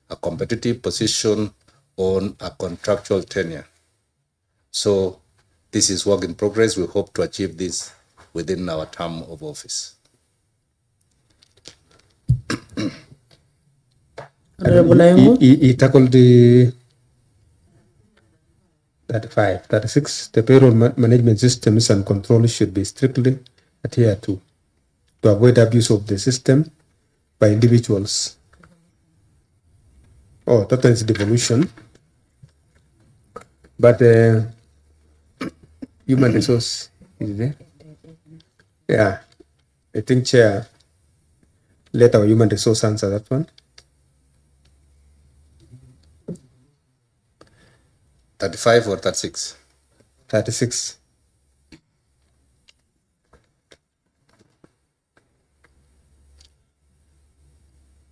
a competitive position on a contractual tenure. So this is work in progress. We hope to achieve this within our term of office. He tackled the 35, 36. The payroll management systems and controls should be strictly adhered to avoid abuse of the system by individuals. Oh, that is devolution. But human resource is there. Yeah, I think Chair, let our human resource answer that one. 35 or 36? 36.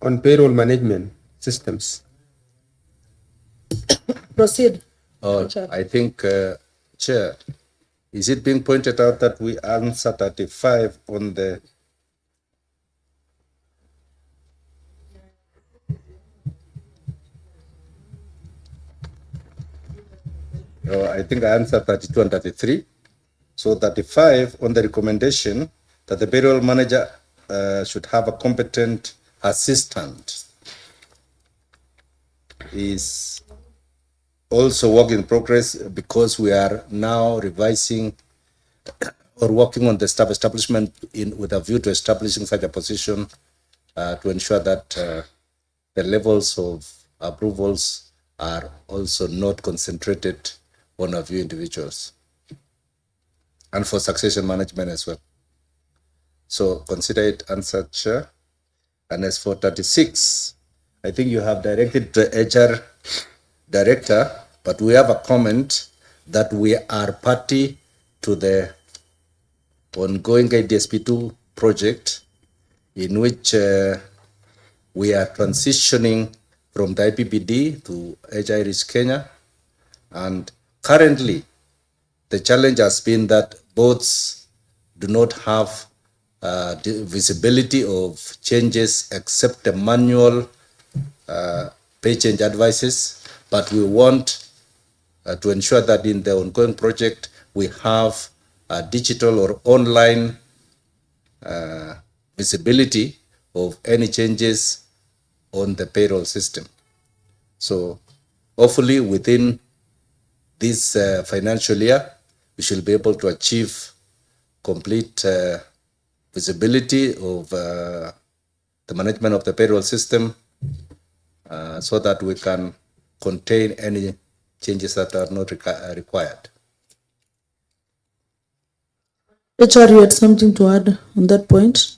On payroll management systems. Proceed. I think, Chair, is it being pointed out that we answer 35 on the I think I answered 32 and 33. So 35 on the recommendation that the payroll manager should have a competent assistant is also work in progress, because we are now revising or working on the staff establishment with a view to establishing such a position to ensure that the levels of approvals are also not concentrated on a few individuals, and for succession management as well. So consider it answered, Chair. And as for 36, I think you have directed the HR director, but we have a comment that we are party to the ongoing IDSP2 project, in which we are transitioning from the IPPD to HIRIS Kenya. And currently, the challenge has been that boards do not have the visibility of changes except the manual pay change advices. But we want to ensure that in the ongoing project, we have digital or online visibility of any changes on the payroll system. So hopefully within this financial year, we should be able to achieve complete visibility of the management of the payroll system so that we can contain any changes that are not required. HR, you had something to add on that point?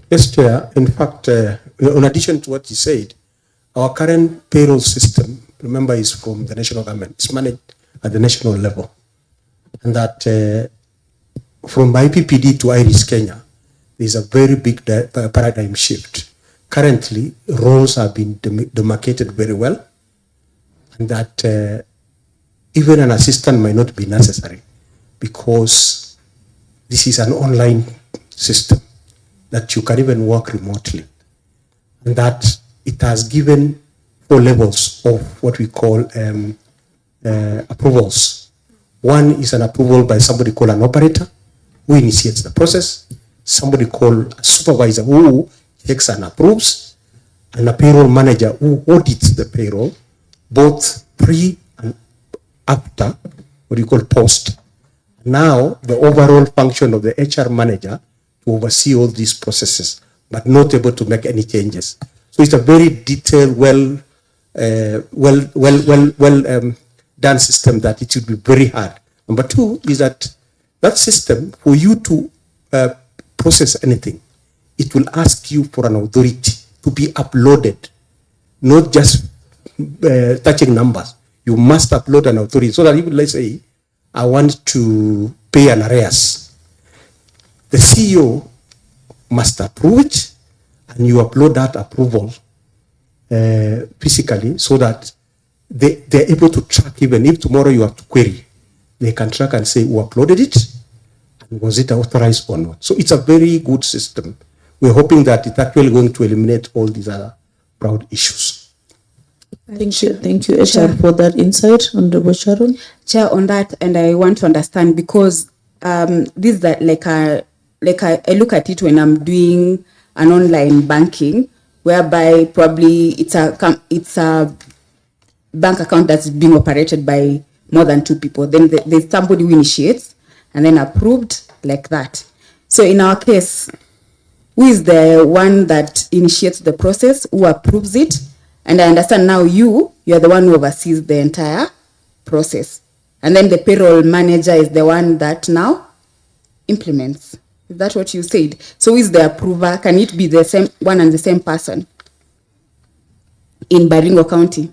Yes, Chair. In fact, in addition to what you said, our current payroll system, remember, is from the national government. It's managed at the national level. And that from IPPD to IRIS Kenya, there's a very big paradigm shift. Currently, roles have been demarcated very well, and that even an assistant might not be necessary because this is an online system that you can even work remotely, and that it has given 4 levels of what we call approvals. One is an approval by somebody called an operator who initiates the process, somebody called a supervisor who checks and approves, and a payroll manager who audits the payroll, both pre and after, what you call post. Now, the overall function of the HR manager to oversee all these processes, but not able to make any changes. So it's a very detailed, done system that it should be very hard. Number 2 is that system, for you to process anything, it will ask you for an authority to be uploaded, not just touching numbers. You must upload an authority so that if, let's say, I want to pay an arrears, the CEO must approve it, and you upload that approval physically so that they're able to track. Even if tomorrow you have to query, they can track and say who uploaded it and was it authorized or not. So it's a very good system. We're hoping that it's actually going to eliminate all these other broad issues. Thank you, HR, for that insight, Honorable Sharon. Chair, on that, and I want to understand because this is like I look at it when I'm doing an online banking, whereby probably it's a bank account that's being operated by more than 2 people. Then there's somebody who initiates and then approved like that. So in our case, who is the one that initiates the process, who approves it? And I understand now you're the one who oversees the entire process. And then the payroll manager is the one that now implements. Is that what you said? So who is the approver? Can it be the same one and the same person in Baringo County?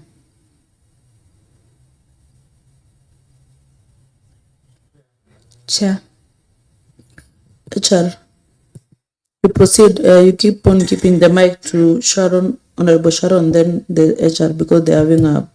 Chair. HR, you proceed. You keep on keeping the mic to Sharon, Honorable Sharon, then the HR, because they're having a...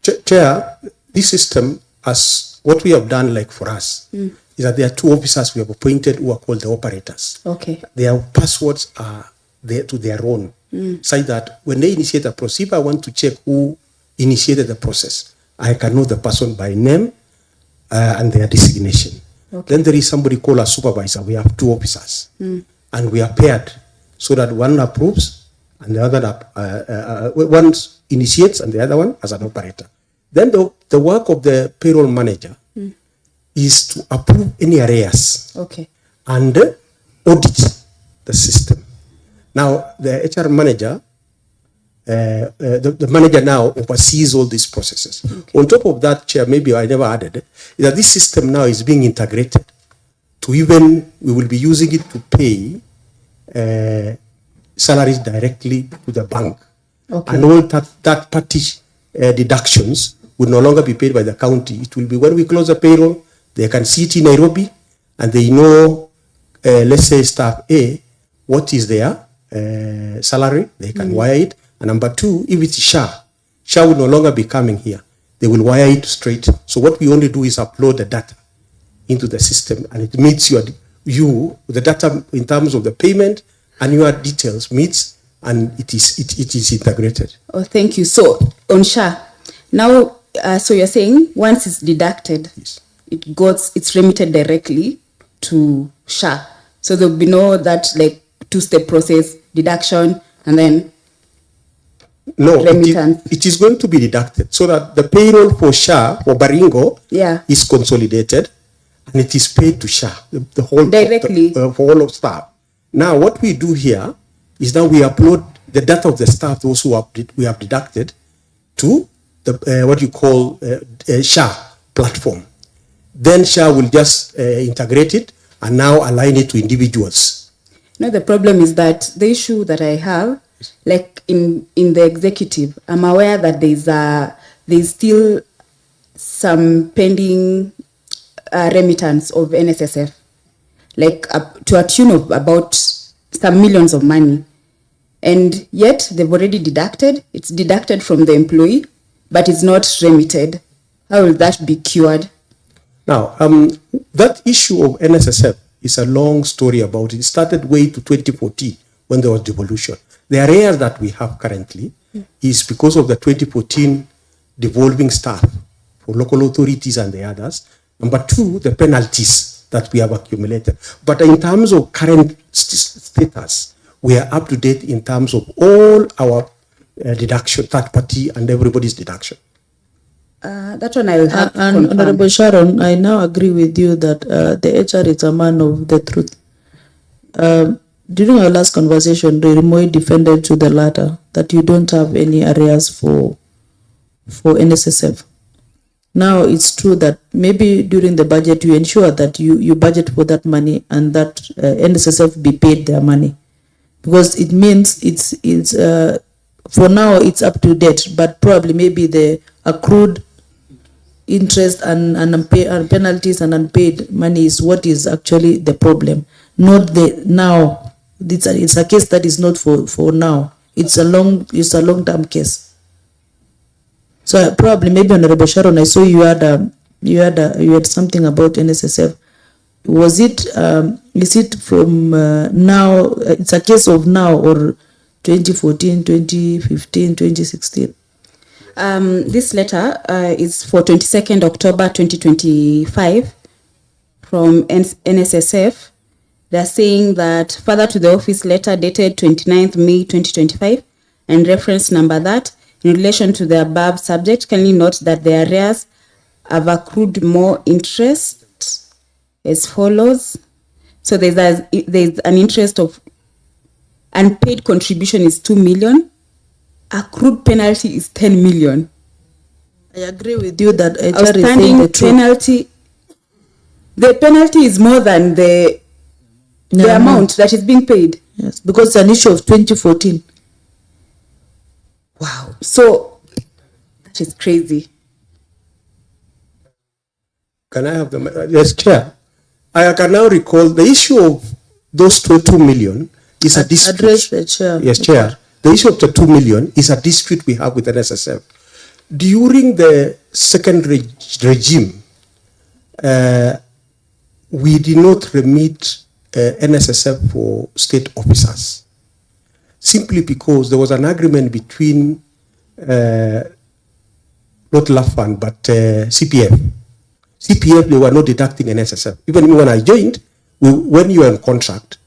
Chair, this system, as what we have done, like for us, is that there are 2 officers we have appointed who are called the operators. Okay. Their passwords are there to their own, such that when they initiate a process, if I want to check who initiated the process, I can know the person by name and their designation. Okay. Then there is somebody called a supervisor. We have 2 officers, and we are paired so that one approves and the other one initiates and the other one as an operator. Then the work of the payroll manager is to approve any arrears, okay, and audit the system. Now, the HR manager, the manager now oversees all these processes. Okay. On top of that, Chair, maybe I never added, is that this system now is being integrated to even, we will be using it to pay salaries directly to the bank. Okay. And all that party deductions will no longer be paid by the county. It will be when we close the payroll, they can see it in Nairobi, and they know, let's say staff A, what is their salary, they can wire it. And number two, if it's SHA will no longer be coming here. They will wire it straight. So what we only do is upload the data into the system, and it meets the data in terms of the payment and your details meets, and it is integrated. Oh, thank you. So on SHA, now, so you're saying once it's deducted, yes, it's remitted directly to SHA. So there'll be no that like two-step process, deduction, and then remittance. It is going to be deducted so that the payroll for SHA, for Baringo, is consolidated, and it is paid to SHA, the whole directly for all of staff. Now, what we do here is that we upload the data of the staff, those who we have deducted, to the what you call SHA platform. Then SHA will just integrate it and now align it to individuals. No, the problem is that the issue that I have, like in the executive, I'm aware that there's still some pending remittance of NSSF, like to a tune of about some millions of money. And yet they've already deducted. It's deducted from the employee, but it's not remitted. How will that be cured? Now, that issue of NSSF is a long story about it. It started way to 2014 when there was devolution. The arrears that we have currently is because of the 2014 devolving staff for local authorities and the others. Number two, the penalties that we have accumulated. But in terms of current status, we are up to date in terms of all our deduction, third party and everybody's deduction. That one I will have and Honorable Sharon, I now agree with you that the HR is a man of the truth. During our last conversation, Moi defended to the latter that you don't have any arrears for NSSF. Now it's true that maybe during the budget you ensure that you budget for that money and that NSSF be paid their money, because it means it's for now it's up to date, but probably maybe the accrued interest and penalties and unpaid money is what is actually the problem, not the now. It's a case that is not for now. It's a long-term case. So probably maybe Honorable Sharon, I saw you had something about NSSF. Was it is it from now? It's a case of now or 2014, 2015, 2016? This letter is for 22nd October 2025 from NSSF. They're saying that further to the office letter dated 29th May 2025 and reference number that in relation to the above subject, kindly note that the arrears have accrued more interest as follows. So there's an interest of unpaid contribution is 2 million. Accrued penalty is 10 million. I agree with you that outstanding penalty. The penalty is more than the amount that is being paid. Yes, because it's an issue of 2014. Wow. So that is crazy. Can I have the yes, Chair? I can now recall the issue of those 2 million is a dispute. Address the Chair. Yes, Chair. The issue of the 2 million is a dispute we have with NSSF. During the second regime, we did not remit NSSF for state officers, simply because there was an agreement between not LAFAN but CPF. CPF, they were not deducting NSSF. Even when I joined, when you are in contract,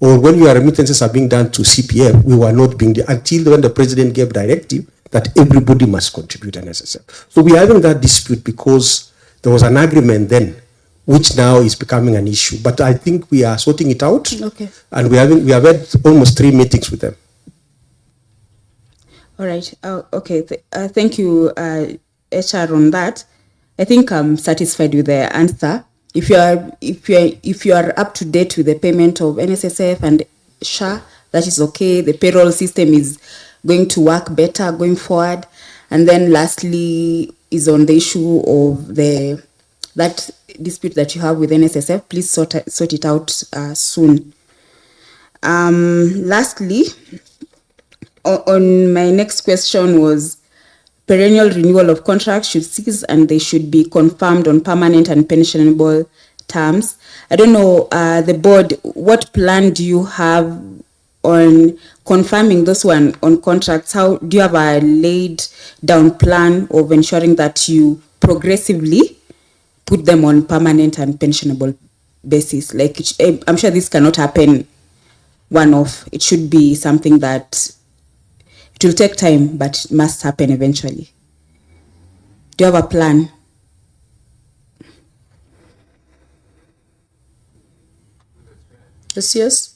or when your remittances are being done to CPF, we were not being until when the president gave directive that everybody must contribute NSSF. So we are having that dispute because there was an agreement then which now is becoming an issue. But I think we are sorting it out. Okay. And we have had almost 3 meetings with them. All right. Okay. Thank you, HR, on that. I think I'm satisfied with the answer. If you are up to date with the payment of NSSF and SHA, that is okay. The payroll system is going to work better going forward. And then lastly is on the issue of that dispute that you have with NSSF. Please sort it out soon. Lastly, on my next question was perennial renewal of contracts should cease and they should be confirmed on permanent and pensionable terms. I don't know, the board, what plan do you have on confirming those one on contracts? How do you have a laid down plan of ensuring that you progressively put them on permanent and pensionable basis? Like, I'm sure this cannot happen one-off. It should be something that it will take time, but it must happen eventually. Do you have a plan? Yes.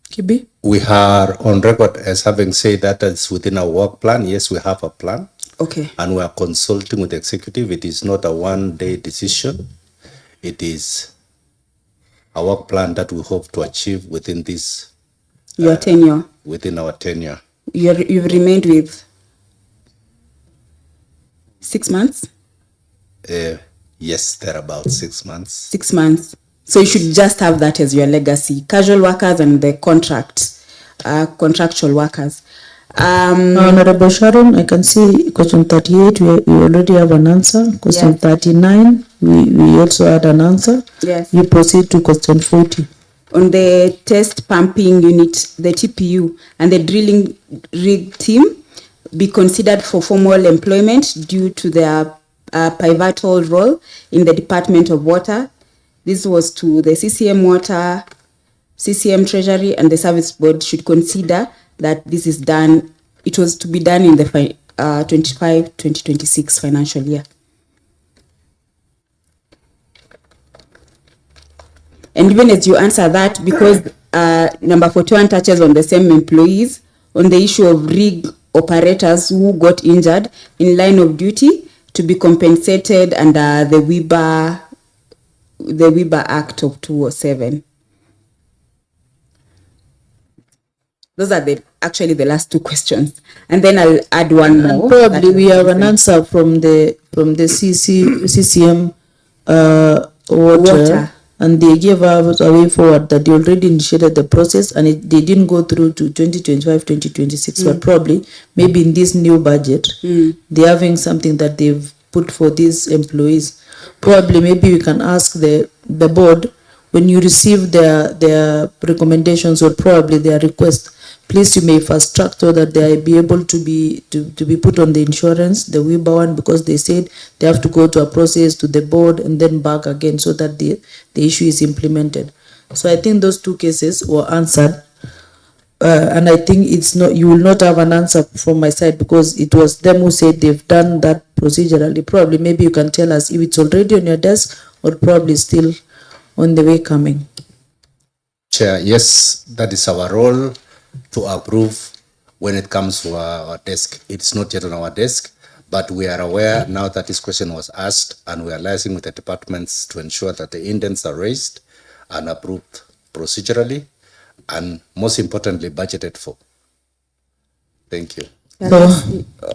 Kibi? We are on record as having said that it's within our work plan. Yes, we have a plan. Okay. And we are consulting with the executive. It is not a one-day decision. It is a work plan that we hope to achieve within this. Your tenure. Within our tenure. You've remained with 6 months? Yes, they're about 6 months. 6 months. So you should just have that as your legacy. Casual workers and the contractual workers. Honorable Sharon, I can see question 38, we already have an answer. Question 39, we also had an answer. Yes. You proceed to question 40. On the test pumping unit, the TPU, and the drilling rig team be considered for formal employment due to their pivotal role in the Department of Water. This was to the CCM Water, CCM Treasury, and the Service Board should consider that this is done. It was to be done in the 25-2026 financial year. And even as you answer that, because number 41 touches on the same employees, on the issue of rig operators who got injured in line of duty to be compensated under the WIBA Act of 2007. Those are actually the last 2 questions. And then I'll add one more. And probably we have an answer from the CCM water. And they gave us a way forward that they already initiated the process and they didn't go through to 2025-2026, but probably maybe in this new budget, they're having something that they've put for these employees. Probably maybe we can ask the board, when you receive their recommendations or probably their request, please you may fast track so that they be able to be put on the insurance, the WIBA one, because they said they have to go to a process to the board and then back again so that the issue is implemented. So I think those 2 cases were answered. And I think you will not have an answer from my side because it was them who said they've done that procedurally. Probably maybe you can tell us if it's already on your desk or probably still on the way coming. Chair, yes, that is our role to approve when it comes to our desk. It's not yet on our desk, but we are aware now that this question was asked and we are liaising with the departments to ensure that the indents are raised and approved procedurally and most importantly budgeted for. Thank you.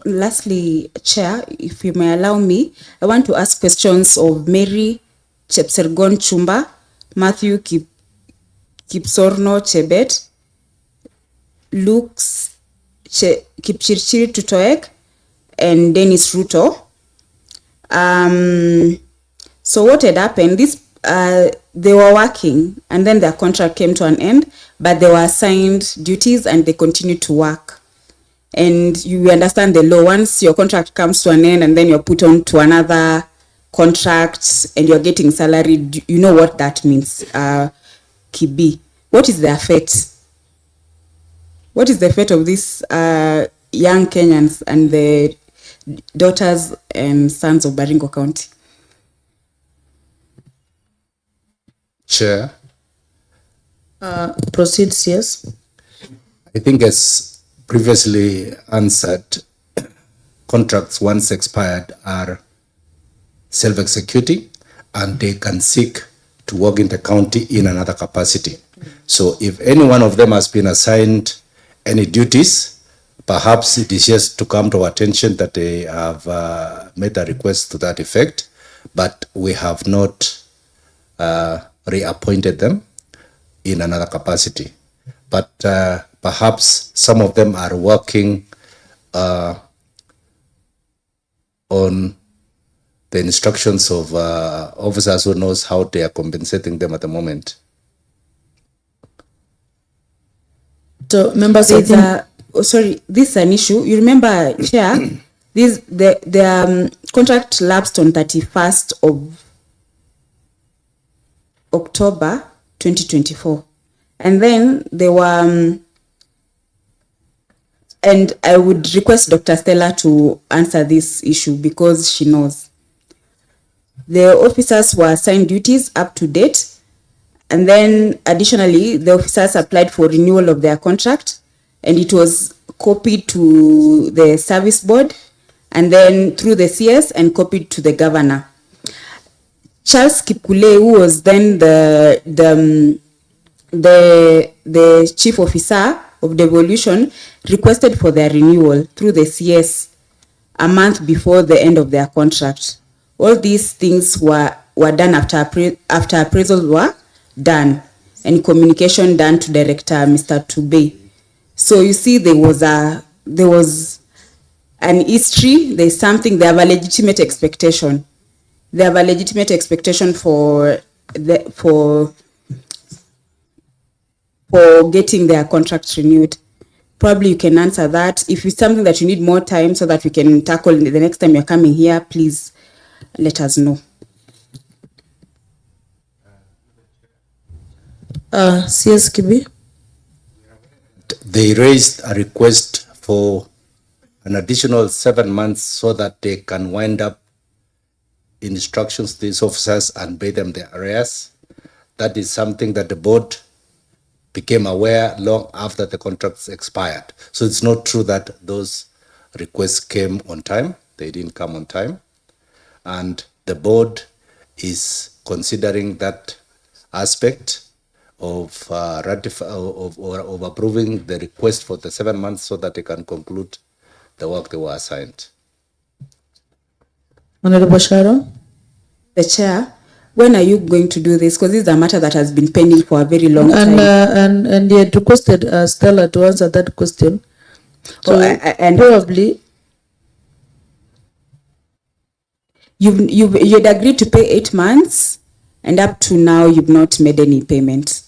Lastly, Chair, if you may allow me, I want to ask questions of Mary Chepsergon Chumba, Matthew Kipsorno Chebet, Lux Kipchirchir Tutoek, and Dennis Ruto. So what had happened, they were working and then their contract came to an end, but they were assigned duties and they continued to work. And you understand the law, once your contract comes to an end and then you're put on to another contract and you're getting salary, you know what that means, Kibi. What is their fate? What is the fate of these young Kenyans and the daughters and sons of Baringo County? Chair, Proceed, CS. I think as previously answered, contracts once expired are self-executing and they can seek to work in the county in another capacity. So if any one of them has been assigned any duties, perhaps it is just to come to our attention that they have made a request to that effect, but we have not reappointed them in another capacity. But perhaps some of them are working on the instructions of officers who knows how they are compensating them at the moment. So, members, I think this is an issue. You remember, Chair, the contract lapsed on 31st of October 2024. And then there were, and I would request Dr. Stella to answer this issue because she knows. The officers were assigned duties up to date. And then additionally, the officers applied for renewal of their contract and it was copied to the service board and then through the CS and copied to the governor. Charles Kipkule, who was then the chief officer of devolution, requested for their renewal through the CS a month before the end of their contract. All these things were done after appraisals were done and communication done to Director Mr. Tube. So you see, there was an history. There's something. They have a legitimate expectation. They have a legitimate expectation for getting their contract renewed. Probably you can answer that. If it's something that you need more time so that we can tackle the next time you're coming here, please let us know. CS Kibi. They raised a request for an additional 7 months so that they can wind up instructions to these officers and pay them their arrears. That is something that the board became aware long after the contracts expired. So it's not true that those requests came on time. They didn't come on time. And the board is considering that aspect of approving the request for the 7 months so that they can conclude the work they were assigned. Honorable Sharon. The chair, when are you going to do this? Because this is a matter that has been pending for a very long time. And he had requested Stella to answer that question. So and probably you'd agreed to pay 8 months, and up to now you've not made any payment.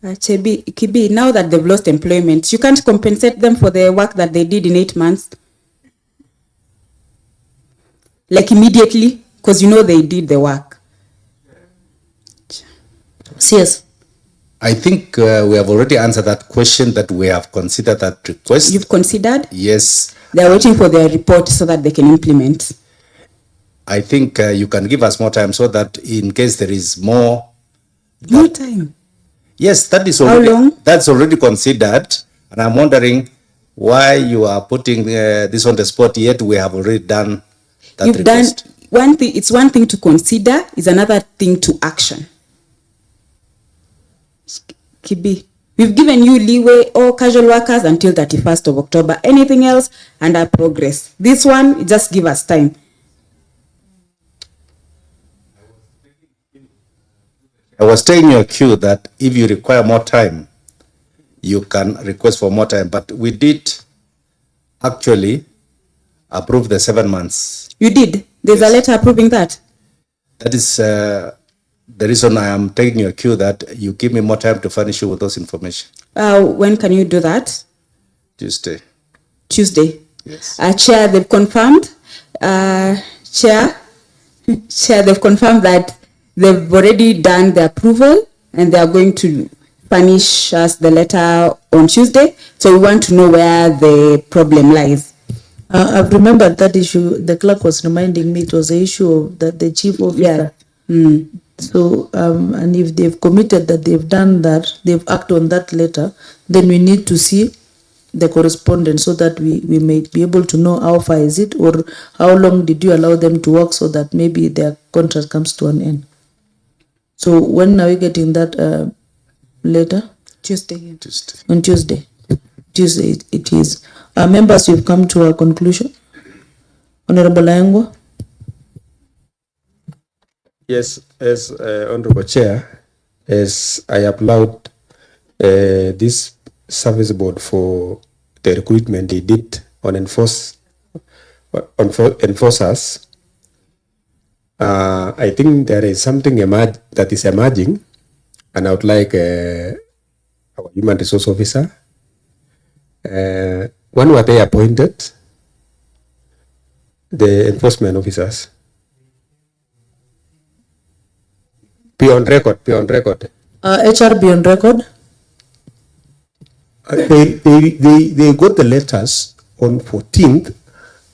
Kibi, now that they've lost employment, you can't compensate them for the work that they did in 8 months, like immediately, because you know they did the work. Yes. I think we have already answered that question, that we have considered that request. You've considered? Yes. They're waiting for their report so that they can implement. I think you can give us more time so that in case there is more. More time? Yes, that is already. How long? That's already considered. And I'm wondering why you are putting this on the spot, yet we have already done that You've request. Done one thing. It's one thing to consider, is another thing to action. Kibi, we've given you leeway, all casual workers, until 31st of October. Anything else under progress. This one, just give us time. I was telling your queue that if you require more time, you can request for more time. But we did actually approve the 7 months. You did? There's a letter approving that? That is the reason I am taking your cue, that you give me more time to furnish you with those information. When can you do that? Tuesday. Tuesday? Yes. Chair, they've confirmed. Chair, they've confirmed that they've already done the approval and they are going to furnish us the letter on Tuesday. So we want to know where the problem lies. I've remembered that issue. The clerk was reminding me it was the issue of that the chief officer. Yeah. So, and if they've committed that they've done that, they've acted on that letter, then we need to see the correspondence so that we may be able to know how far is it or how long did you allow them to work so that maybe their contract comes to an end. So when are we getting that letter? Tuesday. On Tuesday. Tuesday it is. Members, we've come to a conclusion. Honorable Laengwa. Yes, as Honorable Chair, as I applaud this service board for the recruitment they did on enforcers, I think there is something that is emerging, and I would like our human resource officer, when were they appointed? The enforcement officers. Be on record. HR be on record. They got the letters on 14th,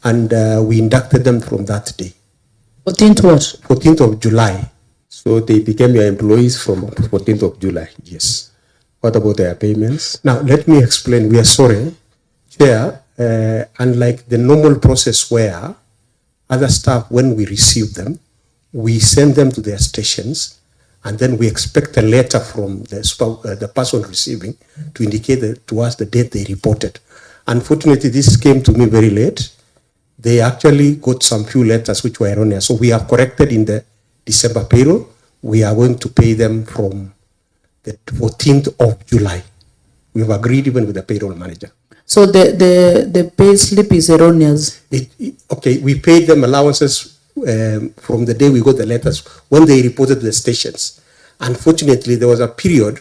and we inducted them from that day. 14th what? 14th of July. So they became your employees from 14th of July. Yes. What about their payments? Now, let me explain. We are sorry, Chair. Unlike the normal process where other staff, when we receive them, we send them to their stations, and then we expect a letter from the person receiving to indicate to us the date they reported. Unfortunately, this came to me very late. They actually got some few letters which were erroneous. So we have corrected in the December payroll. We are going to pay them from the 14th of July. We have agreed even with the payroll manager. So the pay slip is erroneous. Okay, we paid them allowances from the day we got the letters when they reported to the stations. Unfortunately, there was a period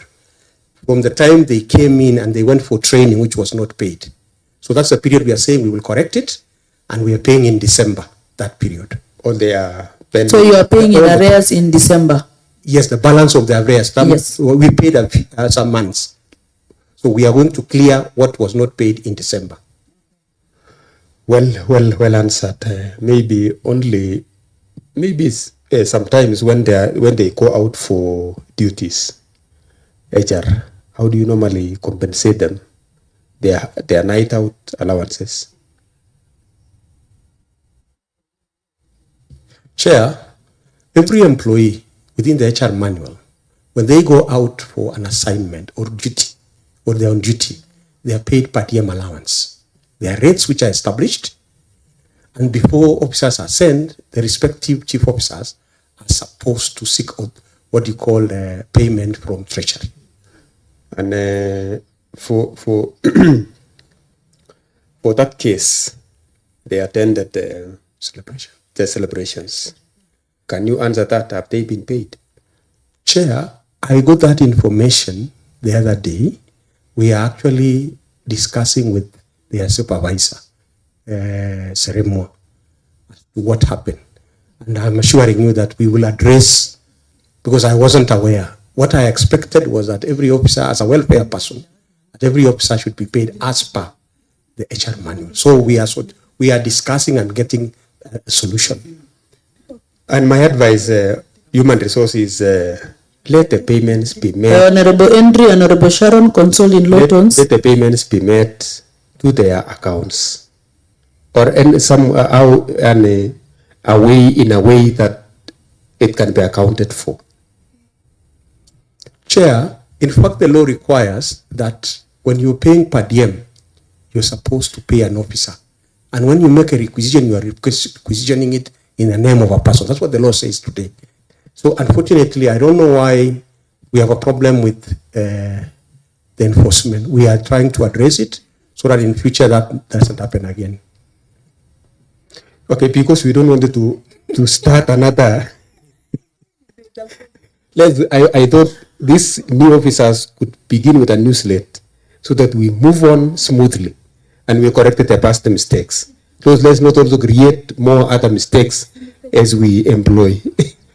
from the time they came in and they went for training which was not paid. So that's the period we are saying we will correct it, and we are paying in December, that period. Or they are pending. So you are paying in arrears in December? Yes, the balance of the arrears. Yes. We paid some months. So we are going to clear what was not paid in December. Well answered. Maybe sometimes when they go out for duties, HR, how do you normally compensate them? Their night out allowances? Chair, every employee within the HR manual, when they go out for an assignment or duty, or they're on duty, they are paid per diem allowance. There are rates which are established, and before officers are sent, the respective chief officers are supposed to seek out what you call payment from treasury. And for for that case, they attended the celebrations. Can you answer that? Have they been paid? Chair, I got that information the other day. We are actually discussing with their supervisor, Seremo, what happened. And I'm assuring you that we will address, because I wasn't aware. What I expected was that every officer, as a welfare person, that every officer should be paid as per the HR manual. So we are discussing and getting a solution. And my advice, human resources, let the payments be made. Honorable Henry, Honorable Sharon, Consol in Lawtons. Let the payments be made to their accounts, or in a way that it can be accounted for. Chair, in fact, the law requires that when you're paying per diem, you're supposed to pay an officer. And when you make a requisition, you are requisitioning it in the name of a person. That's what the law says today. So unfortunately, I don't know why we have a problem with the enforcement. We are trying to address it so that in future that doesn't happen again. Okay, because we don't want to start another. I thought these new officers could begin with a new slate so that we move on smoothly and we corrected the past mistakes. So let's not also create more other mistakes as we employ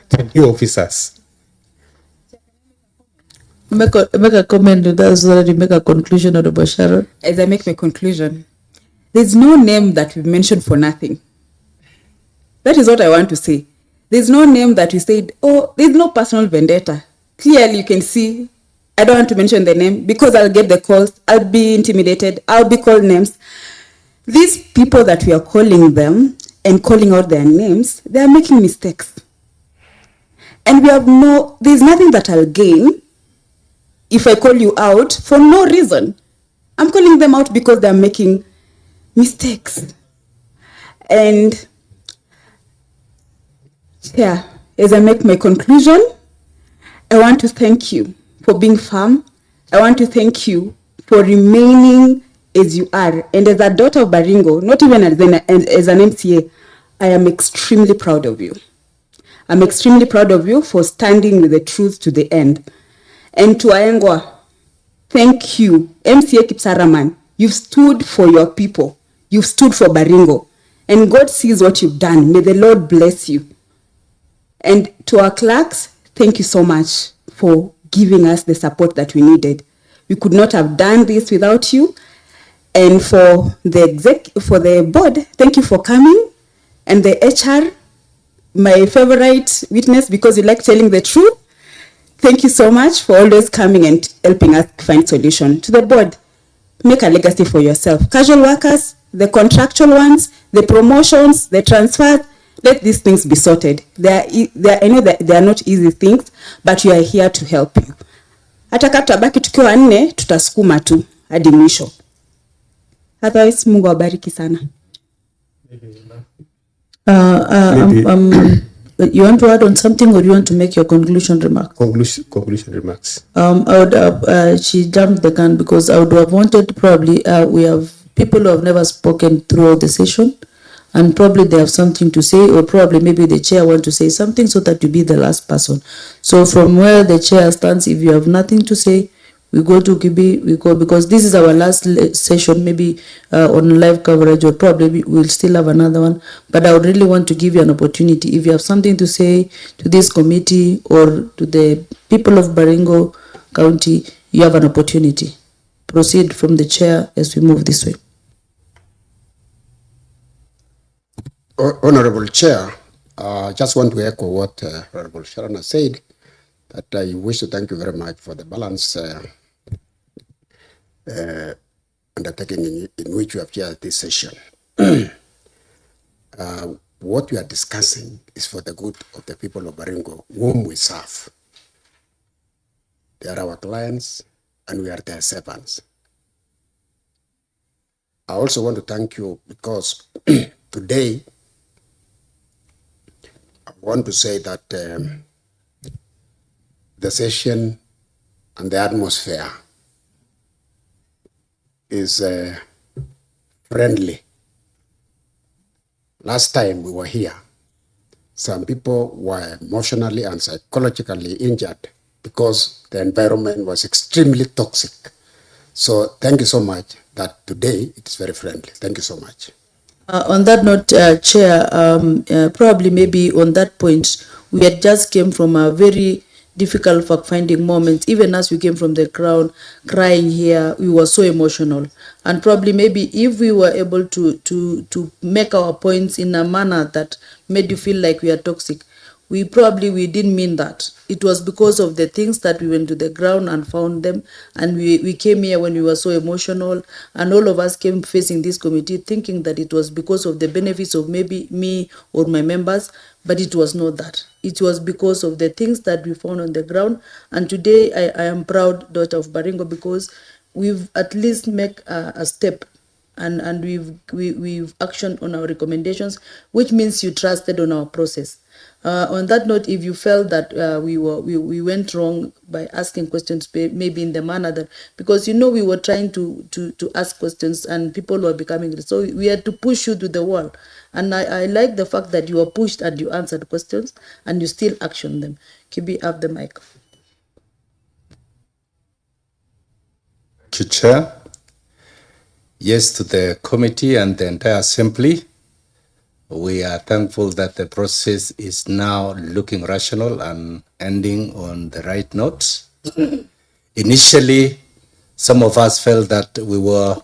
the new officers. Make a comment to that so that you make a conclusion, Honorable Sharon. As I make my conclusion, there's no name that we've mentioned for nothing. That is what I want to say. There's no name that we said, oh, there's no personal vendetta. Clearly you can see, I don't want to mention the name because I'll get the calls, I'll be intimidated, I'll be called names. These people that we are calling them and calling out their names, they are making mistakes. And there's nothing that I'll gain if I call you out for no reason. I'm calling them out because they're making mistakes. And yeah, as I make my conclusion, I want to thank you for being firm. I want to thank you for remaining as you are. And as a daughter of Baringo, not even as an MCA, I am extremely proud of you. I'm extremely proud of you for standing with the truth to the end. And to Aengwa, thank you. MCA Kipsaraman, you've stood for your people. You've stood for Baringo. And God sees what you've done. May the Lord bless you. And to our clerks, thank you so much for giving us the support that we needed. We could not have done this without you. And for the board, thank you for coming. And the HR, my favorite witness because you like telling the truth. Thank you so much for always coming and helping us find solution. To the board, make a legacy for yourself. Casual workers, the contractual ones, the promotions, the transfers, let these things be sorted. I know that they are not easy things, but we are here to help you. Hata kama tutabaki tukiwa nne, tutasukuma tu hadi mwisho. Otherwise, Mungu awabariki sana. You want to add on something, or you want to make your conclusion remark? Conclusion remarks. I would have, she jumped the gun because I would have wanted probably, we have people who have never spoken throughout the session, and probably they have something to say, or probably maybe the chair want to say something so that you be the last person. So from where the chair stands, if you have nothing to say, we go to Kibi, we go, because this is our last session, maybe on live coverage, or probably we'll still have another one. But I would really want to give you an opportunity. If you have something to say to this committee or to the people of Baringo County, you have an opportunity. Proceed from the chair as we move this way. Honorable Chair, just want to echo what Honorable Sharon has said, that I wish to thank you very much for the balance undertaking in which you have chaired this session. What we are discussing is for the good of the people of Baringo, whom we serve. They are our clients and we are their servants. I also want to thank you because today I want to say that the session and the atmosphere is friendly. Last time we were here, some people were emotionally and psychologically injured because the environment was extremely toxic. So thank you so much that today it is very friendly. Thank you so much. On that note, Chair, probably maybe on that point, we had just came from a very difficult fact-finding moment. Even as we came from the crowd crying here, we were so emotional. And probably maybe if we were able to make our points in a manner that made you feel like we are toxic, we didn't mean that. It was because of the things that we went to the ground and found them, and we came here when we were so emotional, and all of us came facing this committee thinking that it was because of the benefits of maybe me or my members, but it was not that. It was because of the things that we found on the ground. And today I am proud daughter of Baringo because we've at least make a step, and we've actioned on our recommendations, which means you trusted on our process. On that note, if you felt that we went wrong by asking questions, maybe in the manner that, because we were trying to ask questions and people were becoming, so we had to push you to the wall. And I like the fact that you were pushed and you answered questions and you still actioned them. Kibi, have the mic. Thank you, Chair. Yes, to the committee and the entire assembly. We are thankful that the process is now looking rational and ending on the right notes. Initially, some of us felt that we were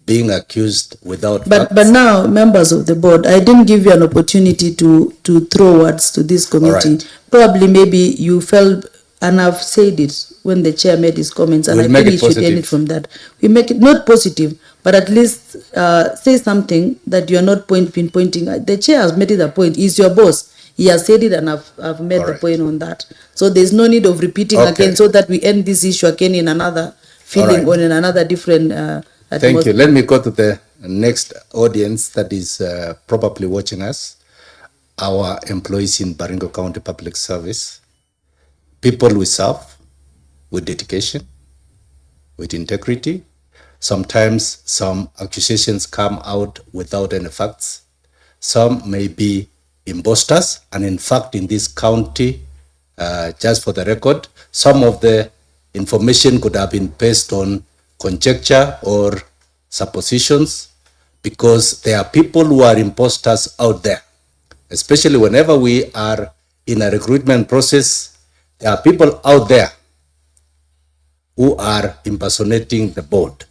being accused without But facts. now, members of the board, I didn't give you an opportunity to throw words to this committee. right. Probably, maybe you felt, and I've said it when the chair made his comments, and We'll I make think it he should end it positive. from that. We make it not positive, but at least say something that you are not pinpointing. The chair has made it a point. He's your boss. He has said it, and I've made the Correct. point on that. So there's no need of repeating Okay. again, so that we end this issue again in another feeling right. or in another different Thank you. atmosphere. Let me go to the next audience that is probably watching us. Our employees in Baringo County Public Service, people we serve with dedication, with integrity. Sometimes some accusations come out without any facts. Some may be imposters, and in fact, in this county, just for the record, some of the information could have been based on conjecture or suppositions, because there are people who are imposters out there. Especially whenever we are in a recruitment process, there are people out there who are impersonating the board.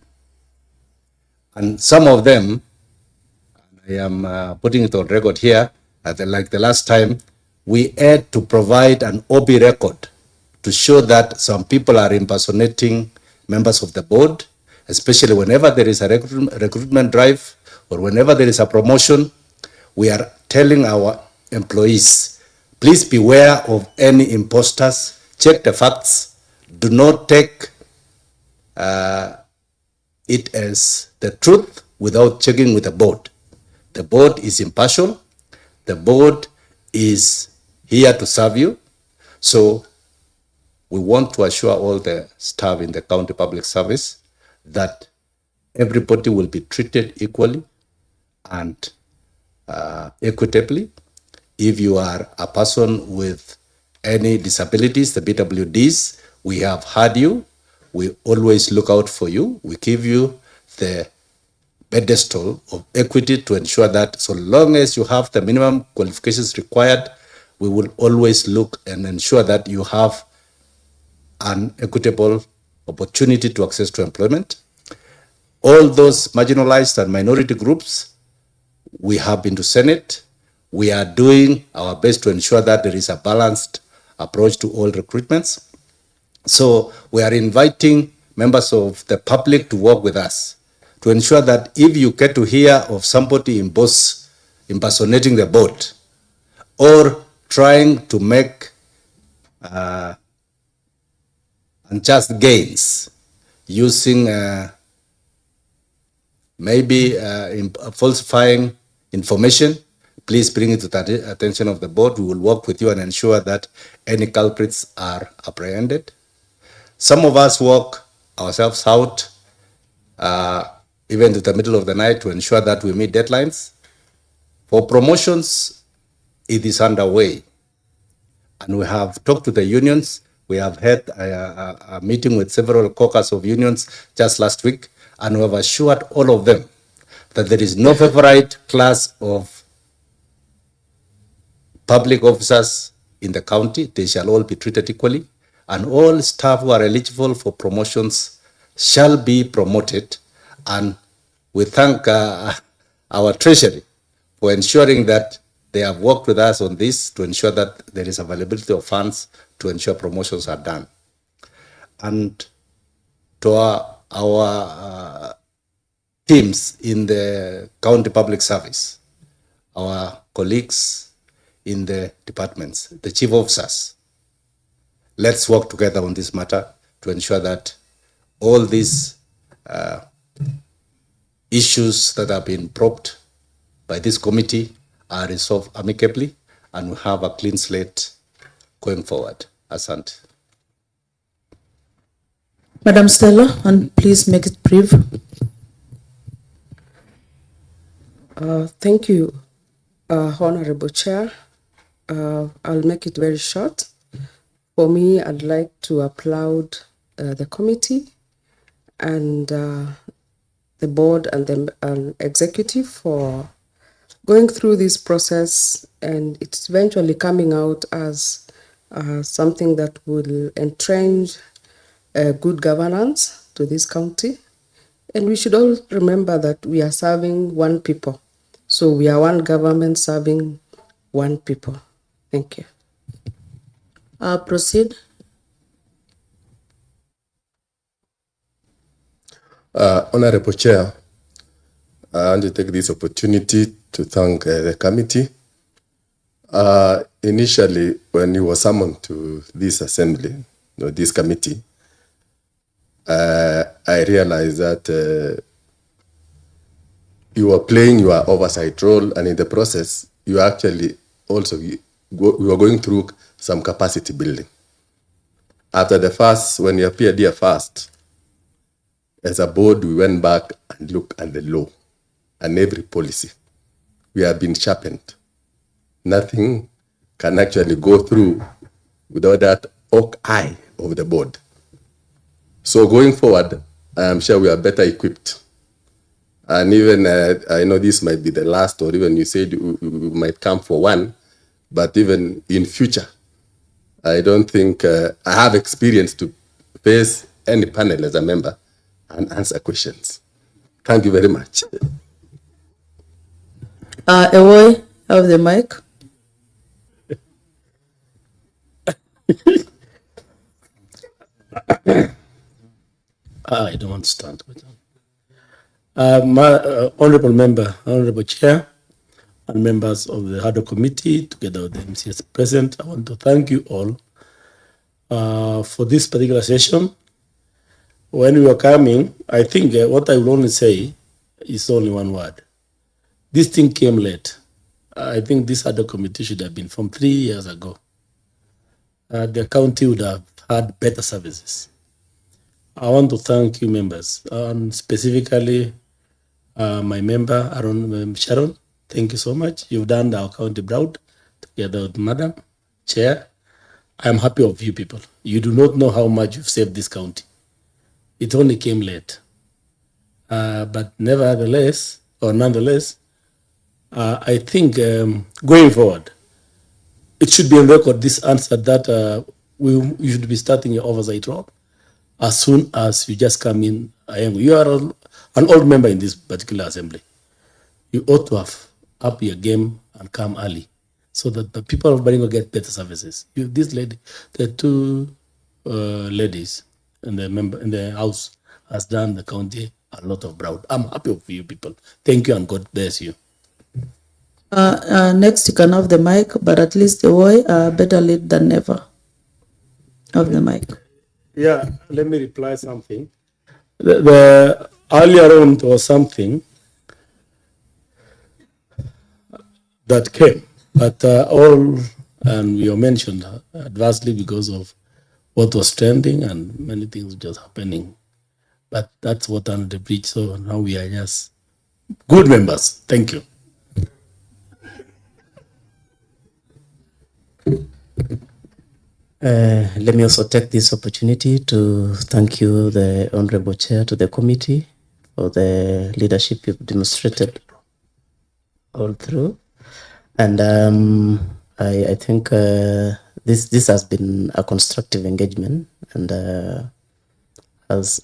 And some of them, I am putting it on record here, like the last time, we had to provide an OB record to show that some people are impersonating members of the board, especially whenever there is a recruitment drive or whenever there is a promotion. We are telling our employees, please beware of any imposters, check the facts, do not take it as the truth without checking with the board. The board is impartial, the board is here to serve you, so we want to assure all the staff in the county public service that everybody will be treated equally and equitably. If you are a person with any disabilities, the BWDs, we have heard you. We always look out for you. We give you the pedestal of equity to ensure that so long as you have the minimum qualifications required, we will always look and ensure that you have an equitable opportunity to access to employment. All those marginalized and minority groups, we have been to Senate. We are doing our best to ensure that there is a balanced approach to all recruitments. So we are inviting members of the public to work with us to ensure that if you get to hear of somebody impersonating the board or trying to make unjust gains using falsifying information, please bring it to the attention of the board. We will work with you and ensure that any culprits are apprehended. Some of us work ourselves out even to the middle of the night to ensure that we meet deadlines. For promotions, it is underway. And we have talked to the unions. We have had a meeting with several caucus of unions just last week, and we have assured all of them that there is no favorite class of public officers in the county. They shall all be treated equally, and all staff who are eligible for promotions shall be promoted. And we thank our treasury for ensuring that they have worked with us on this to ensure that there is availability of funds to ensure promotions are done. And to our teams in the county public service, our colleagues in the departments, the chief officers, let's work together on this matter to ensure that all these issues that have been probed by this committee are resolved amicably, and we have a clean slate going forward. Asante. Madam Stella, and please make it brief. Thank you, Honorable Chair. I'll make it very short. For me, I'd like to applaud the committee and the board and the executive for going through this process, and it's eventually coming out as something that will entrench good governance to this county. And we should all remember that we are serving one people. So we are one government serving one people. Thank you. Proceed. Honorable Chair, I want to take this opportunity to thank the committee. Initially, when you were summoned to this assembly, this committee, I realized that you were playing your oversight role, and in the process, you actually also you were going through some capacity building. After the first, when you appeared here first, as a board, we went back and looked at the law and every policy. We have been sharpened. Nothing can actually go through without that hawk eye of the board. So going forward, I am sure we are better equipped. And even, I know this might be the last, or even you said we might come for one, but even in future, I don't think I have experience to face any panel as a member and answer questions. Thank you very much. Ewoy, have the mic. I don't want to stand. Honorable member, honorable chair, and members of the HADO committee, together with the MCS present, I want to thank you all for this particular session. When we were coming, I think what I will only say is only one word. This thing came late. I think this HADO committee should have been formed 3 years ago. The county would have had better services. I want to thank you members, and specifically my member, Sharon. Thank you so much. You've done our county proud together with Madam Chair. I'm happy of you people. You do not know how much you've saved this county. It only came late. But nonetheless, I think going forward, it should be on record, this answer, that you should be starting your oversight role as soon as you just come in. You are an old member in this particular assembly. You ought to have up your game and come early so that the people of Baringo get better services. This lady, the two ladies in the house has done the county a lot of proud. I'm happy for you people. Thank you and God bless you. Next, you can have the mic, but at least Ewoy, better late than never. Have the mic. Yeah, let me reply something. The earlier on there was something that came, but all, and we mentioned adversely because of what was trending and many things just happening. But that's what under the bridge. So now we are just good members. Thank you. Let me also take this opportunity to thank you, the Honorable Chair, to the committee for the leadership you've demonstrated all through. And I think this has been a constructive engagement, and as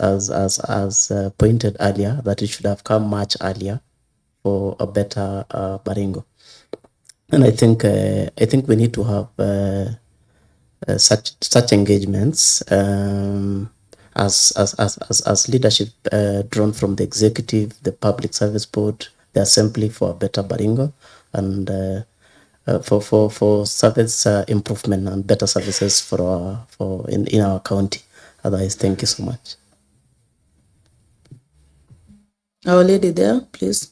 pointed earlier, that it should have come much earlier for a better Baringo. And I think we need to have such engagements as leadership drawn from the executive, the public service board, the assembly, for a better Baringo, and for service improvement and better services in our county. Otherwise, thank you so much. Our lady there, please.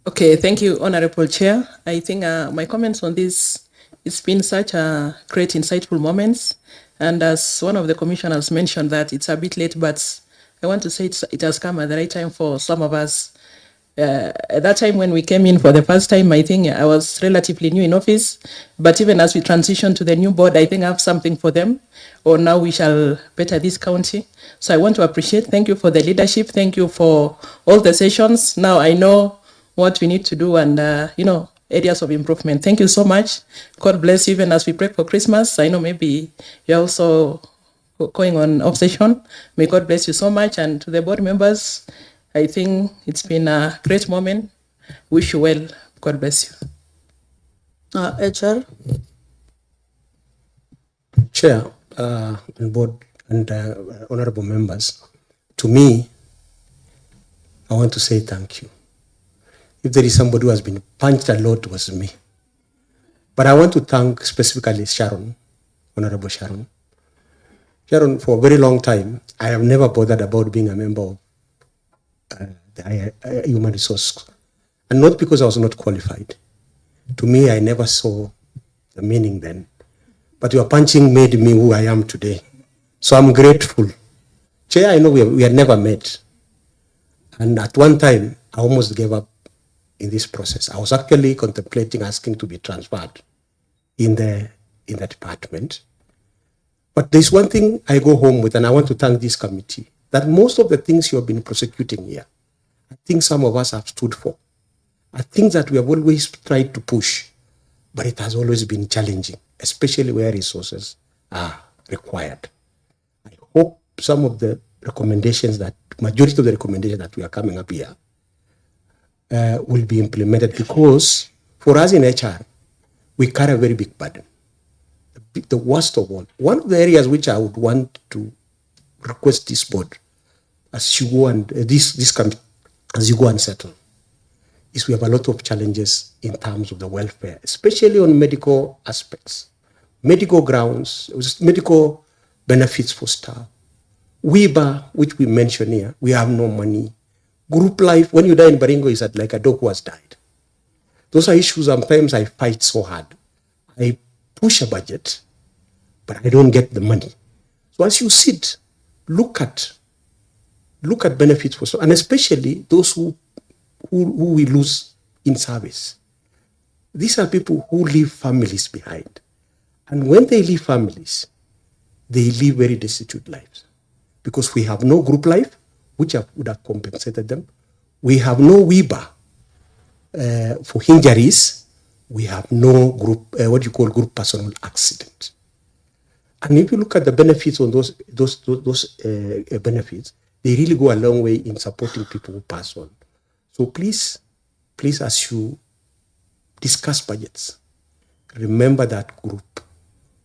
Okay, thank you, Honorable Chair. I think my comments on this, it's been such a great, insightful moments. And as one of the commissioners mentioned that it's a bit late, but I want to say it has come at the right time for some of us. At that time when we came in for the first time, I think I was relatively new in office, but even as we transition to the new board, I think I have something for them, or now we shall better this county. So I want to appreciate, thank you for the leadership, thank you for all the sessions. Now I know what we need to do and, areas of improvement. Thank you so much. God bless you. Even as we pray for Christmas, I know maybe you're also going on off session. May God bless you so much. And to the board members, I think it's been a great moment. Wish you well. God bless you. HR. Chair and board and honorable members, to me, I want to say thank you. If there is somebody who has been punched a lot, it was me. But I want to thank specifically Sharon, Honorable Sharon. Sharon, for a very long time, I have never bothered about being a member of the human resource. And not because I was not qualified. To me, I never saw the meaning then. But your punching made me who I am today. So I'm grateful. Chair, I know we had never met. And at one time, I almost gave up in this process. I was actually contemplating asking to be transferred in the department. But there's one thing I go home with, and I want to thank this committee, that most of the things you have been prosecuting here, I think some of us have stood for. I think that we have always tried to push, but it has always been challenging, especially where resources are required. I hope some of the recommendations majority of the recommendations that we are coming up here will be implemented, because for us in HR, we carry a very big burden. The worst of all, one of the areas which I would want to request this board, as you go and as you go and settle, is we have a lot of challenges in terms of the welfare, especially on medical aspects, medical grounds, medical benefits for staff. WIBA, which we mention here, we have no money. Group life, when you die in Baringo, is like a dog who has died. Those are issues sometimes I fight so hard. I push a budget, but I don't get the money. So as you sit, look at benefits for staff, and especially those who we lose in service. These are people who leave families behind. And when they leave families, they live very destitute lives. Because we have no group life, which would have compensated them. We have no WIBA for injuries. We have no group, group personal accident. And if you look at the benefits on those benefits, they really go a long way in supporting people who pass on. So please, as you discuss budgets, remember that group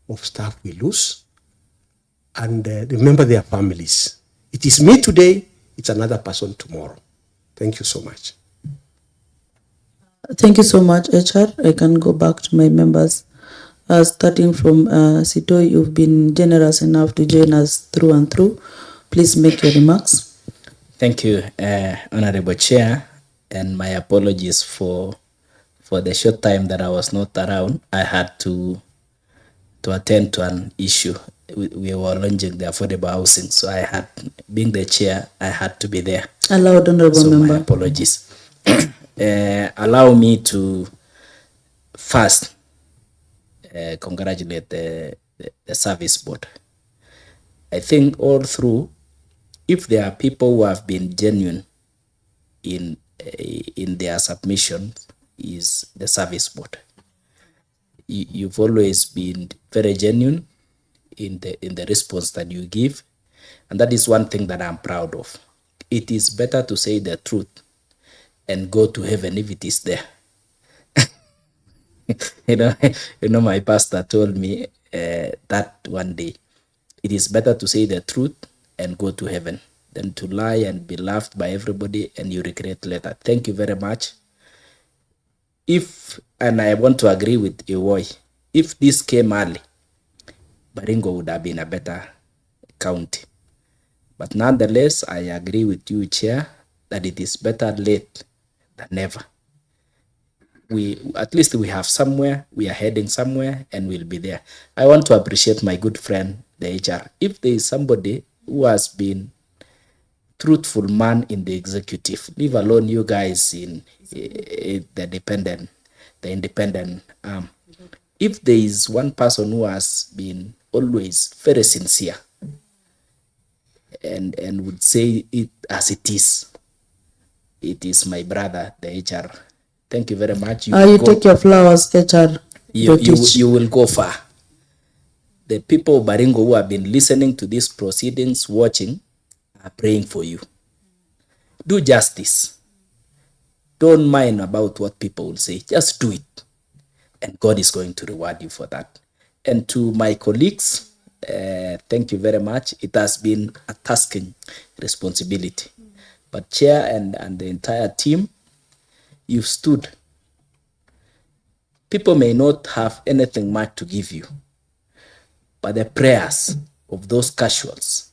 of staff we lose, and remember their families. It is me today, it's another person tomorrow. Thank you so much. Thank you so much, HR. I can go back to my members. Starting from Sito, you've been generous enough to join us through and through. Please make your remarks. Thank you, Honorable Chair, and my apologies for the short time that I was not around. I had to attend to an issue. We were launching the affordable housing, so I had, being the chair, I had to be there. Allowed, honorable member. My apologies. Allow me to first congratulate the service board. I think all through, if there are people who have been genuine in their submissions, is the service board. You've always been very genuine in the response that you give, and that is one thing that I'm proud of. It is better to say the truth and go to heaven if it is there. you know, my pastor told me that one day, it is better to say the truth and go to heaven than to lie and be laughed by everybody and you regret later. Thank you very much. And I want to agree with Iwoy, if this came early, Baringo would have been a better county. But nonetheless, I agree with you, Chair, that it is better late than never. At least we have somewhere, we are heading somewhere, and we'll be there. I want to appreciate my good friend, the HR. If there is somebody who has been truthful man in the executive, leave alone you guys in the independent arm. If there is one person who has been always very sincere and would say it as it is my brother, the HR. Thank you very much. You take your flowers, HR. You will go far. The people of Baringo who have been listening to these proceedings, watching, are praying for you. do justice. Don't mind about what people will say. Just do it. And God is going to reward you for that. And to my colleagues, thank you very much. It has been a tasking responsibility. But Chair and the entire team, you've stood. People may not have anything much to give you, but the prayers of those casuals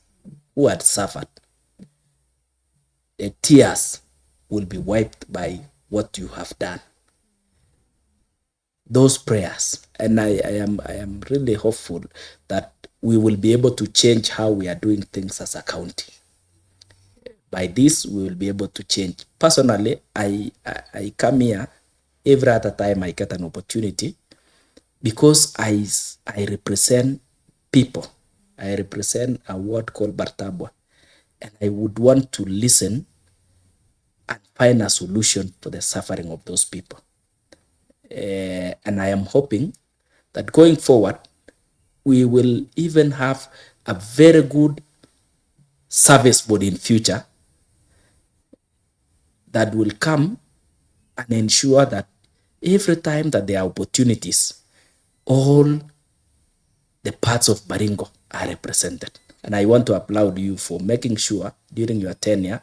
who had suffered, the tears will be wiped by what you have done. Those prayers, and I am really hopeful that we will be able to change how we are doing things as a county. By this, we will be able to change. Personally, I come here every other time I get an opportunity because I represent people. I represent a ward called Bartabwa, and I would want to listen and find a solution for the suffering of those people. And I am hoping that going forward, we will even have a very good service board in future that will come and ensure that every time that there are opportunities, all the parts of Baringo are represented. And I want to applaud you for making sure during your tenure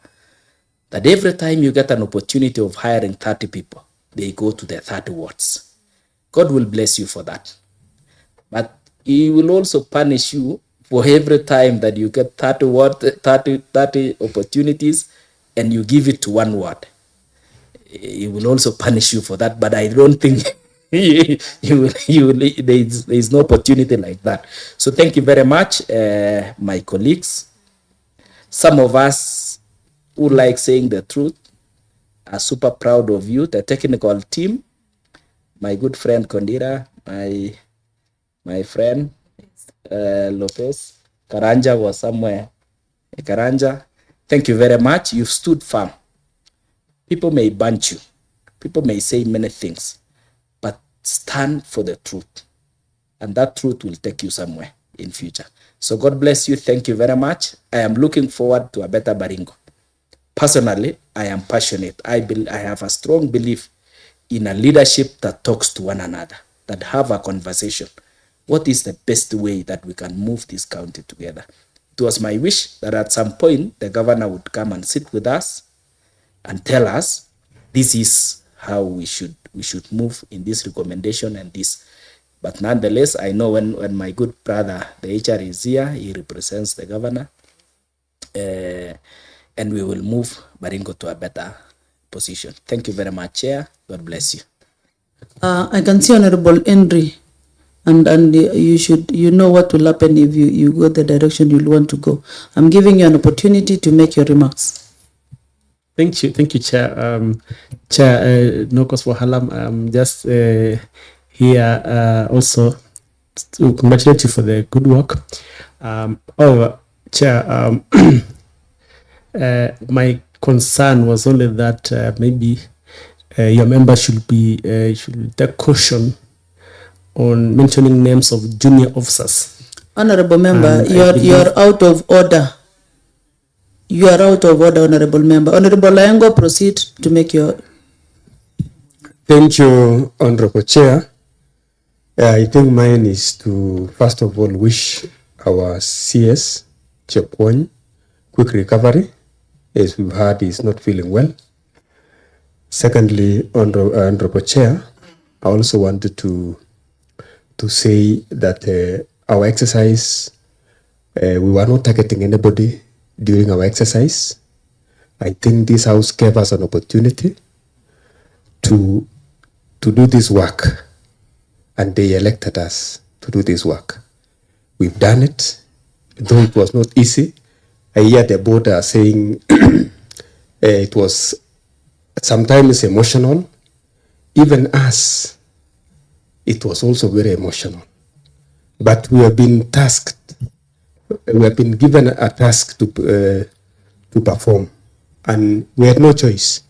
that every time you get an opportunity of hiring 30 people, they go to the 30 wards. God will bless you for that. But He will also punish you for every time that you get 30 opportunities and you give it to one ward. He will also punish you for that, but I don't think there is no opportunity like that. So thank you very much, my colleagues. Some of us who like saying the truth are super proud of you, the technical team, my good friend Kondira, my friend Lopez, Karanja was somewhere. Karanja, thank you very much. You've stood firm. People may bunch you. People may say many things, but stand for the truth. And that truth will take you somewhere in future. So God bless you. Thank you very much. I am looking forward to a better Baringo. Personally, I am passionate. I have a strong belief in a leadership that talks to one another, that have a conversation. What is the best way that we can move this county together? It was my wish that at some point the governor would come and sit with us and tell us this is how we should move in this recommendation and this. But nonetheless, I know when my good brother, the HR is here, he represents the governor, and we will move Baringo to a better position. Thank you very much, Chair. God bless you. I can see Honorable Henry, and you know what will happen if you go the direction you want to go. I'm giving you an opportunity to make your remarks. Thank you, Chair. Chair, no cause for halam. Just here also to congratulate you for the good work. Chair, my concern was only that maybe your members should take caution on mentioning names of junior officers. Honorable Member, you're out of order. You are out of order, Honorable Member. Honorable Laengo, proceed to make your... Thank you, Honorable Chair. I think mine is to, first of all, wish our CS, Chepwony, quick recovery. As we've heard, he's not feeling well. Secondly, Honorable Chair, I also wanted to say that our exercise, we were not targeting anybody during our exercise. I think this house gave us an opportunity to do this work, and they elected us to do this work. We've done it, though it was not easy. I hear the board are saying it was sometimes emotional. Even us, it was also very emotional. But we have been tasked. We have been given a task to perform, and we had no choice.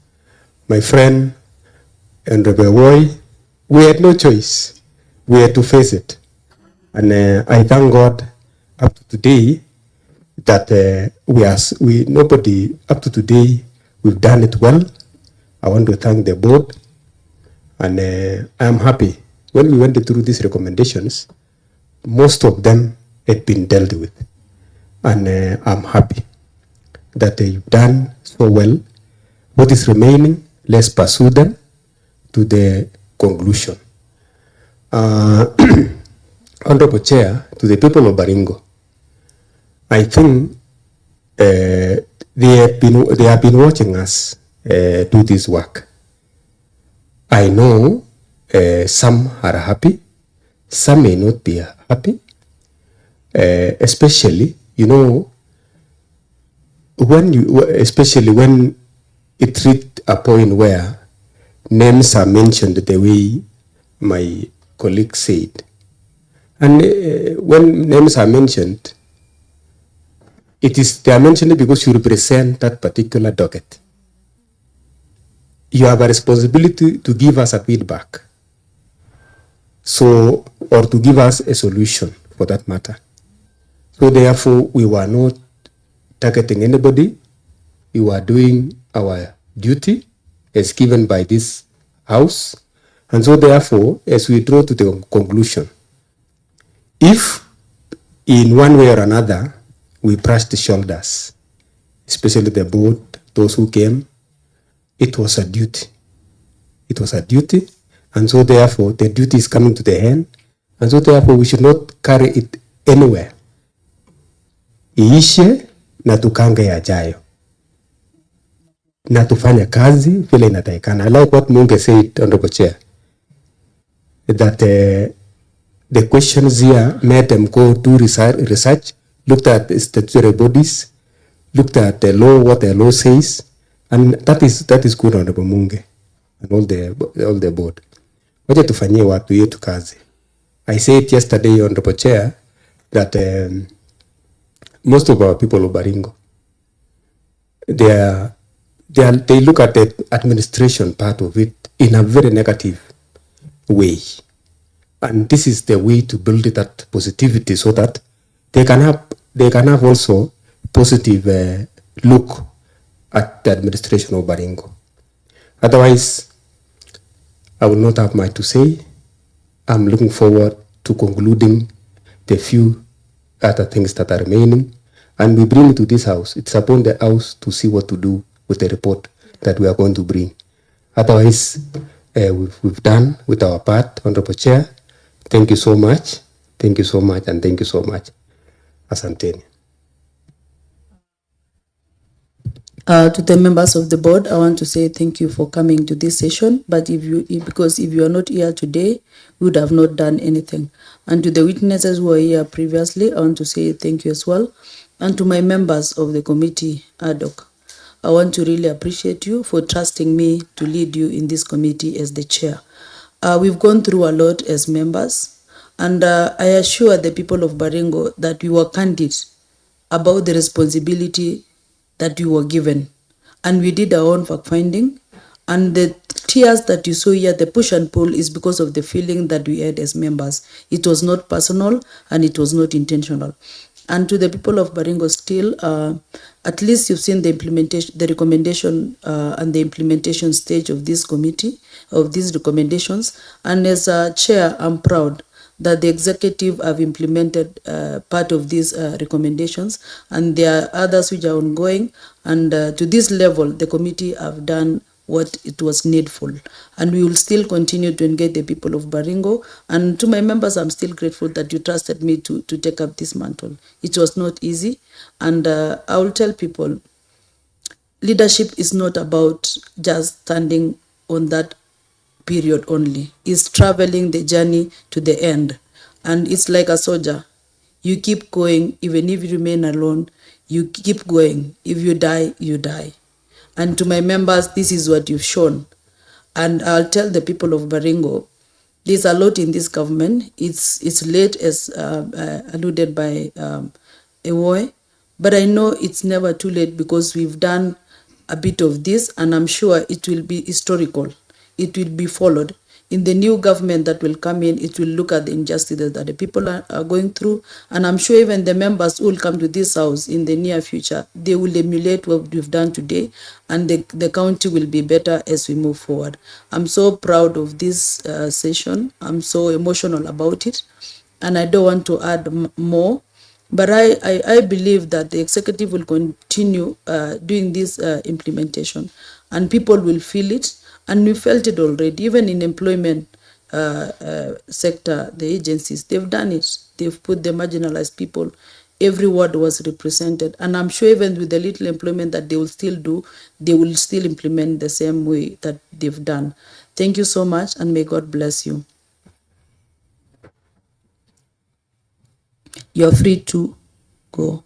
My friend and Rebel Roy, we had no choice. We had to face it, and I thank God up to today that nobody up to today We've done it well. I want to thank the board, and I'm happy. When we went through these recommendations, most of them had been dealt with, and I'm happy that you've done so well. What is remaining, let's pursue them to the conclusion. Honorable Chair, to the people of Baringo, I think they have been watching us do this work. I know some are happy, some may not be happy, especially, especially when it reached a point where names are mentioned the way my colleague said. And when names are mentioned, they are mentioned because you represent that particular docket. You have a responsibility to give us a feedback, or to give us a solution for that matter. So therefore, we were not targeting anybody. We were doing our duty as given by this House. And so therefore, as we draw to the conclusion, if in one way or another we brushed the shoulders, especially the board, those who came, it was a duty. It was a duty, and so therefore the duty is coming to the end, and so therefore we should not carry it anywhere. Iishe na tukange yajayo na tufanye kazi vile inatakikana. I like what Munge said, Honorable Chair, that the questions here made them go do research, looked at statutory bodies, looked at the law, what the law says, and that is good, Honorable Munge and all the board. Wacha tufanyie watu yetu kazi. I said yesterday, Honorable Chair, that most of our people of Baringo, they look at the administration part of it in a very negative way. And this is the way to build that positivity so that they can have also positive look at the administration of Baringo. Otherwise, I will not have much to say. I'm looking forward to concluding the few other things that are remaining, and we bring it to this House. It's upon the House to see what to do with the report that we are going to bring. Otherwise, we've done with our part, Honorable Chair. Thank you so much. Thank you so much, and thank you so much. Asanteni. To the members of the board, I want to say thank you for coming to this session. But because if you are not here today, we would have not done anything. And to the witnesses who were here previously, I want to say thank you as well. And to my members of the committee ad hoc, I want to really appreciate you for trusting me to lead you in this committee as the chair. We've gone through a lot as members, and I assure the people of Baringo that we were candid about the responsibility that we were given. And we did our own fact finding, and the tears that you saw here, the push and pull, is because of the feeling that we had as members. It was not personal and it was not intentional. And to the people of Baringo still, at least you've seen the implementation, the recommendation and the implementation stage of this committee, of these recommendations. And as a chair, I'm proud that the executive have implemented part of these recommendations, and there are others which are ongoing. And to this level, the committee have done what it was needful. And we will still continue to engage the people of Baringo. And to my members, I'm still grateful that you trusted me to take up this mantle. It was not easy. And I will tell people, leadership is not about just standing on that period only. It's traveling the journey to the end. And it's like a soldier. You keep going, even if you remain alone, you keep going. If you die, you die. And to my members, this is what you've shown. And I'll tell the people of Baringo, there's a lot in this government. It's late, as alluded by Ewoy, but I know it's never too late because we've done a bit of this, and I'm sure it will be historical. It will be followed. in the new government that will come in, it will look at the injustices that the people are going through. And I'm sure even the members who will come to this house in the near future, they will emulate what we've done today, and the county will be better as we move forward. I'm so proud of this session. I'm so emotional about it, and I don't want to add more. But I believe that the executive will continue doing this implementation, and people will feel it, and we felt it already. Even in employment sector, the agencies, they've done it. They've put the marginalized people. Every ward was represented, and I'm sure even with the little employment that they will still do, they will still implement the same way that they've done. Thank you so much, and may God bless you. You're free to go.